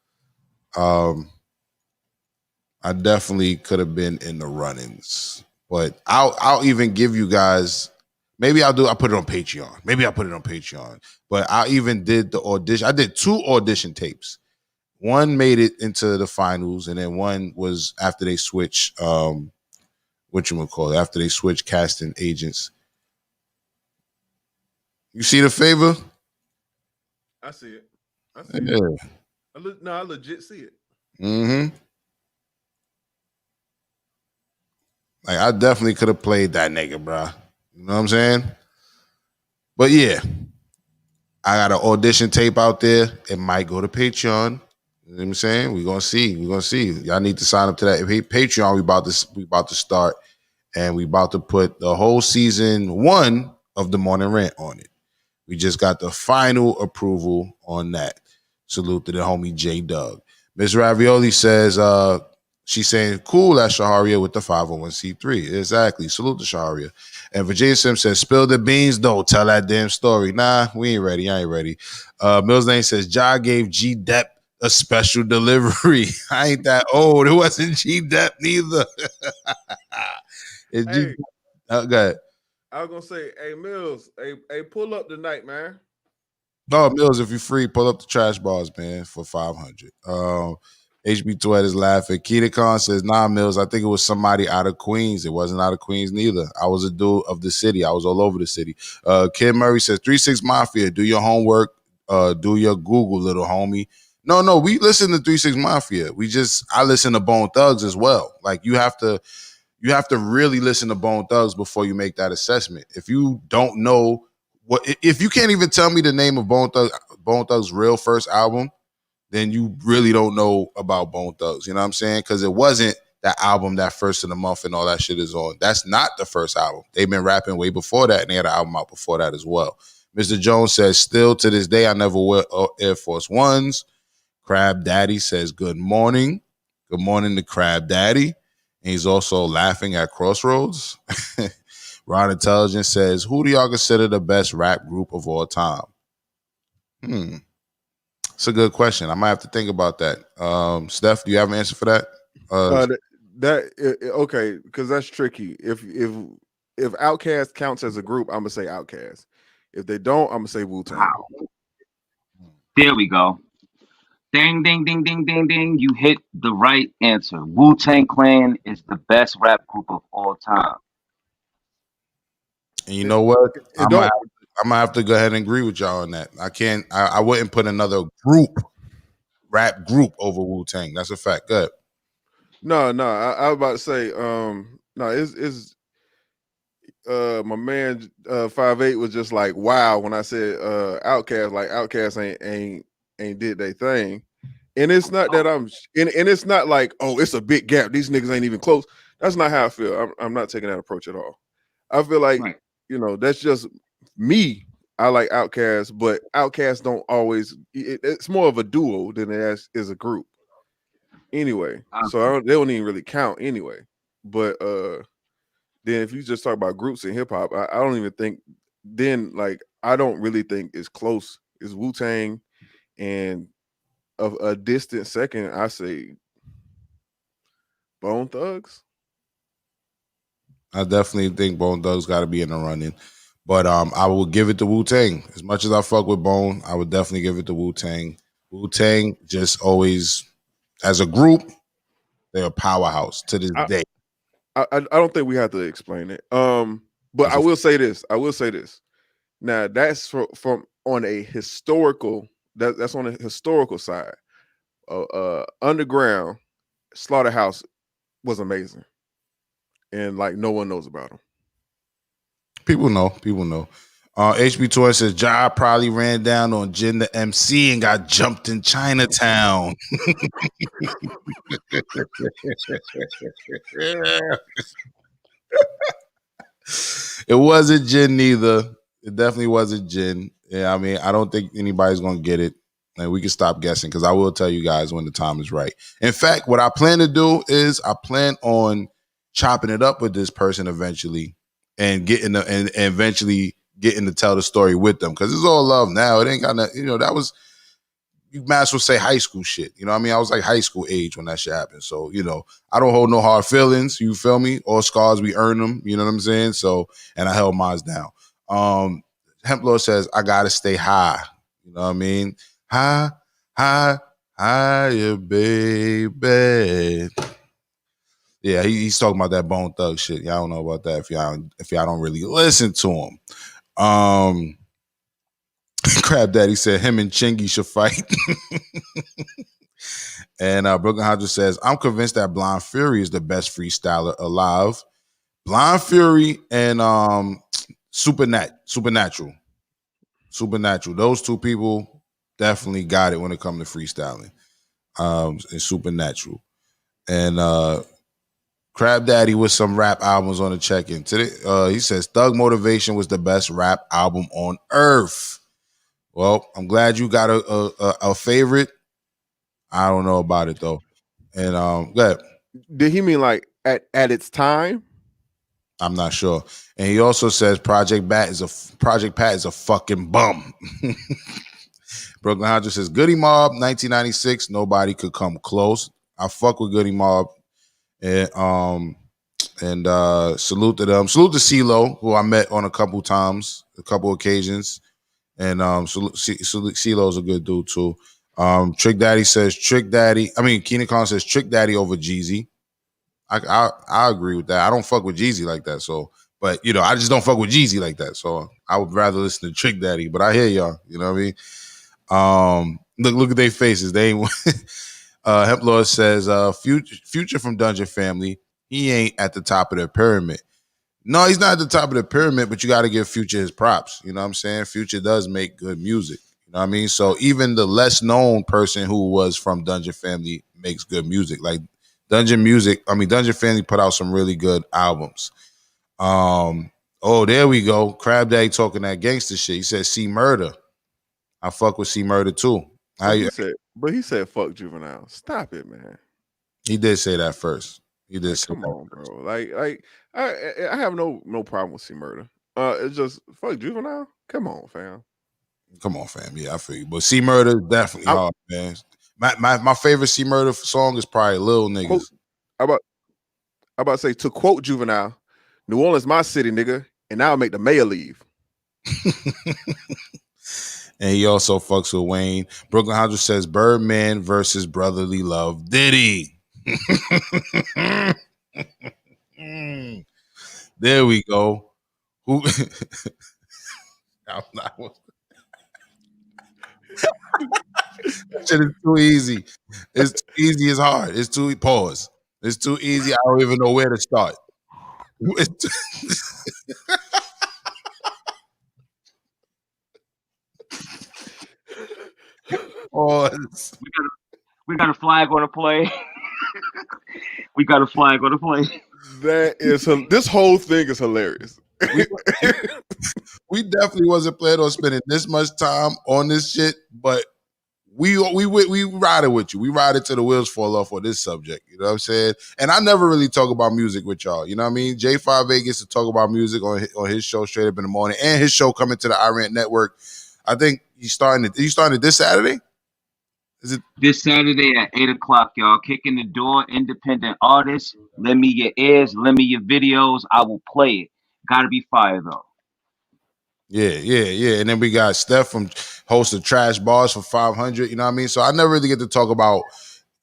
I definitely could have been in the run-ins. But I'll even give you guys, I'll put it on Patreon. But I even did the audition. I did 2 audition tapes. One made it into the finals, and then one was after they switched after they switched casting agents. You see the favor? I see it. I legit see it. Mm-hmm. Like, I definitely could have played that nigga, bro. You know what I'm saying? But yeah, I got an audition tape out there. It might go to Patreon. You know what I'm saying? We're gonna see. Y'all need to sign up to that Patreon. We about to start, and we about to put the whole season 1 of the Morning Rant on it. We just got the final approval on that. Salute to the homie J Doug. Miss Ravioli says, she's saying, cool at Shaharia with the 501c3. Exactly. Salute to Shaharia. And Virginia Sim says, spill the beans, though. Tell that damn story. Nah, we ain't ready. I ain't ready. Mills Lane says, Ja gave G Depp a special delivery. I ain't that old. It wasn't G Depp neither. It's Hey, G. Go ahead. I was gonna say, hey Mills, hey, pull up tonight, man. Oh, Mills, if you're free, pull up the trash bars, man, for 500. HB Twet is laughing. Keita Khan says, nah, Mills, I think it was somebody out of Queens. It wasn't out of Queens neither. I was a dude of the city. I was all over the city. Kid Murray says, 3-6 Mafia, do your homework, do your Google, little homie. No, we listen to 3-6 Mafia. I listen to Bone Thugs as well. Like, you have to really listen to Bone Thugs before you make that assessment. If you don't know if you can't even tell me the name of Bone Thugs' real first album, then you really don't know about Bone Thugs. You know what I'm saying? Because it wasn't that album that first of the month and all that shit is on. That's not the first album. They've been rapping way before that, and they had an album out before that as well. Mr. Jones says, still to this day, I never wear Air Force Ones. Crab Daddy says, good morning. Good morning to Crab Daddy. And he's also laughing at Crossroads. Ron Intelligence says, who do y'all consider the best rap group of all time? It's a good question. I might have to think about that. Steph, do you have an answer for that? Okay, because that's tricky. If Outkast counts as a group, I'm gonna say Outkast. If they don't, I'm gonna say Wu-Tang. Wow. There we go. Ding, ding, ding, ding, ding, ding. You hit the right answer. Wu-Tang Clan is the best rap group of all time. And you know what? I'm gonna have to go ahead and agree with y'all on that. I wouldn't put another rap group over Wu-Tang. That's a fact. Good. No, I was about to say, it's my man 5'8" was just like, wow, when I said Outkast, like Outkast ain't did they thing. And it's not that and it's not like, oh, it's a big gap. These niggas ain't even close. That's not how I feel. I'm not taking that approach at all. I feel like, right. That's just me. I like Outkast, but Outkast don't always. It's more of a duo than it is a group. Anyway, so they don't even really count anyway. But then if you just talk about groups in hip hop, I don't even think. Then I don't really think it's close. It's Wu-Tang, and of a distant second, I say Bone Thugs. I definitely think Bone Thugs got to be in the running. But I will give it to Wu-Tang. As much as I fuck with Bone, I would definitely give it to Wu-Tang. Wu-Tang just always, as a group, they're a powerhouse to this day. I don't think we have to explain it. But I will say this. Now that's from on a historical. That's on a historical side. Underground Slaughterhouse was amazing, and no one knows about them. People know. HB Toy says Ja probably ran down on Jin the MC and got jumped in Chinatown. It wasn't Jin neither. It definitely wasn't Jin. Yeah, I mean, I don't think anybody's gonna get it. And we can stop guessing because I will tell you guys when the time is right. In fact, what I plan to do is I plan on chopping it up with this person eventually and eventually getting to tell the story with them because it's all love now. It ain't got nothing, that was, you might as well say high school shit. You know what I mean? I was like high school age when that shit happened. So, I don't hold no hard feelings. You feel me? All scars, we earn them. You know what I'm saying? So, and I held mine down. Hemplord says, I got to stay high. You know what I mean? Higher, baby. Yeah, he's talking about that Bone Thug shit. Y'all don't know about that if y'all don't really listen to him. Crab Daddy said him and Chingy should fight. And Brooklyn Hodges says, I'm convinced that Blind Fury is the best freestyler alive. Blind Fury and Supernatural. Those two people definitely got it when it comes to freestyling. And Supernatural. And Crab Daddy with some rap albums on the check-in. Today, he says Thug Motivation was the best rap album on earth. Well, I'm glad you got a favorite. I don't know about it though. And go ahead. Did he mean like at its time? I'm not sure. And he also says Project Pat is a fucking bum. Brooklyn Hunter says Goody Mob 1996. Nobody could come close. I fuck with Goody Mob. And salute to them. Salute to CeeLo, who I met on a couple occasions. And CeeLo's a good dude too. Trick Daddy says Keenan Khan says Trick Daddy over Jeezy. I agree with that. I don't fuck with Jeezy like that. So, but I just don't fuck with Jeezy like that. So I would rather listen to Trick Daddy. But I hear y'all. You know what I mean? Look at their faces. They ain't. Hemp Lord says Future from Dungeon Family. He ain't at the top of the pyramid. No, he's not at the top of the pyramid, but you got to give Future his props. You know what I'm saying? Future does make good music. You know what I mean? So even the less known person who was from Dungeon Family makes good music. Like Dungeon Family put out some really good albums. Oh, there we go. Crab Daddy talking that gangster shit. He said C Murder. I fuck with C Murder too. But he said fuck Juvenile. Stop it, man. He did say that first. He did say Come that on, first. bro. Like I have no problem with C Murder. It's just fuck Juvenile. Come on, fam. Yeah, I feel you. But C Murder is definitely hard, man. My favorite C Murder song is probably Lil Niggas. I about to say, to quote Juvenile, New Orleans my city, nigga, and I'll make the mayor leave. And he also fucks with Wayne. Brooklyn Hundred says Birdman versus Brotherly Love Diddy. There we go. Who? I'm not. Shit is too easy. It's too easy. It's hard. It's too pause. It's too easy. I don't even know where to start. Pause. We got a flag on the play. We got a flag on the play. That is this whole thing is hilarious. We definitely wasn't planning on spending this much time on this shit, but we ride it with you. We ride it till the wheels fall off on this subject. You know what I'm saying? And I never really talk about music with y'all. You know what I mean? J5A gets to talk about music on his show Straight Up in the Morning, and his show coming to the Rant Network. I think he's starting it this Saturday. Is it this Saturday at 8:00, y'all? Kicking the door, independent artists. Lend me your ears, lend me your videos. I will play it. Gotta be fire though. Yeah. And then we got Steph from host of Trash Bars for 500. You know what I mean? So I never really get to talk about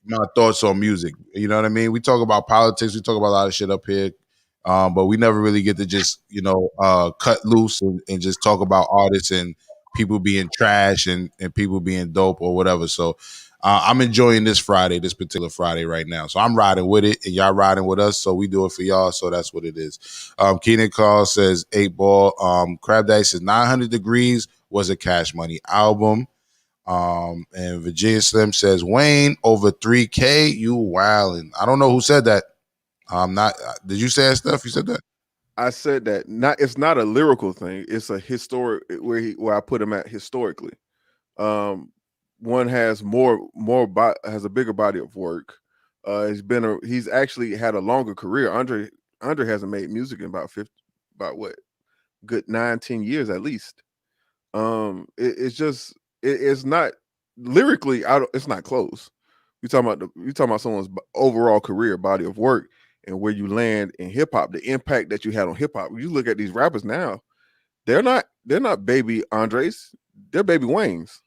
my thoughts on music. You know what I mean? We talk about politics. We talk about a lot of shit up here. But we never really get to just, cut loose and just talk about artists and people being trash and people being dope or whatever. So I'm enjoying this particular Friday right now. So I'm riding with it and y'all riding with us. So we do it for y'all. So that's what it is. Keenan Carl says 8 Ball. Crab Daddy says 900 Degrees was a Cash Money album. And Virginia Slim says Wayne over 3K. You wildin'. I don't know who said that. Did you say that stuff? You said that? I said that. It's not a lyrical thing. It's a historic where I put him at historically. One has has a bigger body of work. He's actually had a longer career. Andre hasn't made music in about good 9-10 years at least. It's not lyrically it's not close. You talking about someone's overall career body of work and where you land in hip hop, the impact that you had on hip hop. You look at these rappers now, they're not baby Andres, they're baby Waynes.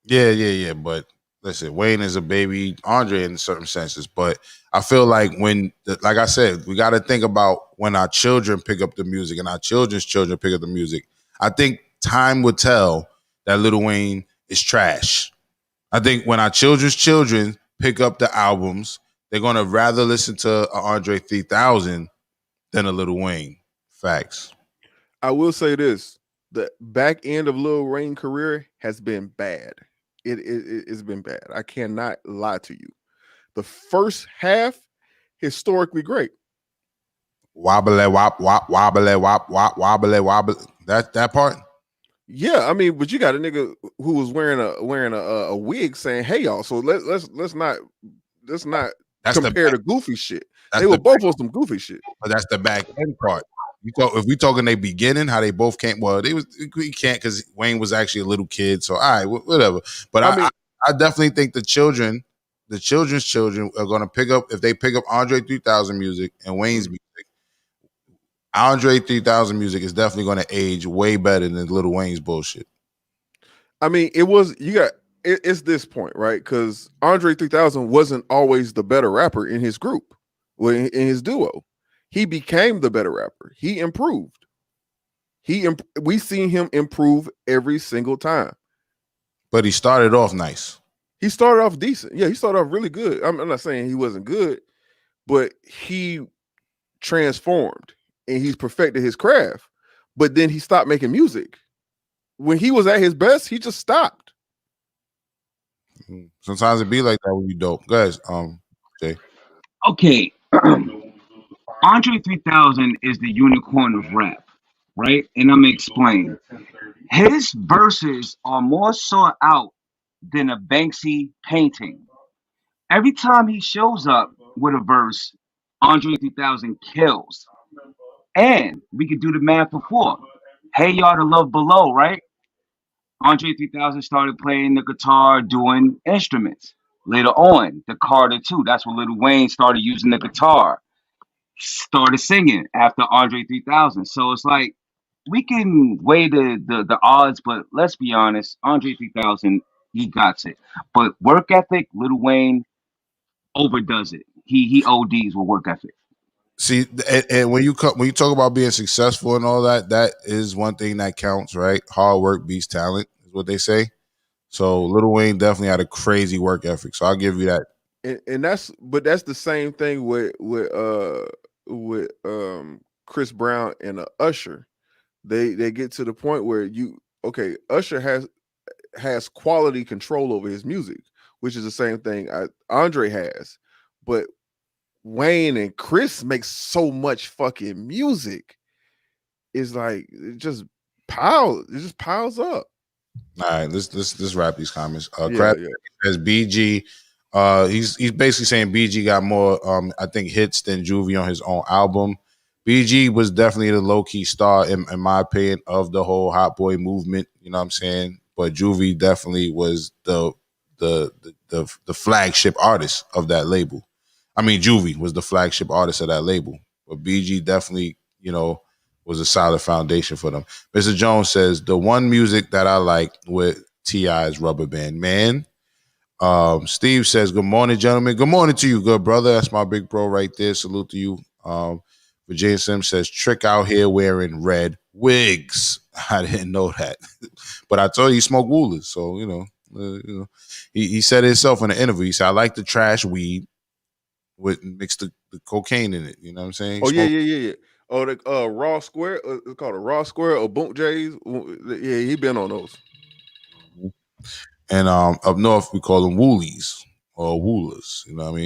Yeah. But listen, Wayne is a baby Andre in certain senses. But I feel like like I said, we got to think about when our children pick up the music and our children's children pick up the music. I think time will tell that Lil Wayne is trash. I think when our children's children pick up the albums, they're going to rather listen to Andre 3000 than a Lil Wayne. Facts. I will say this. The back end of Lil Wayne's career has been bad. It's been bad. I cannot lie to you. The first half, historically great. Wobbly, wop, wop, wobbly, wop, wop, wobbly, wobbly. That part? Yeah, I mean, but you got a nigga who was wearing a wig saying, "Hey y'all." So let's not That's the compare the goofy shit. that's They were the both on some goofy shit. but that's the back end part. If we talking they beginning, how they both came. Well, we can't because Wayne was actually a little kid. So all right, whatever. But I mean, I definitely think the children's children are gonna pick up if they pick up Andre 3000 music and Wayne's music. Andre 3000 music is definitely gonna age way better than Lil Wayne's bullshit. I mean, it's this point, right? Because Andre 3000 wasn't always the better rapper in his group, in his duo. He became the better rapper. He improved. We seen him improve every single time. But he started off nice. He started off decent. Yeah, he started off really good. I'm not saying he wasn't good, but he transformed and he's perfected his craft. But then he stopped making music. When he was at his best, he just stopped. Sometimes it be like that when you dope. Guys, Jay. Okay. Andre 3000 is the unicorn of rap, right? And I'm gonna explain. His verses are more sought out than a Banksy painting. Every time he shows up with a verse, Andre 3000 kills. And we could do the math before. Hey y'all, the love below, right? Andre 3000 started playing the guitar, doing instruments. Later on, the Carter 2, that's when Lil Wayne started using the guitar. Started singing after Andre 3000. So it's like we can weigh the odds, but let's be honest, Andre 3000, he got it. But work ethic, Lil Wayne overdoes it. He ODs with work ethic. See, and when you talk about being successful and all that, that is one thing that counts, right? Hard work beats talent, is what they say. So Lil Wayne definitely had a crazy work ethic. So I'll give you that. And that's the same thing with Chris Brown and Usher. They get to the point where Usher has quality control over his music, which is the same thing Andre has. But Wayne and Chris make so much fucking music. It's like it just piles up. All right, let's wrap these comments. Yeah. Says BG. He's basically saying BG got more I think hits than Juvie on his own album. BG was definitely the low-key star in my opinion of the whole Hot Boy movement, you know what I'm saying? But Juvie definitely was the flagship artist of that label. I mean, Juvie was the flagship artist of that label. But BG definitely, was a solid foundation for them. Mr. Jones says, the one music that I like with T.I.'s Rubber Band Man. Steve says, good morning, gentlemen. Good morning to you, good brother. That's my big bro right there. Salute to you. Virginia Sims says, Trick out here wearing red wigs. I didn't know that. But I told you he smoked woolers. So, he said it himself in the interview. He said, I like the trash weed with mixed the cocaine in it. You know what I'm saying? Yeah. Oh, the Raw Square. It's called a Raw Square or Boom J's. Yeah, he been on those. And up north, we call them woolies or woolers. You know what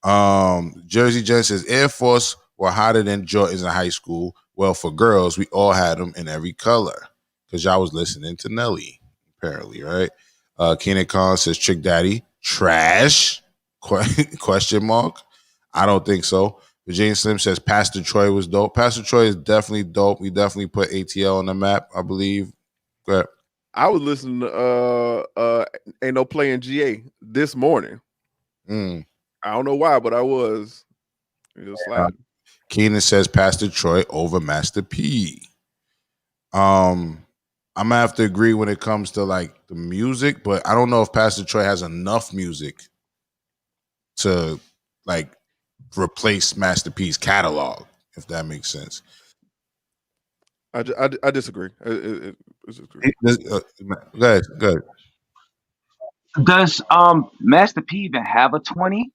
I mean? Jersey Jen says, Air Force were hotter than Jordans in high school. Well, for girls, we all had them in every color because y'all was listening to Nelly, apparently, right? Keenan Khan says, Trick Daddy, trash? Question mark. I don't think so. Virginia Slim says Pastor Troy was dope. Pastor Troy is definitely dope. We definitely put ATL on the map, I believe. Go ahead. I was listening to Ain't No Playing GA this morning. I don't know why, but I was. It was sliding. Keenan says Pastor Troy over Master P. I'm gonna have to agree when it comes to like the music, but I don't know if Pastor Troy has enough music to like replace Master P's catalog, if that makes sense. I disagree. I disagree. Go ahead. Does Master P even have a 20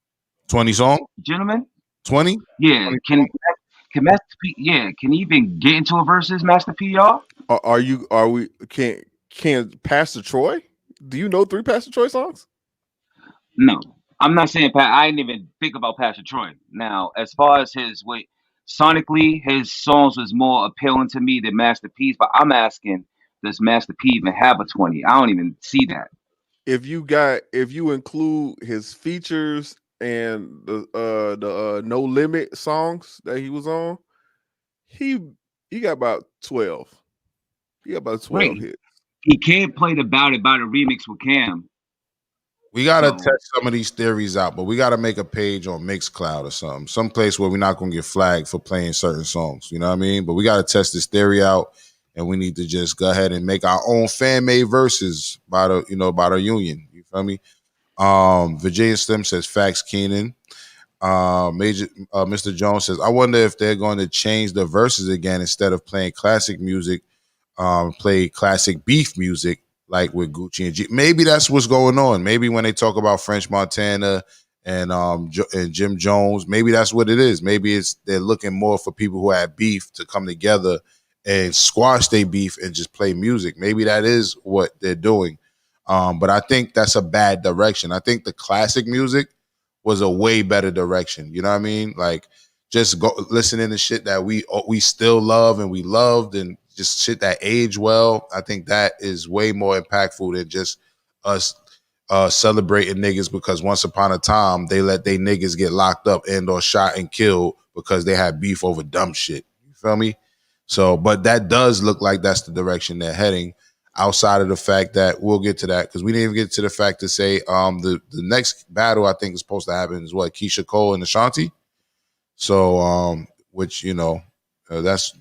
song? Gentlemen? 20? Yeah. 20. Can Master P can he even get into a versus Master P, y'all? Can Pastor Troy? Do you know 3 Pastor Troy songs? No. I'm not saying I didn't even think about Pastor Troy. Now, as far as sonically, his songs was more appealing to me than Master P's, but I'm asking, does Master P even have a 20? I don't even see that. If you include his features and the No Limit songs that he was on, he got about 12. He got about 12 Right. hits. He can't play the Bout It remix with Cam. We gotta So- test some of these theories out, but we gotta make a page on Mixcloud or something, some place where we're not gonna get flagged for playing certain songs. You know what I mean? But we gotta test this theory out, and we need to just go ahead and make our own fan made verses by the union. You feel me? Virginia Slim says facts, Keenan. Mr. Jones says, I wonder if they're going to change the verses again instead of playing classic music, play classic beef music like with Gucci and G. Maybe that's what's going on. Maybe when they talk about French Montana and Jim Jones, maybe that's what it is. Maybe they're looking more for people who have beef to come together and squash their beef and just play music. Maybe that is what they're doing. But I think that's a bad direction. I think the classic music was a way better direction. You know what I mean? Like just go listening to shit that we still love and we loved, and just shit that aged well. I think that is way more impactful than just us celebrating niggas because once upon a time they let they niggas get locked up and or shot and killed because they had beef over dumb shit. You feel me? So, but that does look like that's the direction they're heading. Outside of the fact that we'll get to that because we didn't even get to the fact to say the next battle I think is supposed to happen is what, Keisha Cole and Ashanti. So which that's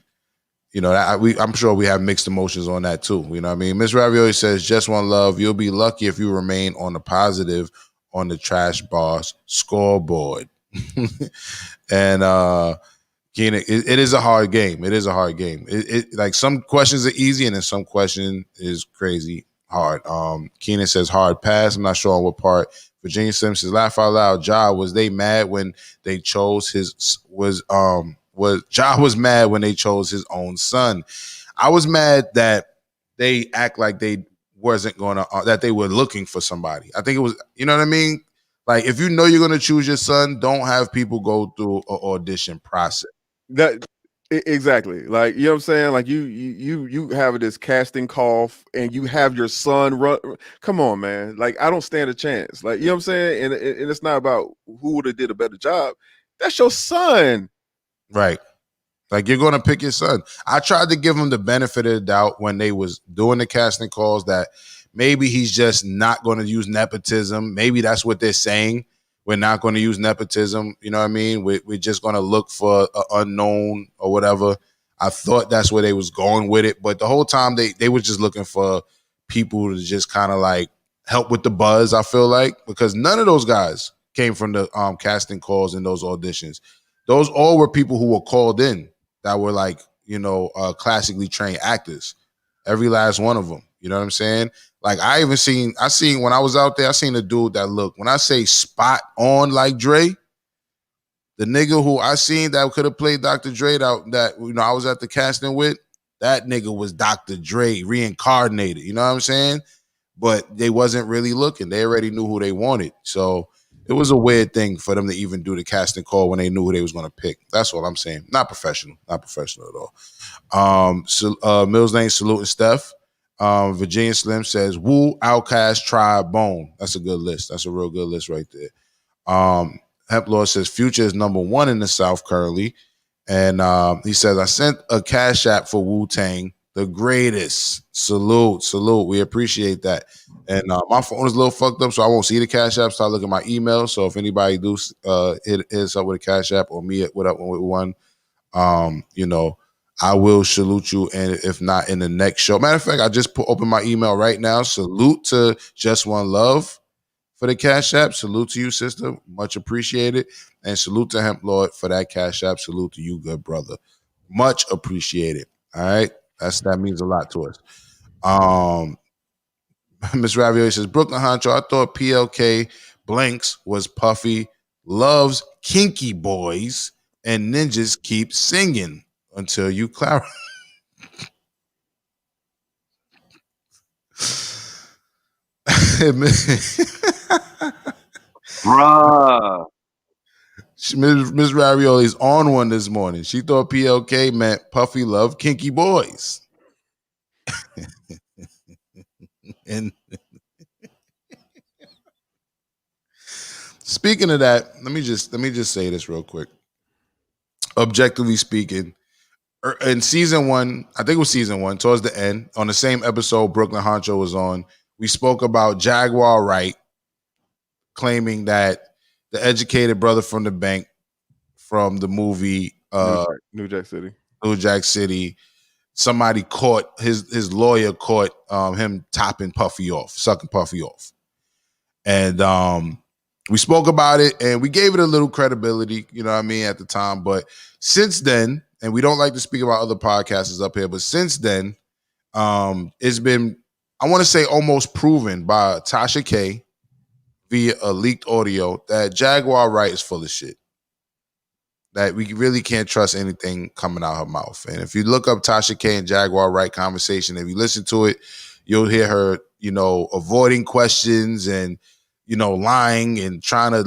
I'm sure we have mixed emotions on that too. You know what I mean? Miss Ravioli says, just one love. You'll be lucky if you remain on the positive on the trash bars scoreboard. And Keenan, it is a hard game. It is a hard game. It like some questions are easy and then some question is crazy hard. Keenan says hard pass. I'm not sure on what part. Virginia Sims says laugh out loud. Ja, was they mad when they chose Ja was mad when they chose his own son. I was mad that they act like they wasn't gonna that they were looking for somebody. I think it was, you know what I mean? Like if you know you're gonna choose your son, don't have people go through an audition process. That exactly, like, you know what I'm saying, like you have this casting call and you have your son run. Come on, man, like I don't stand a chance, like, you know what I'm saying, and it's not about who would have did a better job. That's your son, right? Like you're gonna pick your son. I tried to give him the benefit of the doubt when they was doing the casting calls that maybe he's just not going to use nepotism. Maybe that's what they're saying. We're not going to use nepotism. You know what I mean? We're just going to look for an unknown or whatever. I thought that's where they was going with it. But the whole time they were just looking for people to just kind of like help with the buzz, I feel like, because none of those guys came from the casting calls and those auditions. Those all were people who were called in that were like, classically trained actors. Every last one of them. You know what I'm saying? Like I seen when I was out there, I seen a dude that looked, when I say spot on like Dre, the nigga who I seen that could have played Dr. Dre that I was at the casting with, that nigga was Dr. Dre reincarnated. You know what I'm saying? But they wasn't really looking. They already knew who they wanted. So it was a weird thing for them to even do the casting call when they knew who they was going to pick. That's all I'm saying. Not professional at all. Mills Lane saluting Steph. Virginia Slim says, Woo, Outcast, Tribe, Bone. That's a good list. That's a real good list right there. Hemp Lord says, Future is number 1 in the South currently. And he says, I sent a Cash App for Wu-Tang, the greatest. Salute. We appreciate that. And my phone is a little fucked up, so I won't see the Cash App. Start looking at my email. So if anybody do hit us up with a Cash App or me with one, I will salute you, and if not in the next show. Matter of fact, I just open my email right now. Salute to Just One Love for the Cash App. Salute to you, sister. Much appreciated. And salute to Hemp Lord for that Cash App. Salute to you, good brother. Much appreciated. All right. That means a lot to us. Miss Ravioli says, Brooklyn Honcho, I thought PLK Blanks was Puffy, loves Kinky Boys, and Ninjas keep singing until you clarify. Bruh. Miss Ravioli's on one this morning. She thought PLK meant Puffy loved Kinky Boys. And speaking of that, let me just say this real quick. Objectively speaking, in season 1, I think it was season 1, towards the end, on the same episode Brooklyn Honcho was on, we spoke about Jaguar Wright claiming that the educated brother from the bank from the movie New Jack City. New Jack City, somebody caught his lawyer caught him topping Puffy off, sucking Puffy off. And we spoke about it and we gave it a little credibility, you know what I mean, at the time. But since then, and we don't like to speak about other podcasters up here, but since then, it's been, I want to say, almost proven by Tasha K via a leaked audio that Jaguar Wright is full of shit. That we really can't trust anything coming out her mouth. And if you look up Tasha K and Jaguar Wright conversation, if you listen to it, you'll hear her, you know, avoiding questions and, you know, lying and trying to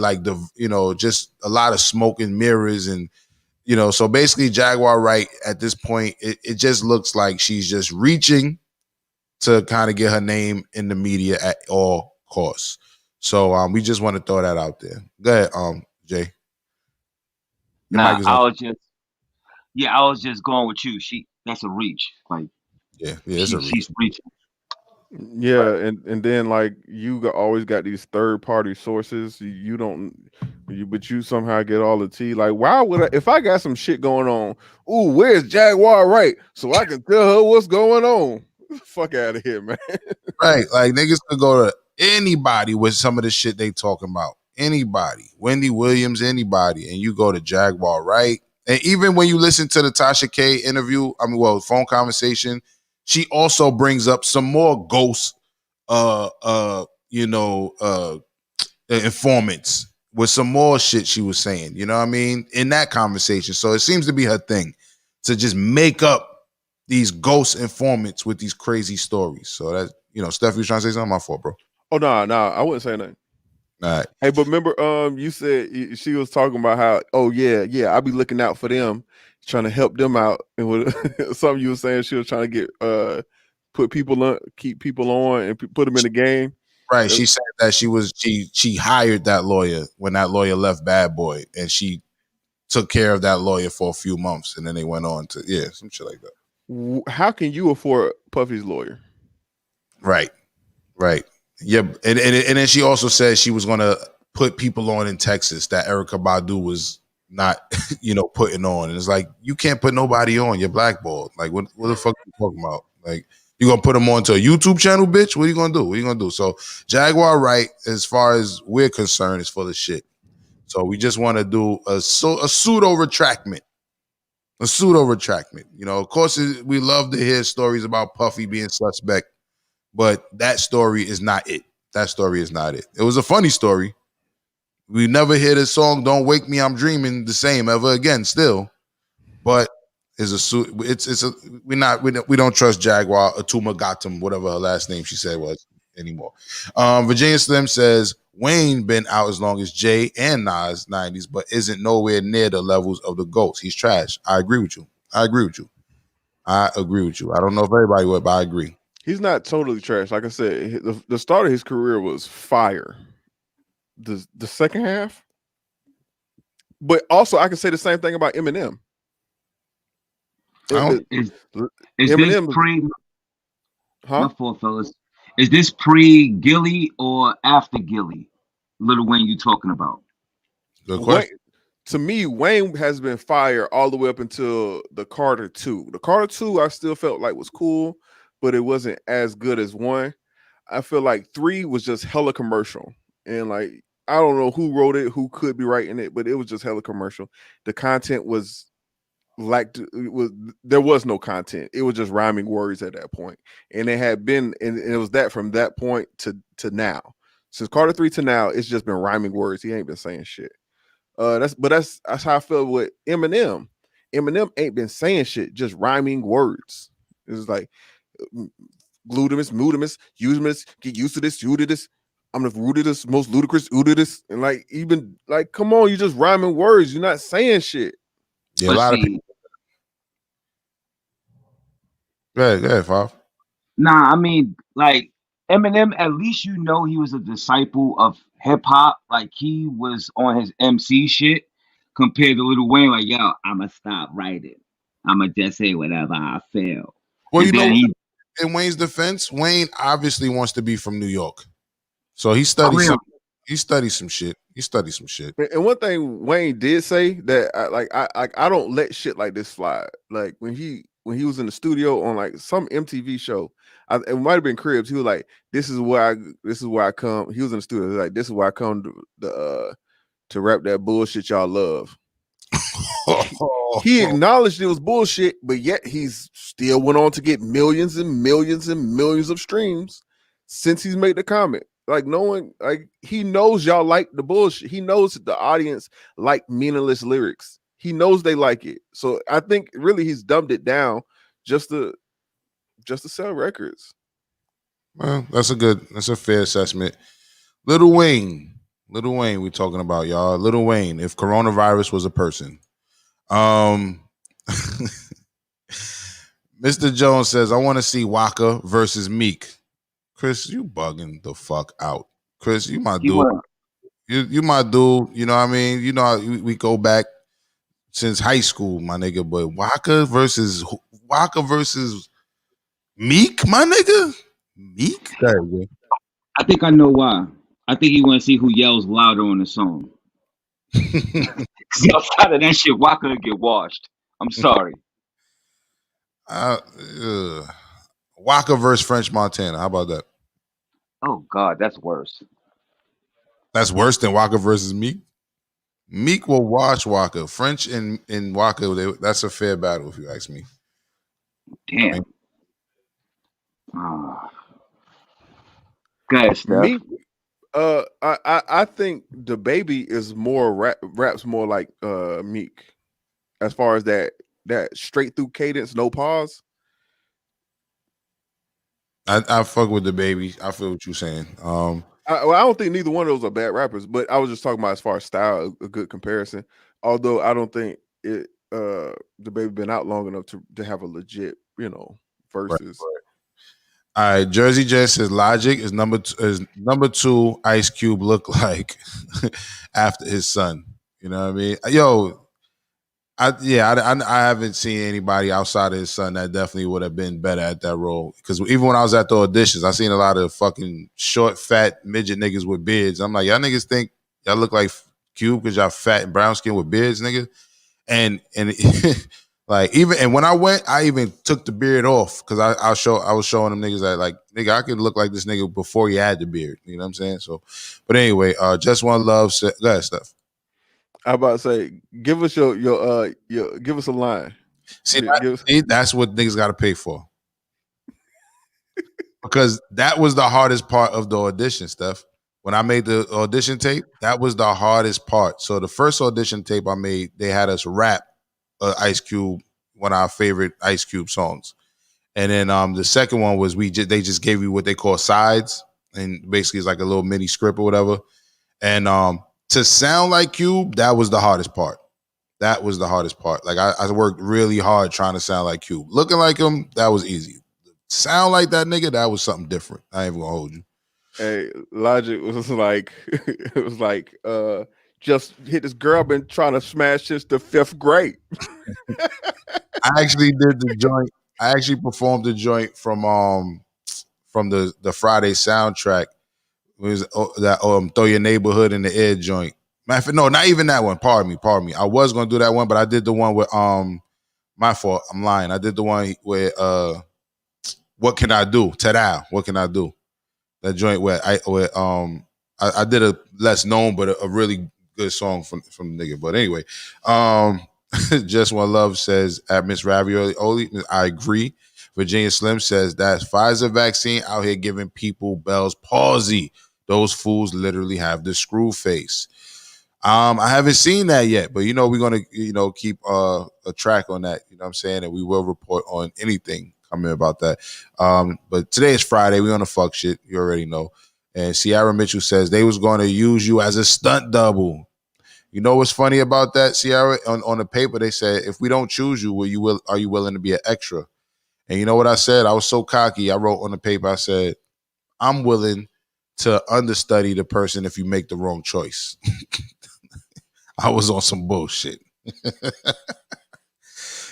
just a lot of smoke and mirrors. And, you know, so basically Jaguar Wright at this point, it just looks like she's just reaching to kind of get her name in the media at all costs. So we just want to throw that out there. Go ahead, Jay. Nah, I was just going with you. That's a reach. Like, it's a reach. She's reaching. Yeah, and then like you always got these third party sources. But you somehow get all the tea. Like, why would I, if I got some shit going on? Ooh, where's Jaguar Wright so I can tell her what's going on? Fuck out of here, man. Right, like niggas could go to anybody with some of the shit they talking about. Anybody, Wendy Williams, anybody, and you go to Jaguar Wright. And even when you listen to the Tasha K interview, phone conversation, she also brings up some more ghost, informants with some more shit she was saying. You know what I mean? In that conversation, so it seems to be her thing to just make up these ghost informants with these crazy stories. So that, you know, Steph, you was trying to say something? My fault, bro. Oh no, I wouldn't say nothing. All right. Hey, but remember, you said she was talking about how, oh yeah, I be looking out for them, trying to help them out, and with something you were saying, she was trying to get put people on, keep people on, and put them in the game. Right. She said that she hired that lawyer when that lawyer left Bad Boy, and she took care of that lawyer for a few months, and then they went on to some shit like that. How can you afford Puffy's lawyer? Right. Yeah, and then she also said she was going to put people on in Texas that Erykah Badu was not, putting on. And it's like, you can't put nobody on. You're blackballed. Like, what the fuck are you talking about? Like, you going to put them onto a YouTube channel, bitch? What are you going to do? So Jaguar Wright, as far as we're concerned, is full of shit. So we just want to do a pseudo retractment. You know, of course, we love to hear stories about Puffy being suspect. But that story is not it. It was a funny story. We never hear the song "Don't Wake Me, I'm Dreaming" the same ever again. Still, but we don't trust Jaguar Atuma Gotham, whatever her last name she said was anymore. Virginia Slim says Wayne been out as long as Jay and Nas 90s, but isn't nowhere near the levels of the GOATs. He's trash. I agree with you. I don't know if everybody would, but I agree. He's not totally trash. Like I said, the start of his career was fire. The second half, but also I can say the same thing about Eminem. Is Eminem, this pre? Huh? My fault, fellas. Is this pre Gilly or after Gilly? Lil Wayne, you talking about? Good question. To me, Wayne has been fire all the way up until the Carter 2. The Carter 2 I still felt like was cool, but it wasn't as good as 1. I feel like 3 was just hella commercial. And like, I don't know who wrote it, who could be writing it, but it was just hella commercial. The content was there was no content. It was just rhyming words at that point. And it had been, and it was that from that point to now. Since Carter 3 to now, it's just been rhyming words. He ain't been saying shit. That's how I feel with Eminem. Eminem ain't been saying shit, just rhyming words. It's like glutamus, mudamus, usemus, get used to this, you to this. I'm the rootedest, most ludicrous, ootedest. And like, even like, come on, you just rhyming words. You're not saying shit. Yeah, a lot of people. Go ahead, Fav. Nah, I mean, like Eminem, at least you know he was a disciple of hip hop. Like he was on his MC shit compared to Lil Wayne, like, yo, I'ma stop writing. I'ma just say whatever I feel. Well, And you know, then he in Wayne's defense, Wayne obviously wants to be from New York, so he studied clearly some. He studied some shit. He studied some shit. And one thing Wayne did say that I don't let shit like this slide. Like when he was in the studio on like some MTV show, it might have been Cribs. He was like, this is where I come. He was in the studio. He was like, this is where I come to rap that bullshit y'all love. He acknowledged it was bullshit, but yet he's still went on to get millions and millions and millions of streams since he's made the comment. Like no one, like he knows y'all like the bullshit. He knows that the audience like meaningless lyrics. He knows they like it. So I think really he's dumbed it down just to sell records. Well, that's a fair assessment. Lil Wayne, we talking about, y'all. Lil Wayne, if coronavirus was a person. Mr. Jones says, I want to see Waka versus Meek. Chris, you bugging the fuck out. Chris, you my dude. You my dude. You know what I mean? You know, we go back since high school, my nigga. But Waka versus Meek, my nigga? Meek? I think I know why. I think he want to see who yells louder on the song. Outside of that shit, Waka get washed. I'm sorry. Waka versus French Montana. How about that? Oh God, that's worse. That's worse than Waka versus Meek? Meek will wash Waka. French and Waka, that's a fair battle if you ask me. Damn. Go ahead, Steph. Meek, I think the baby is more raps more like Meek as far as that straight through cadence, no pause. I fuck with the baby. I feel what you're saying. I don't think neither one of those are bad rappers, but I was just talking about as far as style, a good comparison. Although I don't think it the baby been out long enough to have a legit, verses. Right. All right, Jersey J says Logic is number two. Ice Cube look like after his son. You know what I mean? Yo, I haven't seen anybody outside of his son that definitely would have been better at that role. Because even when I was at the auditions, I seen a lot of fucking short, fat midget niggas with beards. I'm like, y'all niggas think y'all look like Cube because y'all fat and brown skin with beards, nigga. And like and when I went, I even took the beard off because I was showing them niggas that like, nigga, I could look like this nigga before he had the beard. You know what I'm saying? So, but anyway, Just One Love. Go ahead, Steph. I about to say, give us your give us a line. See, that's what niggas got to pay for. Because that was the hardest part of the audition, Steph. When I made the audition tape, that was the hardest part. So the first audition tape I made, they had us rap Ice Cube, one of our favorite Ice Cube songs. And then the second one was they just gave you what they call sides. And basically it's like a little mini script or whatever. And to sound like Cube, that was the hardest part. That was the hardest part. Like I worked really hard trying to sound like Cube. Looking like him, that was easy. Sound like that nigga, that was something different. I ain't even gonna hold you. Hey, Logic was like, it was like, just hit this girl, been trying to smash since the 5th grade. I actually did the joint. I actually performed the joint from the Friday soundtrack. It was that Throw Your Neighborhood in the Air joint. No, not even that one. Pardon me. I was gonna do that one, but I did the one with my fault. I'm lying. I did the one with What Can I Do? Ta-da! What Can I Do? That joint where I did a less known but a really good song from the nigga. But anyway, Just One Love says at Miss Ravioli, I agree. Virginia Slim says that Pfizer vaccine out here giving people Bell's palsy. Those fools literally have the screw face. I haven't seen that yet, but we're gonna keep a track on that. You know what I'm saying, and we will report on anything coming about that. But today is Friday. We on the fuck shit. You already know. And Ciara Mitchell says they was going to use you as a stunt double. You know what's funny about that, Ciara? On the paper they said if we don't choose you, are you willing to be an extra? And you know what I said? I was so cocky. I wrote on the paper, I said, I'm willing to understudy the person if you make the wrong choice. I was on some bullshit.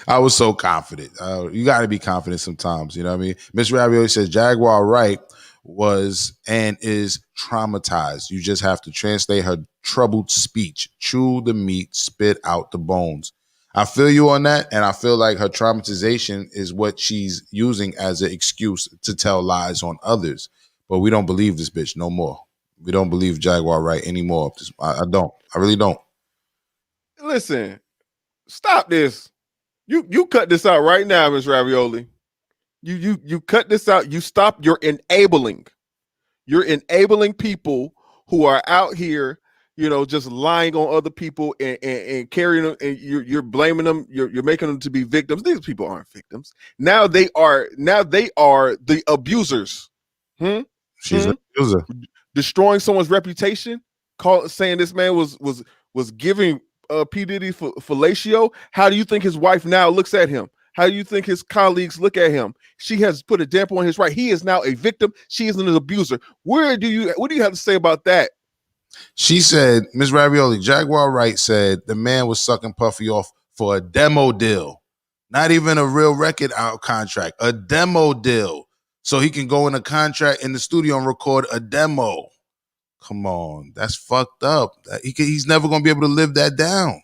I was so confident. You got to be confident sometimes. You know what I mean? Miss Ravioli says Jaguar Wright was and is traumatized. You just have to translate her troubled speech, chew the meat, spit out the bones. I feel you on that, and I feel like her traumatization is what she's using as an excuse to tell lies on others. But we don't believe this bitch no more. We don't believe Jaguar Wright anymore. I don't. I really don't. Listen, stop this. You cut this out right now, Miss Ravioli. You cut this out. You stop. You're enabling. You're enabling people who are out here, just lying on other people and carrying them, and you're blaming them. You're making them to be victims. These people aren't victims. Now they are the abusers. She's an abuser. Destroying someone's reputation, saying this man was giving P. Diddy fellatio. How do you think his wife now looks at him? How do you think his colleagues look at him? She has put a damper on his right. He is now a victim. She is an abuser. What do you have to say about that? She said, Ms. Ravioli, Jaguar Wright said the man was sucking Puffy off for a demo deal. Not even a real record out contract, a demo deal. So he can go in a contract in the studio and record a demo. Come on, that's fucked up. He's never going to be able to live that down.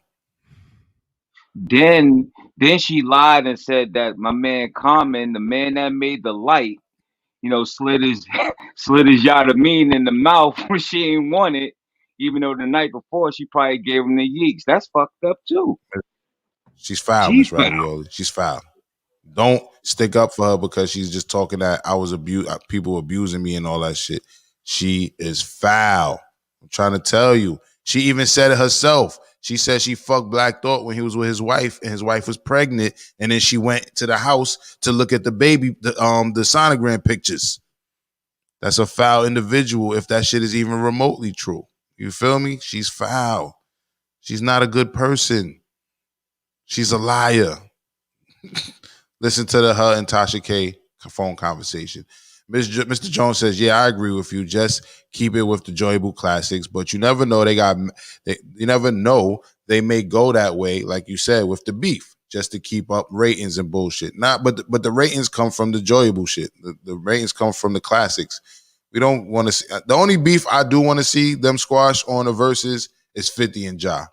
Then she lied and said that my man Common, the man that made the light, slid his Yadamine in the mouth when she ain't want it, even though the night before she probably gave him the yeeks. That's fucked up too. She's foul, Miss Ravioli. She's foul. Don't stick up for her because she's just talking that I was people abusing me and all that shit. She is foul. I'm trying to tell you. She even said it herself. She said she fucked Black Thought when he was with his wife, and his wife was pregnant, and then she went to the house to look at the baby, the sonogram pictures. That's a foul individual if that shit is even remotely true. You feel me? She's foul. She's not a good person. She's a liar. Listen to her and Tasha K phone conversation. Mr. Jones says, yeah, I agree with you. Just keep it with the Joyable Classics. But you never know you never know they may go that way, like you said, with the beef, just to keep up ratings and bullshit. But the ratings come from the Joyable shit. The ratings come from the classics. We don't want to see. The only beef I do want to see them squash on the verses is 50 and Ja.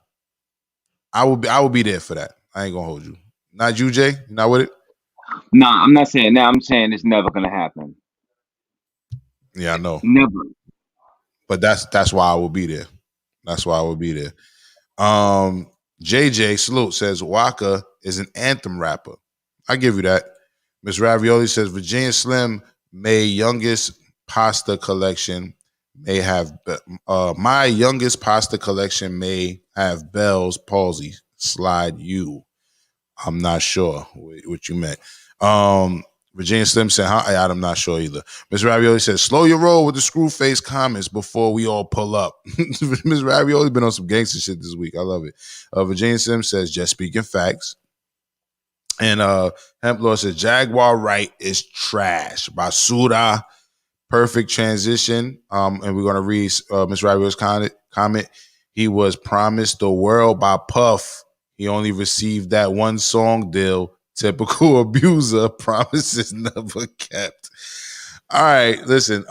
I will be there for that. I ain't gonna hold you. Not you, Jay? You not with it? Nah, I'm not saying that. I'm saying it's never gonna happen. Yeah, I know. Never. But that's why I will be there. That's why I will be there. JJ Salute says Waka is an anthem rapper. I give you that. Miss Ravioli says Virginia Slim may youngest pasta collection may have my youngest pasta collection may have Bell's palsy. Slide you. I'm not sure what you meant. Virginia Slim said, I'm not sure either. Ms. Ravioli says, slow your roll with the screw face comments before we all pull up. Ms. Ravioli's been on some gangster shit this week. I love it. Virginia Slim says, just speaking facts. And Hemp Lord says, Jaguar Wright is trash. Basura. Perfect transition. And we're going to read Ms. Ravioli's comment. He was promised the world by Puff. He only received that one song deal. Typical abuser, promises never kept. All right, listen.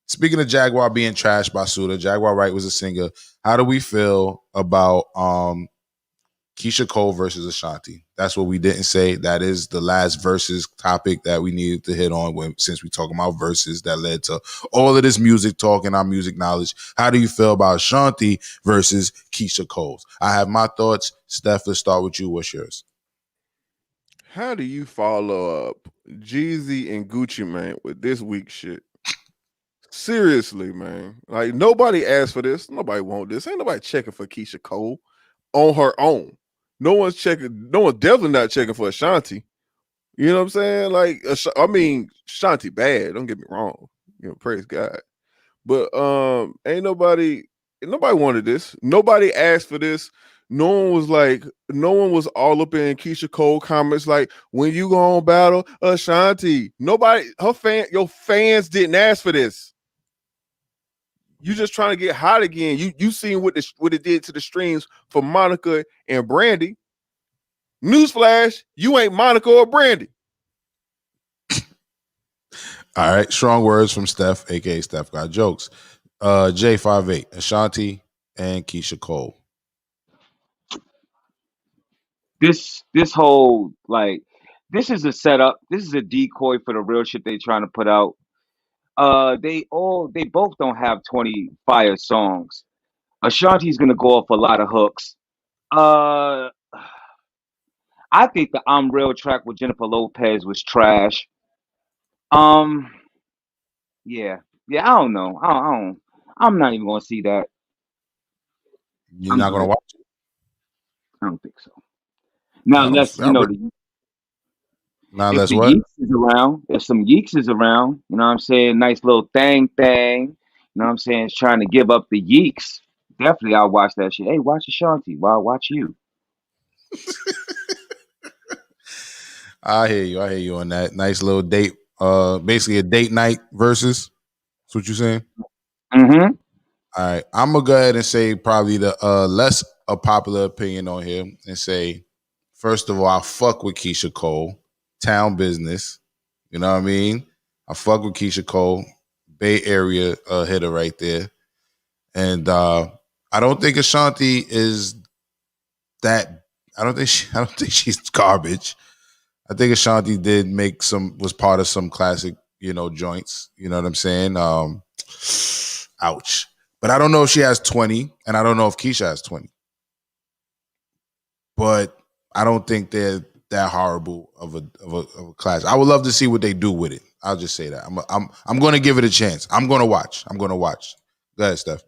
Speaking of Jaguar being trashed by Suda, Jaguar Wright was a singer. How do we feel about Keisha Cole versus Ashanti? That's what we didn't say. That is the last versus topic that we needed to hit on since we talking about verses that led to all of this music talk and our music knowledge. How do you feel about Ashanti versus Keisha Cole? I have my thoughts. Steph, let's start with you. What's yours? How do you follow up Jeezy and Gucci Mane with this weak shit? Seriously, man. Like, nobody asked for this. Nobody want this. Ain't nobody checking for Keisha Cole on her own. No one's definitely not checking for Ashanti. You know what I'm saying? Like, Ashanti bad. Don't get me wrong. Praise God. But ain't nobody wanted this. Nobody asked for this. no one was all up in Keisha Cole comments like, when you go on battle Ashanti. Nobody, your fans didn't ask for this. You just trying to get hot again. You seen what it did to the streams for Monica and Brandy. Newsflash, you ain't Monica or Brandy. All right, strong words from Steph, aka Steph Got Jokes. J58, Ashanti and Keisha Cole. This whole like this is a setup. This is a decoy for the real shit they trying to put out. They both don't have 20 fire songs. Ashanti's gonna go off a lot of hooks. I think the I'm Real track with Jennifer Lopez was trash. Um, yeah, I don't know. I don't. I'm not even gonna see that. You're I'm not gonna good. watch it? I don't think so. Now, unless you know if Unless the what? Yeeks is around, if some Yeeks is around, you know what I'm saying? Nice little thing. You know what I'm saying? It's trying to give up the Yeeks. Definitely, I'll watch that shit. Hey, watch Ashanti. Well, I'll watch you. I hear you on that. Nice little date. Basically a date night versus. That's what you're saying? Mm-hmm. All right. I'm gonna go ahead and say probably the less a popular opinion on here and say, first of all, I fuck with Keisha Cole. Town business. You know what I mean? I fuck with Keisha Cole. Bay Area hitter right there. And I don't think Ashanti is that. I don't think she's garbage. I think Ashanti was part of some classic, joints. You know what I'm saying? Ouch. But I don't know if she has 20, and I don't know if Keisha has 20. But I don't think they're that horrible of a class. I would love to see what they do with it. I'll just say that. I'm going to give it a chance. I'm going to watch. Go ahead, Steph.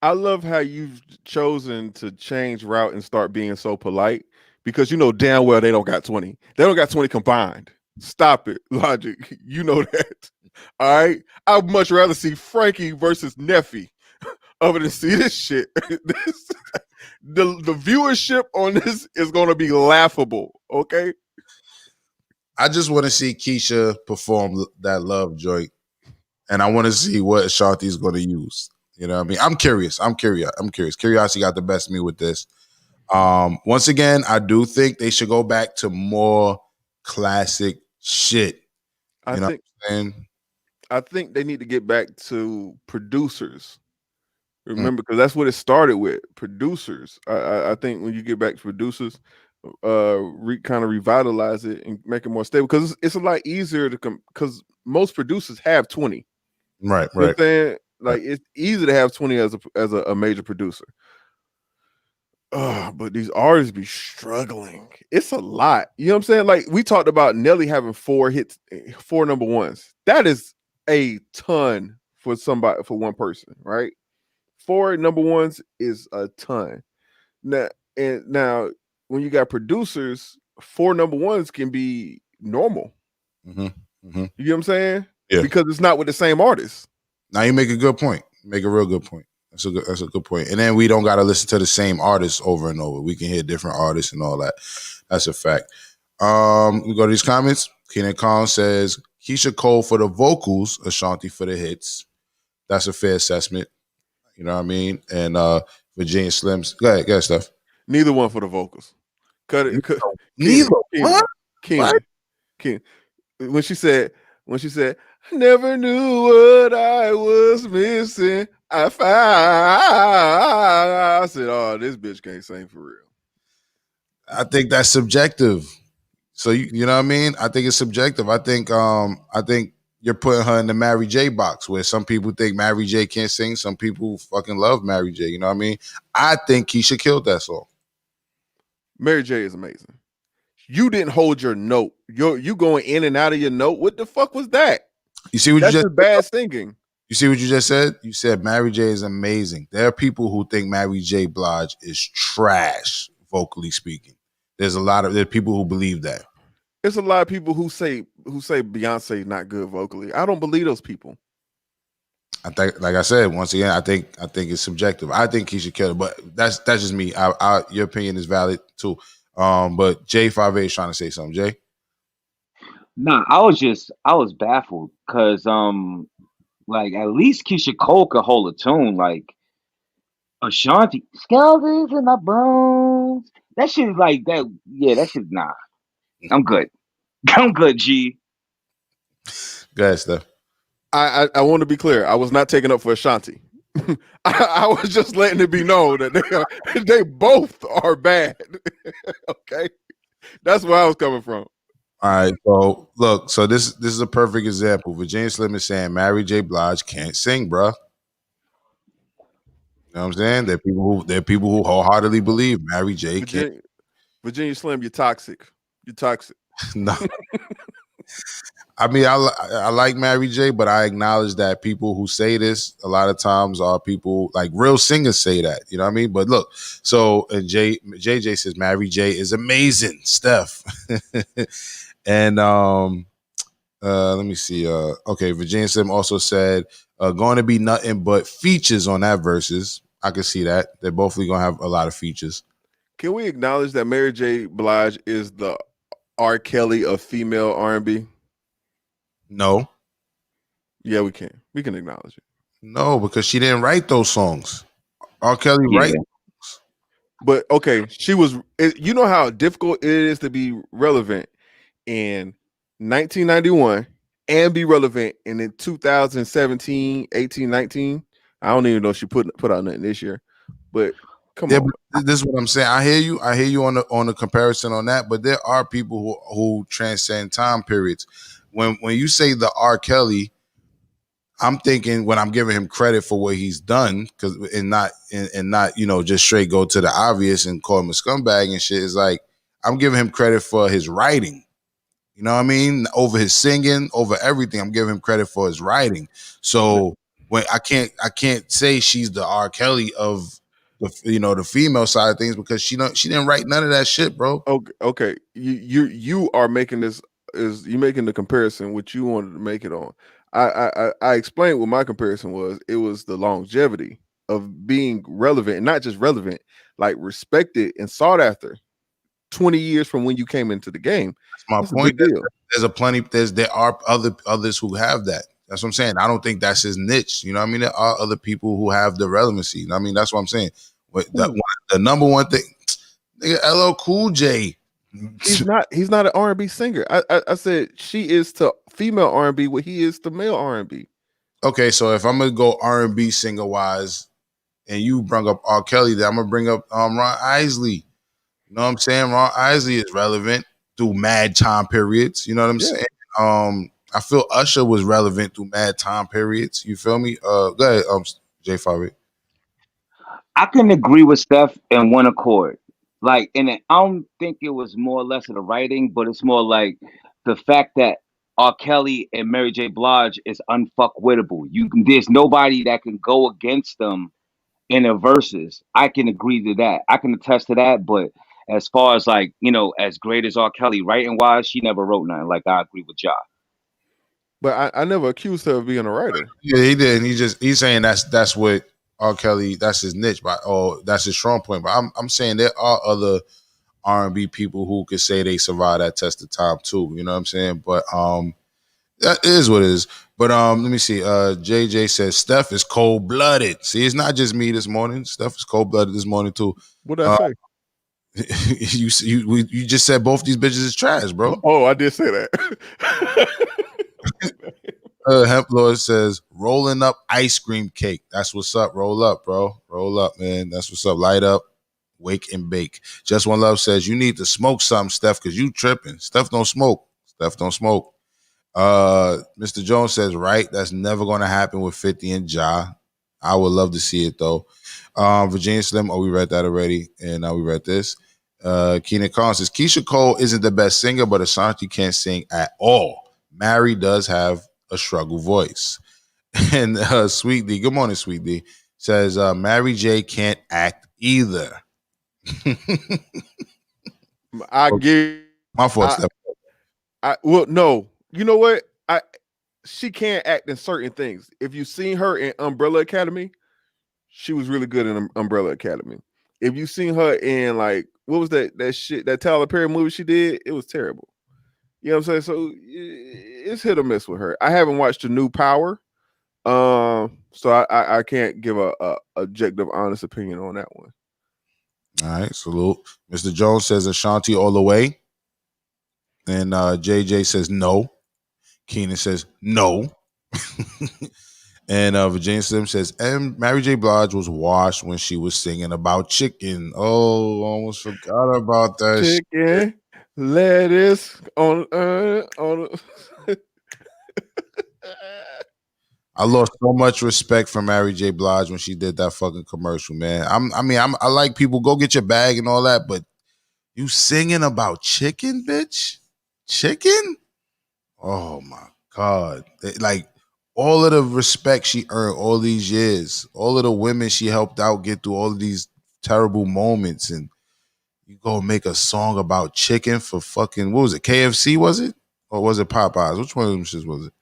I love how you've chosen to change route and start being so polite because you know damn well they don't got 20. They don't got 20 combined. Stop it, Logic. You know that. All right. I'd much rather see Frankie versus Neffy other than see this shit. The viewership on this is going to be laughable. Okay. I just want to see Keisha perform that love joint, and I want to see what Ashanti's going to use. You know what I mean? I'm curious. Curiosity got the best of me with this. Once again, I do think they should go back to more classic shit. I think they need to get back to producers. Remember, because that's what it started with. Producers. I think when you get back to producers, kind of revitalize it and make it more stable. Because it's a lot easier to come. Because most producers have 20. Right. You know what I'm saying? Like it's easy to have 20 as a major producer. But these artists be struggling. It's a lot. You know what I'm saying? Like we talked about Nelly having 4 hits, 4 number ones. That is a ton for one person, right? 4 number ones is a ton. Now when you got producers, 4 number ones can be normal. Mm-hmm. Mm-hmm. You get what I'm saying? Yeah. Because it's not with the same artist. Now you make a good point. Make a real good point. That's a good point. And then we don't got to listen to the same artists over and over. We can hear different artists and all that. That's a fact. We go to these comments. Keenan Khan says Keisha Cole for the vocals, Ashanti for the hits. That's a fair assessment. You know what I mean? And Virginia Slims. Go ahead, Steph. Neither one for the vocals. Cut it. Neither. What? Keenan. When she said, I never knew what I was missing. I said, oh, this bitch can't sing for real. I think that's subjective. So you know what I mean? I think it's subjective. I think you're putting her in the Mary J box where some people think Mary J can't sing, some people fucking love Mary J. You know what I mean? I think Keisha killed that song. Mary J is amazing. You didn't hold your note. You going in and out of your note. What the fuck was that? You see what That's you just bad singing. You see what you just said? You said Mary J is amazing. There are people who think Mary J. Blige is trash, vocally speaking. There are people who believe that. There's a lot of people who say Beyonce not good vocally. I don't believe those people. I think, like I said, once again, I think it's subjective. I think he should kill her, but that's just me. Your opinion is valid too. But J58 is trying to say something. Jay, Nah, I was baffled because like at least Keisha Cole could hold a tune. Like Ashanti, skeletons in my bones. That shit is like that. Yeah, that shit. Nah, I'm good. I'm good. G. go ahead, Steph. I want to be clear. I was not taking up for Ashanti. I was just letting it be known that they both are bad. Okay, that's where I was coming from. All right, so look, so this is a perfect example. Virginia Slim is saying Mary J. Blige can't sing, bruh. You know what I'm saying? There are people who wholeheartedly believe Mary J. can't. Virginia Slim, you're toxic. You're toxic. No, I mean I like Mary J, but I acknowledge that people who say this a lot of times are people like real singers say that. You know what I mean? But look, so and JJ says Mary J is amazing, Steph, and let me see. Okay, Virginia Slim also said going to be nothing but features on that verses. I can see that. They're both going to have a lot of features. Can we acknowledge that Mary J. Blige is the R. Kelly of female R&B? No. Yeah, we can. We can acknowledge it. No, because she didn't write those songs. R. Kelly write. But okay, she was. You know how difficult it is to be relevant in 1991 and be relevant in 2017, 18, 19. I don't even know if she put out nothing this year. But come on. But this is what I'm saying. I hear you on the comparison on that, but there are people who transcend time periods. When you say the R. Kelly, I'm thinking when I'm giving him credit for what he's done, and not just straight go to the obvious and call him a scumbag and shit. Is like I'm giving him credit for his writing. You know what I mean? Over his singing, over everything, I'm giving him credit for his writing. So when I can't say she's the R. Kelly of the female side of things because she didn't write none of that shit, bro. Okay. You are making this you making the comparison which you wanted to make it on. I explained what my comparison was. It was the longevity of being relevant, and not just relevant, like respected and sought after. 20 years from when you came into the game. That's my point. There are others who have that. That's what I'm saying. I don't think that's his niche. You know what I mean? There are other people who have the relevancy. You know what I mean? That's what I'm saying. The number one thing, nigga, LL Cool J. He's not an R&B singer. I said she is to female R&B what he is to male R&B. Okay, so if I'm gonna go R&B singer wise, and you bring up R. Kelly, then I'm gonna bring up Ron Isley. You know what I'm saying? Ron Isley is relevant through mad time periods. You know what I'm saying? I feel Usher was relevant through mad time periods. You feel me? Go ahead, J5. I can agree with Steph in one accord. Like, and I don't think it was more or less of the writing, but it's more like the fact that R. Kelly and Mary J. Blige is unfuckwittable. There's nobody that can go against them in the verses. I can agree to that. I can attest to that. But as far as like, as great as R. Kelly writing wise, she never wrote nothing. Like I agree with y'all. But I never accused her of being a writer. Yeah, he did. And he's saying that's what R. Kelly, that's his niche, that's his strong point. But I'm saying there are other R&B people who could say they survived that test of time too. You know what I'm saying? But that is what it is. But let me see. JJ says Steph is cold blooded. See, it's not just me this morning. Steph is cold blooded this morning too. What did I say? You just said both these bitches is trash, bro. Oh, I did say that. Hemp Lord says rolling up ice cream cake. That's what's up. Roll up, bro. Roll up, man. That's what's up. Light up, wake and bake. Just One Love says you need to smoke something, Steph, because you tripping. Steph don't smoke. Steph don't smoke. Mr. Jones says, right, that's never going to happen with 50 and Ja. I would love to see it, though. Virginia Slim, we read that already, and now we read this. Keenan Collins says, Keisha Cole isn't the best singer, but Ashanti can't sing at all. Mary does have a struggle voice. And Sweet D, good morning, Sweet D, says, Mary J can't act either. I give my fault, Steph. Well, no. You know what? she can act in certain things. If you've seen her in Umbrella Academy, she was really good in Umbrella Academy. If you've seen her in like what was that Tyler Perry movie she did, it was terrible. You know what I'm saying? So it's hit or miss with her. I haven't watched the new Power, so I can't give a objective, honest opinion on that one. All right, salute. Mr. Jones says Ashanti all the way. And JJ says no. Keenan says no. And Virginia Slim says, and Mary J. Blige was washed when she was singing about chicken. Oh, almost forgot about that. Chicken, lettuce on. I lost so much respect for Mary J. Blige when she did that fucking commercial, man. I like people go get your bag and all that, but you singing about chicken, bitch? Chicken? Oh my God. Like all of the respect she earned all these years, all of the women she helped out get through all of these terrible moments, and you go make a song about chicken for fucking, what was it, KFC, was it? Or was it Popeyes? Which one of them shits was it?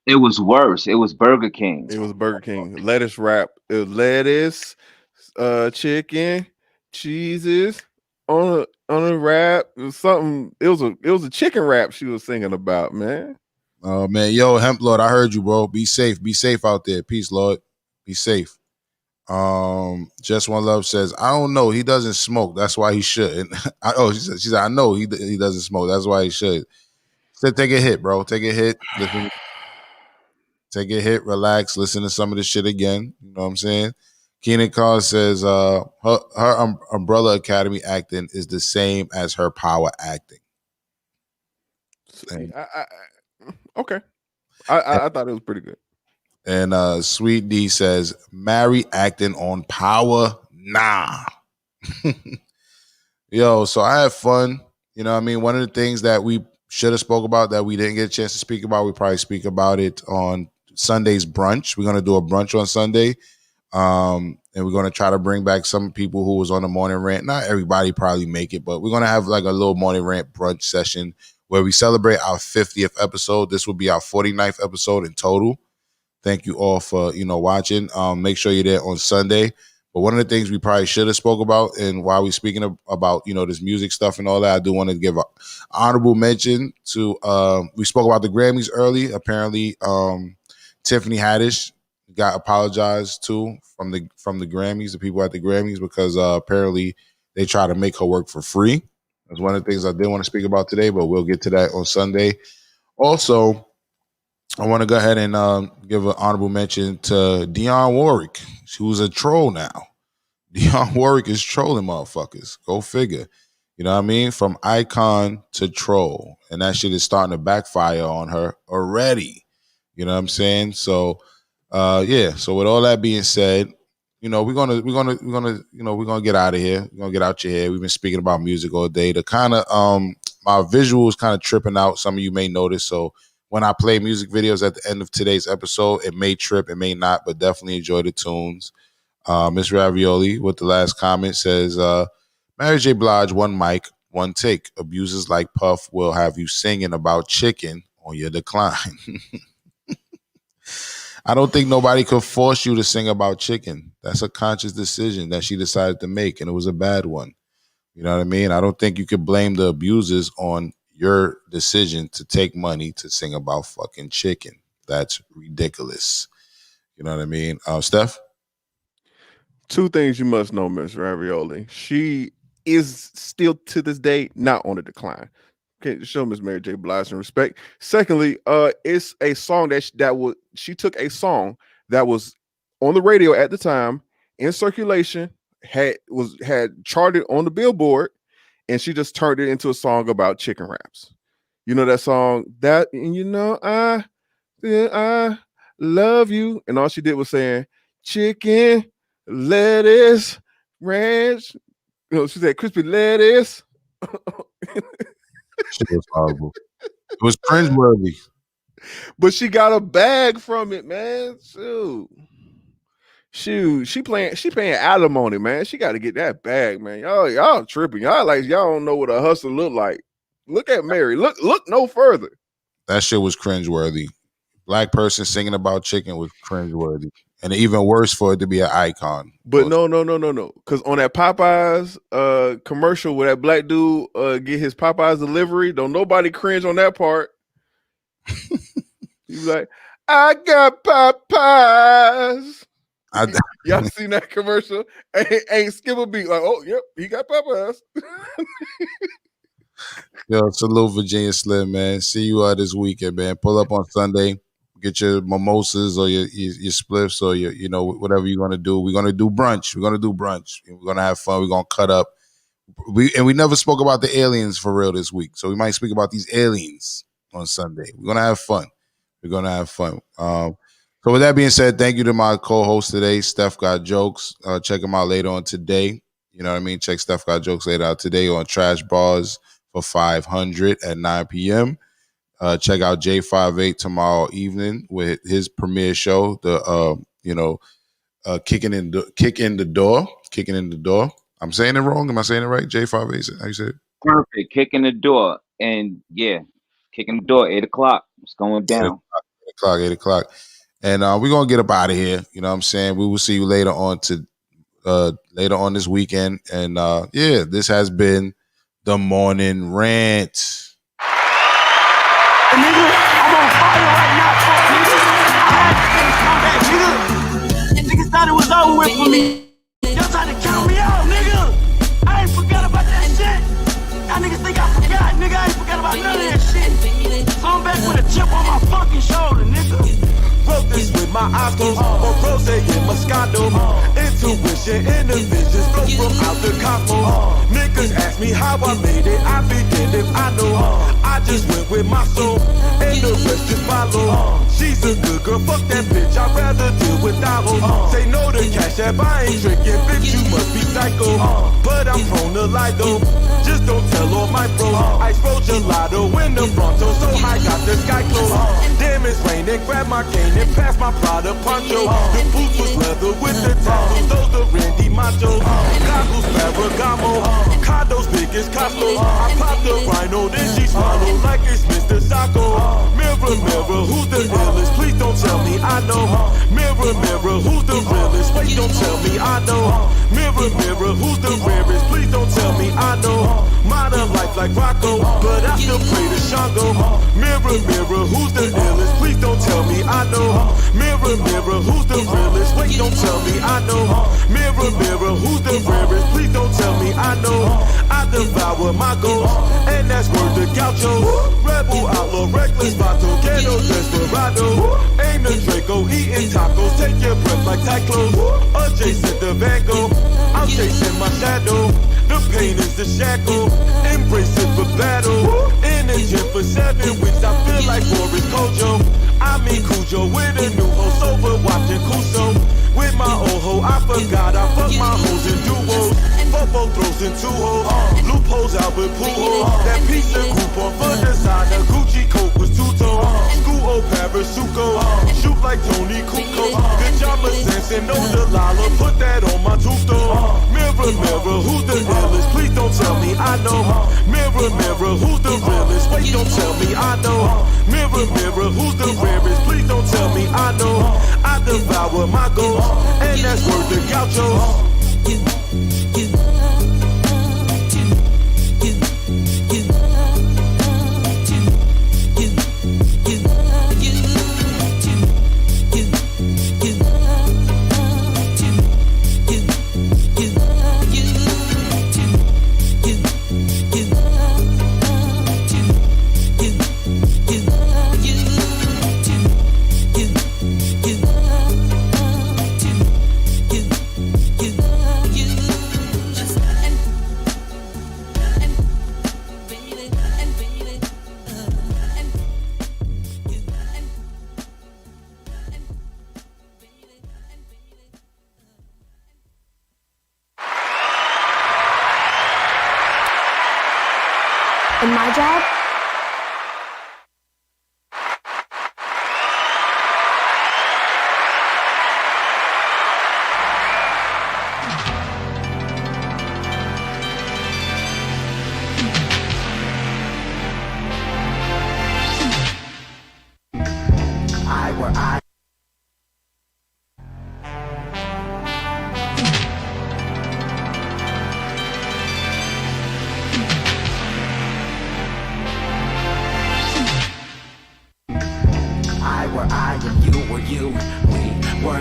It was worse. It was Burger King. It was Burger King. Lettuce wrap. It was lettuce, chicken, cheeses on a wrap. It was something. It was a chicken wrap she was singing about, man. Oh man, yo, Hemp Lord, I heard you, bro. Be safe out there. Peace, Lord. Be safe. Just One Love says, I don't know. He doesn't smoke. That's why he shouldn't. She said, I know he doesn't smoke. That's why he should. Said, take a hit, bro. Take a hit. Listen, take a hit. Relax. Listen to some of this shit again. You know what I'm saying? Keenan Carr says, her Umbrella Academy acting is the same as her Power acting. Okay. I thought it was pretty good. And Sweet D says, Mary acting on Power? Nah. Yo, so I had fun. You know what I mean? One of the things that we should have spoke about that we didn't get a chance to speak about, we probably speak about it on Sunday's brunch. We're going to do a brunch on Sunday. And we're going to try to bring back some people who was on the morning rant. Not everybody probably make it, but we're going to have like a little morning rant brunch session where we celebrate our 50th episode. This will be our 49th episode in total. Thank you all for, watching. Make sure you're there on Sunday. But one of the things we probably should have spoke about, and while we're speaking about, this music stuff and all that, I do want to give an honorable mention to, we spoke about the Grammys early. Apparently, Tiffany Haddish got apologized to from the Grammys, the people at the Grammys, because apparently they try to make her work for free. That's one of the things I did want to speak about today, but we'll get to that on Sunday. Also, I want to go ahead and give an honorable mention to Dionne Warwick, who's a troll now. Dionne Warwick is trolling motherfuckers. Go figure. You know what I mean? From icon to troll. And that shit is starting to backfire on her already. You know what I'm saying? So, yeah. So with all that being said, we're gonna get out of here. We're gonna get out your hair. We've been speaking about music all day. The kind of my visuals kind of tripping out. Some of you may notice. So when I play music videos at the end of today's episode, it may trip, it may not, but definitely enjoy the tunes. Miss Ravioli with the last comment says, Mary J. Blige, one mic, one take. Abusers like Puff will have you singing about chicken on your decline. I don't think nobody could force you to sing about chicken. That's a conscious decision that she decided to make, and it was a bad one. You know what I mean? I don't think you could blame the abusers on your decision to take money to sing about fucking chicken. That's ridiculous. You know what I mean? Steph? Two things you must know, Miss Ravioli. She is still to this day not on the decline. Okay, show Miss Mary J. Blige some respect. Secondly, it's a song she took a song that was on the radio at the time in circulation, had charted on the Billboard, and she just turned it into a song about chicken wraps. You know that song, that, and I love you, and all she did was saying chicken, lettuce, ranch. She said crispy lettuce. Shit was horrible. It was cringeworthy. But she got a bag from it, man. Shoot, she paying alimony, man. She got to get that bag, man. Y'all tripping. Y'all don't know what a hustler look like. Look at Mary. Look no further. That shit was cringeworthy. Black person singing about chicken was cringeworthy. And even worse for it to be an icon. But no. Because on that Popeyes commercial where that black dude get his Popeyes delivery, don't nobody cringe on that part. He's like, I got Popeyes. Y'all seen that commercial? Ain't skip a beat. Like, oh, yep, he got Popeyes. Yo, salute Virginia Slim, man. See you this weekend, man. Pull up on Sunday. Get your mimosas or your spliffs or your, whatever you're gonna do. We're gonna do brunch. We're gonna have fun. We're gonna cut up. We never spoke about the aliens for real this week, so we might speak about these aliens on Sunday. We're gonna have fun. So with that being said, thank you to my co-host today, Steph Got Jokes. Check him out later on today. You know what I mean? Check Steph Got Jokes later out today on Trash Bars for 500 at 9 p.m. Check out J58 tomorrow evening with his premiere show, the kicking in the door. I'm saying it wrong. Am I saying it right? J58. How you say it? Perfect. Kicking the door. And yeah, kicking the door, 8:00. It's going down. 8 o'clock. And we're gonna get up out of here. You know what I'm saying? We will see you later on this weekend. And this has been the Morning Rant. Nigga, I'm on fire right now, fuck niggas. I had to come back, nigga. Niggas thought it was over with for me. Y'all trying to count me out, nigga. I ain't forgot about that shit. Y'all niggas think I forgot, nigga. I ain't forgot about none of that shit. So I'm back with a chip on my fucking shoulder, nigga. Wrote this with my eyes closed, or rose in Moscato. Intuition, inner visions flow from out the cosmos. Niggas ask me how I made it, I begin if I know. I just went with my soul, and the rest just follow. She's a good girl, fuck that bitch, I'd rather deal without her. Say no to CashApp, I ain't tricking, bitch, you must be psycho. But I'm prone to lie though, just don't tell all my bros. I roll gelato in the Bronto, so I got the sky closed. Damn, it's raining, grab my cane and pass my Prada poncho. The boots was leather with the tassels, those the Randy Macho. Goggles, Ferragamo, condos big as Costco. I popped the rhino, then she swallowed like it's Mr. Sacco. Mirror, mirror, who's the illest? Please don't tell me I know. Mirror, mirror, who's the realest? Wait, don't tell me I know. Mirror, mirror, who's the rarest? Please don't tell me I know. Modern life like Rocco, but I still pray to Shango. Mirror, mirror, who's the illest? Please don't tell me I know. Mirror, mirror, who's the realest? Wait, don't tell me I know. Mirror, mirror, who's the rarest? Please don't tell me I know. I devour my goals, and that's word to Gaucho. Rebel, outlaw, reckless, vato, ghetto, desperado. Aim the Draco, eating tacos, take your breath like Tyclos. Adjacent to Van Gogh, I'm chasing my shadow. The pain is the shackle, embrace it for battle. In the gym for 7 weeks, I feel like Boris Kojo. I mean Cujo with a new hoe, sober watching Kuso. With my old hoe, I forgot I fuck my hoes in duos. Football throws in 2 hoes, loopholes out with pool. That piece of coupon for designer, Gucci coat was 2-tone. School old Parasuco, shoot like Tony Kukoc. Good job of sense and no Delilah, put that on my tombstone. Mirror, mirror, who's the realest? Please don't tell me I know. Mirror, mirror, who's the realest? Wait, don't tell me I know. Mirror, mirror, who's the rarest? Please don't tell me I know. I devour my goals, and that's word to Gaucho. In my job,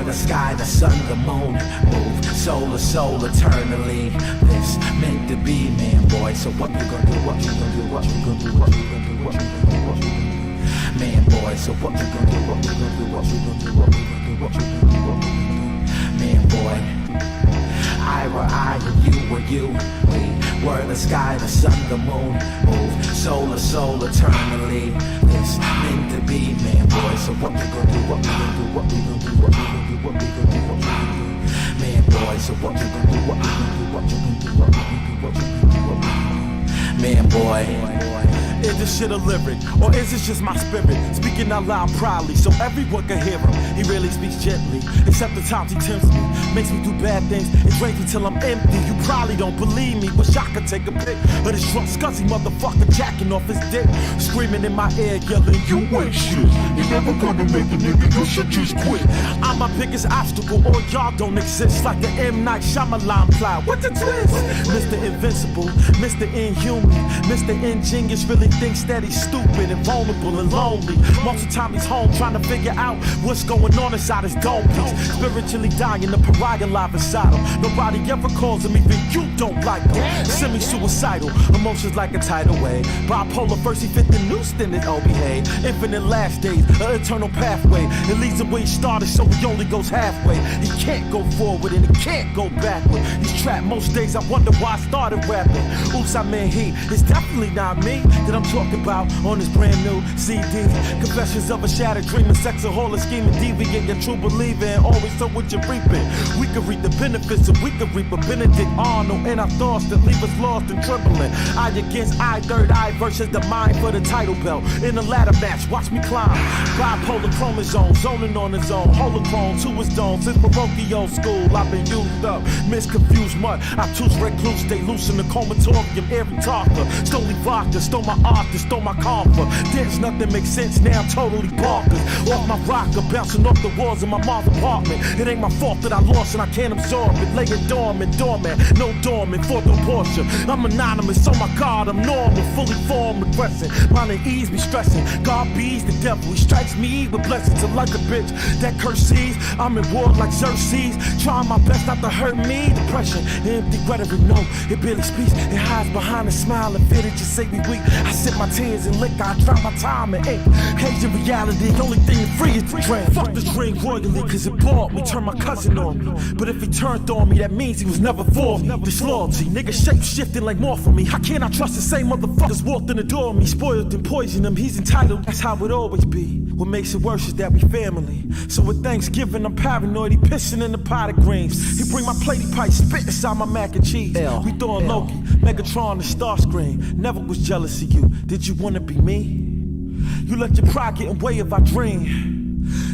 were the sky, the sun, the moon. Move soul to soul eternally. This meant to be, man, boy. So what we gonna do? What we gonna do? What we gonna do? What we gonna do? What we gonna do? What we gonna do? Man, boy. So what we gonna do? What we gonna do? What we gonna do? What we gonna do? What we gonna do? What we gonna do? Man, boy. I were I and you were you. We were the sky, the sun, the moon. Move soul to soul eternally. This meant to be, man, boy. So what we gonna do? What we gonna do? What we gonna do? What we gonna do? What we gonna do? What we gonna do? Man, boy. So what we gonna do? What we gonna do? What we gonna do? What we gonna do? What we gonna do? What we gonna do? Man, boy. Is this shit a lyric, or is this just my spirit speaking out loud proudly so everyone can hear him? He really speaks gently, except the times he tempts me, makes me do bad things, it drains me till I'm empty. You probably don't believe me, wish I could take a pic of this drunk scuzzy motherfucker jacking off his dick, screaming in my ear, yelling, "You ain't shit, you never gonna make a nigga, you should just quit." I'm my biggest obstacle, or y'all don't exist, like the M. Night Shyamalan plot. What the twist? Mr. Invincible, Mr. Inhuman, Mr. Ingenious really thinks that he's stupid and vulnerable and lonely. Most of the time he's home trying to figure out what's going on inside his dome piece. Spiritually dying, the pariah live inside him. Nobody ever calls him, even you don't like him. Semi-suicidal, emotions like a tidal wave. Bipolar first, he fit the noose, then it all behave. Infinite last days, an eternal pathway. It leads him where he started, so he only goes halfway. He can't go forward and he can't go backward. He's trapped most days, I wonder why I started rapping. Oops, I mean he, it's definitely not me that I'm talking about on this brand new CD. Confessions of a shattered dreamer, sexaholic, scheming, deviant, yet true believer, and always so what you're reaping. We could reap the benefits, and we could reap a Benedict Arnold in our thoughts that leave us lost and trembling. Eye against eye, third eye versus the mind for the title belt. In a ladder match, watch me climb. Bipolar chromosome, zoning on his own. Holochrome to his dome. Since parochial school, I've been used up. Misconfused mud, I choose recluse, stay loose in the comatorium, every talker. Stole vodka, stole my art, stole my comfort. Dance nothing makes sense, now I'm totally bonkers. Off my rocker, bouncing off the walls of my mom's apartment. It ain't my fault that I lost and I can't absorb it. Lay it dormant, no dormant for the portion. I'm anonymous, oh my God, I'm normal, fully formed, aggressive. Mine and ease be stressing. God bees the devil, he strikes me with blessings. And like a bitch that curses, I'm in war like Xerxes. Trying my best not to hurt me. Depression, empty rhetoric, no, it barely speaks. It hides behind a smile and fit it just say we weak. I sip my tears and liquor, I drown my time in ink. Cage in reality, the only thing free is the dream. Fuck this ring royally, cause it bought me, turned my cousin on me. But if he turned on me, that means he was never for me. Disloyalty, nigga shape shifting like more for me. How can I trust the same motherfuckers walked in the door of me? Spoiled and poisoned him, he's entitled, that's how it always be. What makes it worse is that we family. So with Thanksgiving, I'm paranoid, he pissing in the pot of greens. He bring my platey pipe, spit inside my mac and cheese. We throwing Loki, Megatron, and Starscream. Never was jealous of you, did you wanna be me? You let your pride get in way of our dream.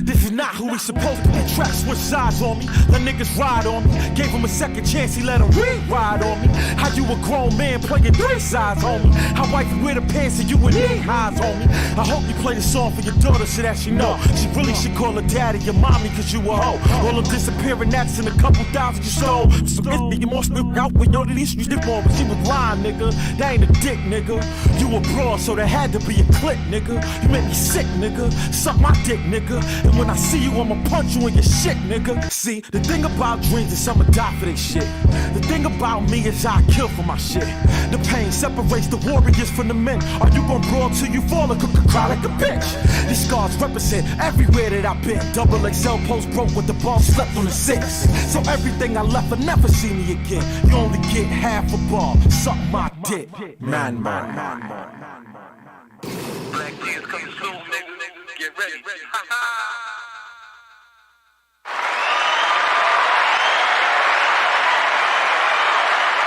This is not who we supposed to be. Track switch sides on me, let niggas ride on me. Gave him a second chance, he let him ride on me. How you a grown man playing three sides on me? How wife you wear the pants and you with knee highs on me? I hope you play the song for your daughter so that she know. She really should call her daddy your mommy cause you a hoe. All them disappearing acts and a couple thousand you sold. Some iffy emotional out with your these you did more, but she was lying, nigga. That ain't a dick, nigga. You a broad, so there had to be a click, nigga. You make me sick, nigga. Suck my dick, nigga. And when I see you, I'ma punch you in your shit, nigga. See, the thing about dreams is I'ma die for they shit. The thing about me is I kill for my shit. The pain separates the warriors from the men. Are you gon' brawl till you fall or cry like a bitch? These scars represent everywhere that I've been. Double XL post broke with the ball, slept on the 6. So everything I left will never see me again. You only get half a ball, suck my dick. Man.